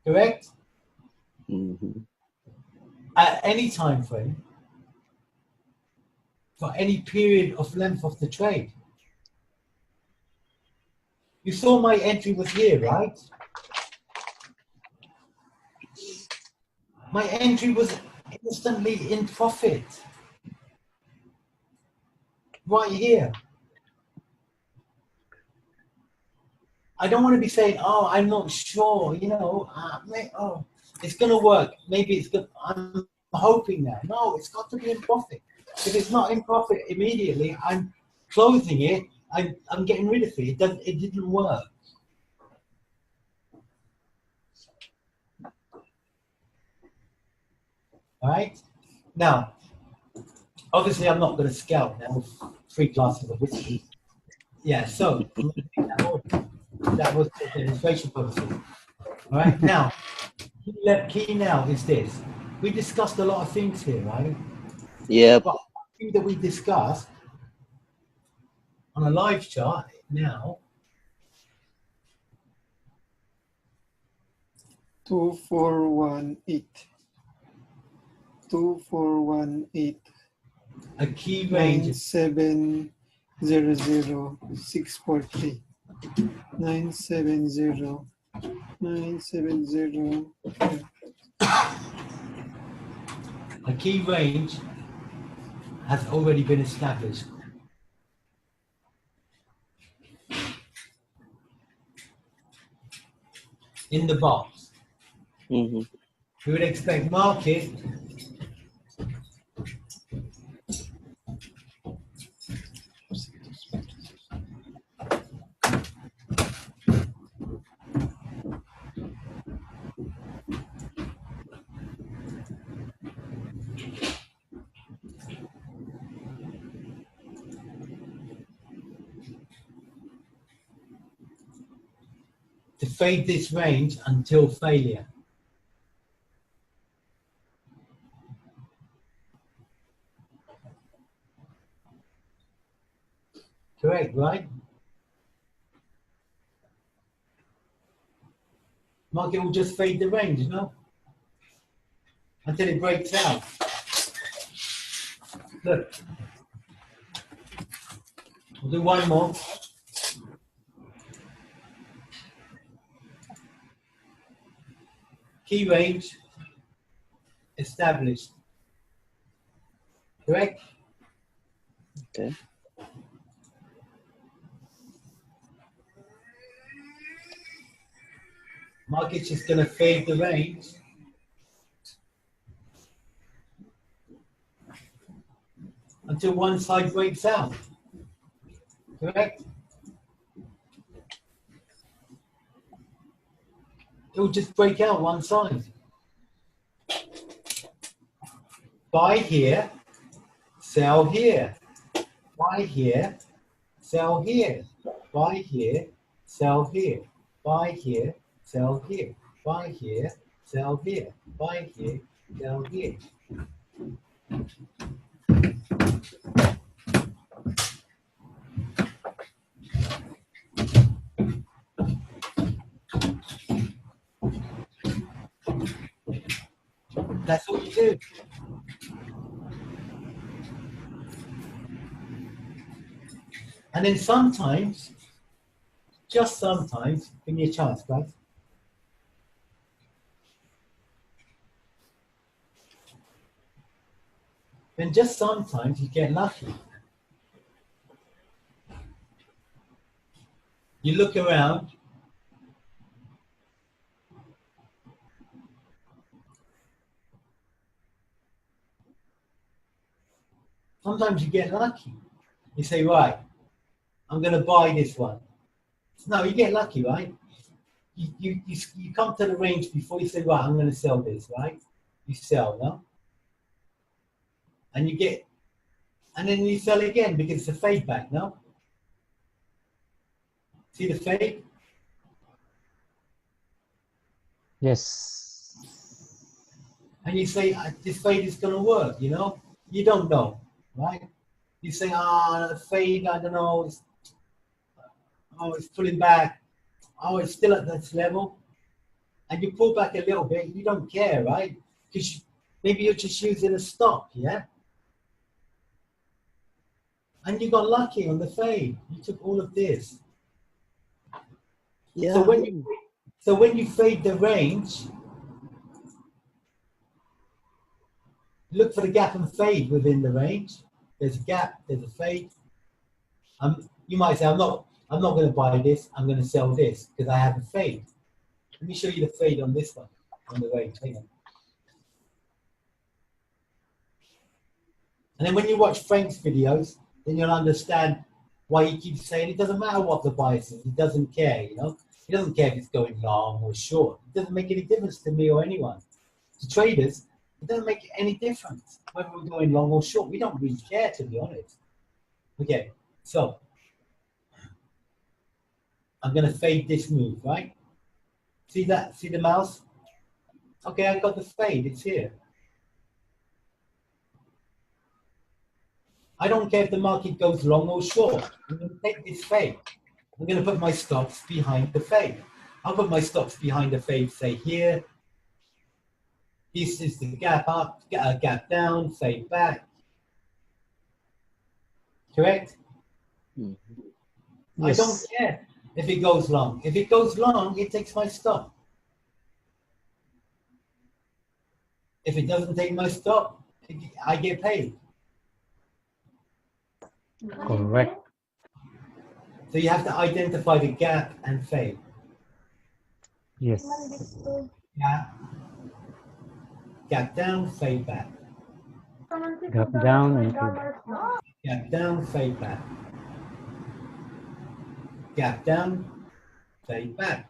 Correct? Mm-hmm. At any time frame, for any period of length of the trade. You saw my entry was here, right? My entry was instantly in profit. Right here. I don't want to be saying, oh, I'm not sure, you know, it's going to work. Maybe it's good. I'm hoping that. No, it's got to be in profit. If it's not in profit immediately, I'm closing it. I'm getting rid of it. It didn't work. All right. Now, obviously, I'm not going to scalp now with 3 glasses of whiskey. Yeah. So That was for demonstration purposes. All right, now, key now is this. We discussed a lot of things here, right? Yep. But the thing that we discussed on a live chart now, 2418. 2418. a key range is 9700643. 970. a key range has already been established. In the box. Mm-hmm. We would expect market to fade this range until failure. Correct, right? Market will just fade the range, you know, until it breaks out. Look, we'll do one more. Key range established. Correct? Okay. Market's just going to fade the range until one side breaks out. Correct? It will just break out one side. Buy here, sell here. Buy here, sell here. Buy here, sell here. Buy here, sell here. Buy here, sell here. Buy here, sell here. That's all you do. And then sometimes, just sometimes, give me a chance, guys. Then just sometimes you get lucky. You look around, sometimes you get lucky. You say, right, I'm going to buy this one. No, you get lucky, right? You come to the range before you say, right, I'm going to sell this, right? You sell, no? And you get, and then you sell again because it's a fade back, no? See the fade? Yes. And you say, this fade is going to work, you know? You don't know, right? You say, the fade, I don't know, it's pulling back. Oh, it's still at this level. And you pull back a little bit, you don't care, right? Because maybe you're just using a stop, yeah? And you got lucky on the fade. You took all of this. Yeah. So when you fade the range, look for the gap and fade within the range. There's a gap, there's a fade. You might say, I'm not going to buy this, I'm going to sell this because I have a fade. Let me show you the fade on this one, on the range. Hang on. And then when you watch Frank's videos, then you'll understand why he keeps saying it doesn't matter what the bias is. He doesn't care, you know. He doesn't care if it's going long or short. It doesn't make any difference to me or anyone. To traders, it doesn't make any difference whether we're going long or short. We don't really care, to be honest. Okay, so I'm going to fade this move, right? See that? See the mouse? Okay, I got the fade. It's here. I don't care if the market goes long or short. I'm going to take this fade. I'm going to put my stops behind the fade. I'll put my stops behind the fade, say here. This is the gap up, gap down, fade back. Correct? Mhm. I don't care if it goes long. If it goes long, it takes my stop. If it doesn't take my stop, I get paid. Correct. So you have to identify the gap and fade. Yes. Gap, gap down, fade back. Gap down and fade back. Gap down, fade back. Gap down, fade back.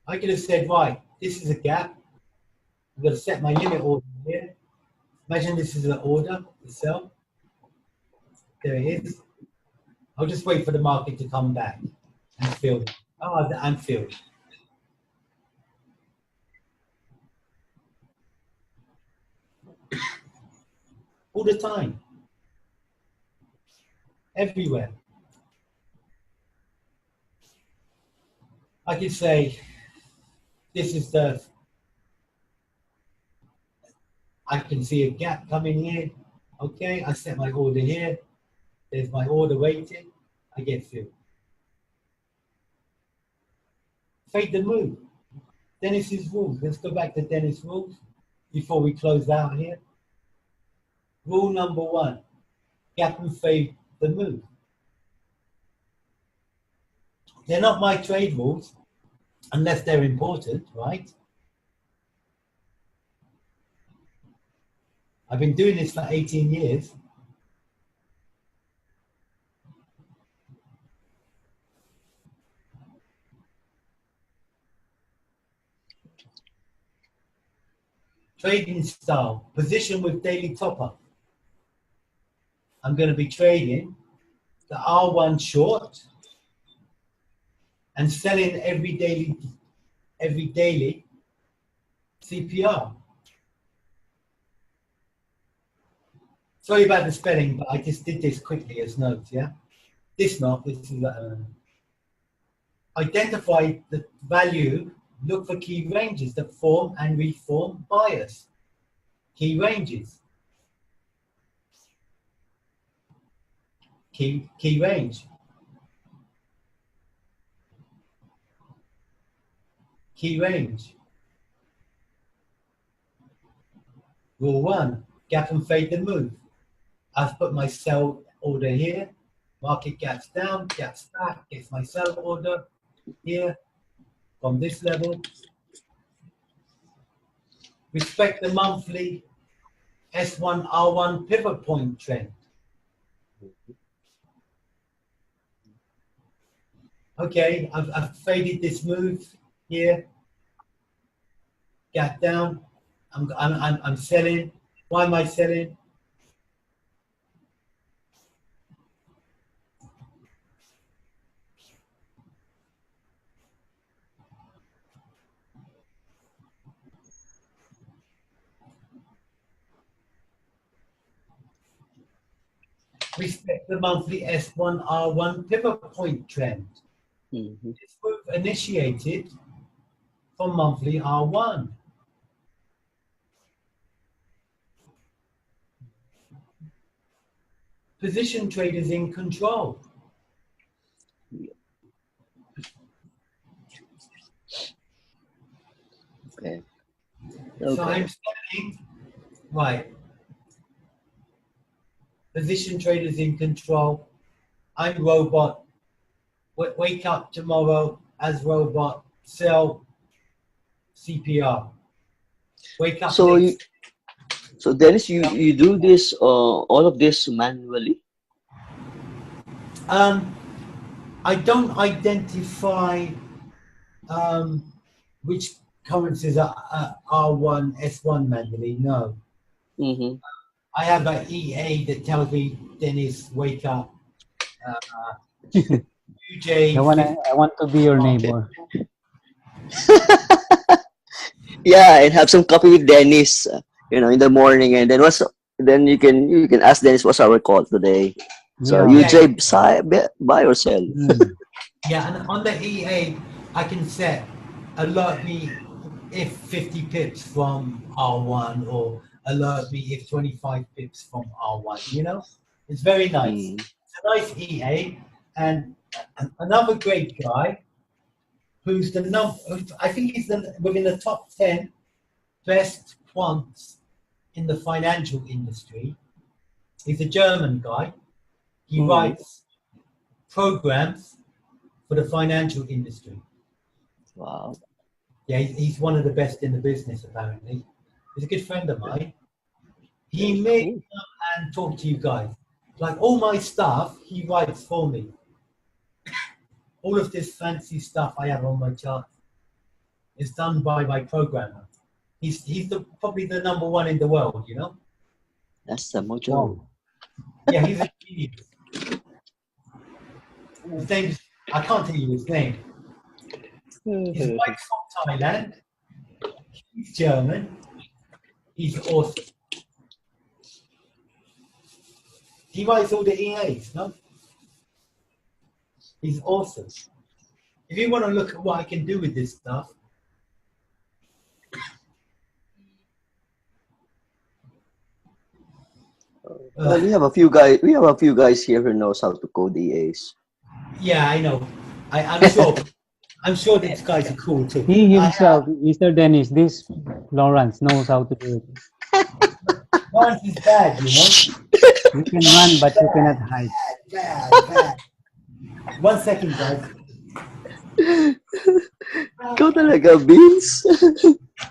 I could have said, right, this is a gap. I'm going to set my limit order here. Imagine this is an order to sell. There it is. I'll just wait for the market to come back and fill it. Oh, I'm filled. All the time. Everywhere. I could say, this is the, I can see a gap coming here. Okay, I set my order here. There's my order waiting. I get filled. Fade the move. Dennis's rules. Let's go back to Dennis' rules before we close out here. Rule number 1, gap and fade the move. They're not my trade rules unless they're important, right? I've been doing this for 18 years. Trading style, position with daily top up. I'm going to be trading the R1 short and selling every daily CPR. Sorry about the spelling, but I just did this quickly as notes, yeah? This is identify the value, look for key ranges that form and reform bias. Key ranges. Key range. Key range. Rule 1, gap and fade the move. I've put my sell order here. Market gaps down, gaps back, gets my sell order here from this level. Respect the monthly S1 R1 pivot point trend. Okay, I've faded this move here. Gap down. I'm selling. Why am I selling? Respect the monthly S1 R1 pivot point trend. Mhm. This move initiated from monthly R1. Position traders in control. Okay. So Okay. I'm selling, right. Position traders in control. I'm robot. Wake up tomorrow as robot. Sell CPR. Wake up So next. so Dennis, you do this all of this manually? I don't identify which currencies are R1, S1 manually. No. Mm-hmm. I have an EA that tells me, Dennis, wake up. UJ I want to be your market. neighbor. Yeah, and have some coffee with Dennis, in the morning, and then you can ask Dennis what's our call today. So Yeah. Yeah, UJ, buy or sell? Mm. yeah, and on the EA, I can set alert me if 50 pips from R1 or alert me if 25 pips from R1. It's very nice. Mm. It's a nice EA, and another great guy who's the number. I think he's within the top 10 best quants in the financial industry. He's a German guy. He Mm. writes programs for the financial industry. Wow. Yeah, he's one of the best in the business, apparently. He's a good friend of mine. He may Cool. come and talk to you guys. Like all my stuff, he writes for me. All of this fancy stuff I have on my chart is done by my programmer. He's probably the number one in the world. That's the mojo. Wow. Yeah, he's a genius. His name's, I can't tell you his name. His wife's from Thailand. He's German. He's awesome. He writes all the EAs, no? He's awesome. If you want to look at what I can do with this stuff, Well, we have a few guys. We have a few guys here who knows how to code EAs. yeah, I know. I'm sure. I'm sure these guys are cool too. He himself, Mr. Dennis, this Lawrence knows how to do it. Lawrence is bad, You can run, but you cannot hide. Bad. 1 second, guys. Ikaw talaga, Vince.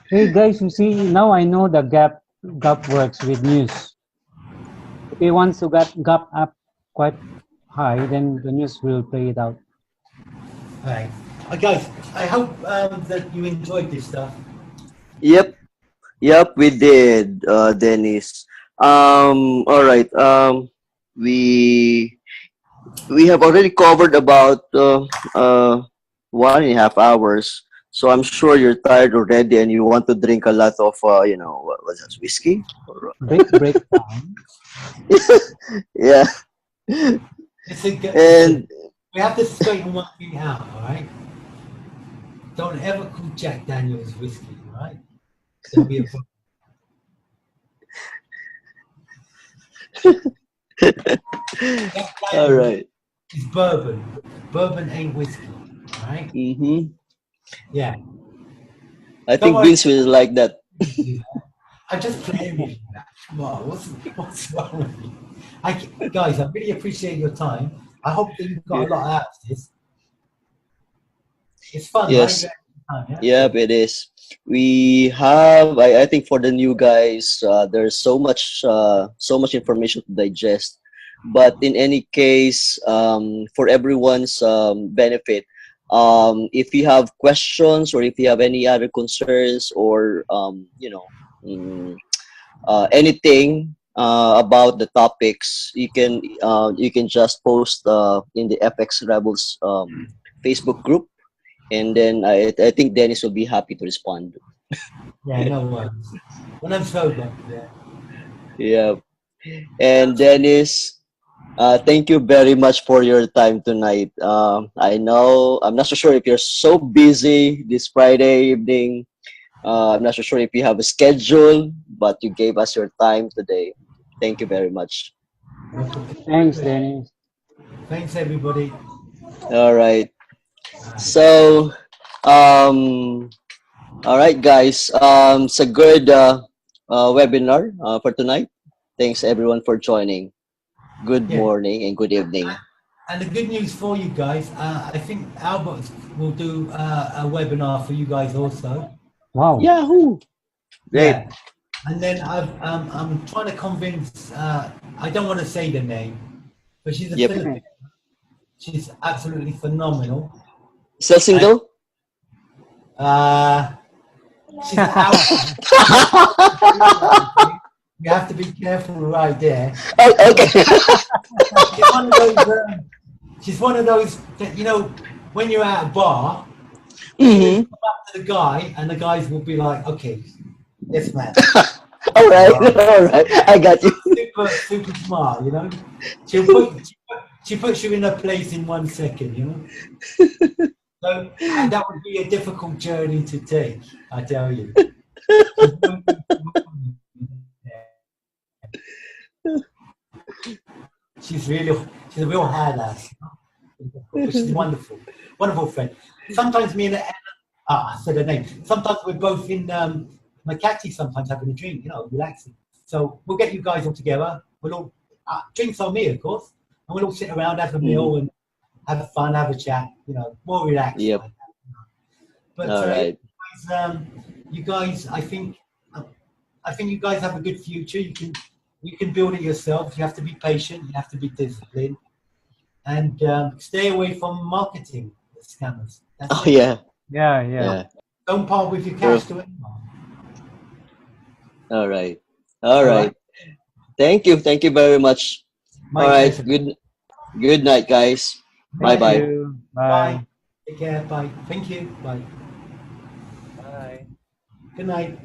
Hey guys, you see, now I know the gap works with news. If he wants to get gap up quite high, then the news will play it out. Right. Guys, I hope that you enjoyed this stuff. Yep, we did, Dennis. All right. We have already covered about 1.5 hours. So I'm sure you're tired already, and you want to drink a lot of, what's that, whiskey? Break down. Yeah. And We have to straighten one thing out, all right? Don't ever call Jack Daniels whiskey, all right? There'll be a problem. Jack all Daniels right. is bourbon. Bourbon ain't whiskey, all right? Mm-hmm. Yeah. I Don't think worry. Vince will like that. I just play with you. Come on, what's wrong with you? Guys, I really appreciate your time. I hope that you got a lot out of this. It's fun, Yes. right? Yep, it is. We have, I think for the new guys, there's so much information to digest. But in any case, for everyone's benefit, if you have questions or if you have any other concerns or anything about the topics, you can just post in the FX Rebels Facebook group, and then I think Dennis will be happy to respond. Yeah, no worries. When I'm sober, yeah. Yeah. And Dennis, thank you very much for your time tonight. I know I'm not so sure if you're so busy this Friday evening. I'm not so sure if you have a schedule, but you gave us your time today. Thank you very much. Thanks, Dennis. Thanks, everybody. All right. So, all right, guys. It's a good webinar for tonight. Thanks everyone for joining. Good Yeah. morning and good evening. And the good news for you guys, I think Albert will do a webinar for you guys also. Wow. Yahoo! Great. Yeah. And then I'm trying to convince. I don't want to say the name, but she's a Yep. Filipino. She's absolutely phenomenal. Still single? She's out. You have to be careful right there. Oh, okay. She's one of those that, you know, when you're at a bar, Mm-hmm. come up to the guy, and the guys will be like, okay, yes, man. All right, Wow. all right. I got you. Super smart, you know. She puts you in a place in 1 second, you know. So that would be a difficult journey to take, I tell you. She's really, she's a real hard ass. But she's wonderful, wonderful friend. Sometimes me and I said her name. Sometimes we're both in Makati. Sometimes having a drink, you know, relaxing. So we'll get you guys all together. We'll all drinks on me, of course, and we'll all sit around, have a meal, and have fun, have a chat. You know, more relaxed. Yep. Like that, you know. But All right. you guys, I think you guys have a good future. You can build it yourself. You have to be patient. You have to be disciplined, and stay away from marketing scammers. That's Oh it. yeah. Yeah, yeah. Yeah. Don't part with your True. cash to anyone. All right. All All right. right. Thank you. Thank you very much. My All right. pleasure. Good night, guys. Bye Thank bye. you. Bye. Bye. Take care. Bye. Thank you. Bye. Bye. Good night.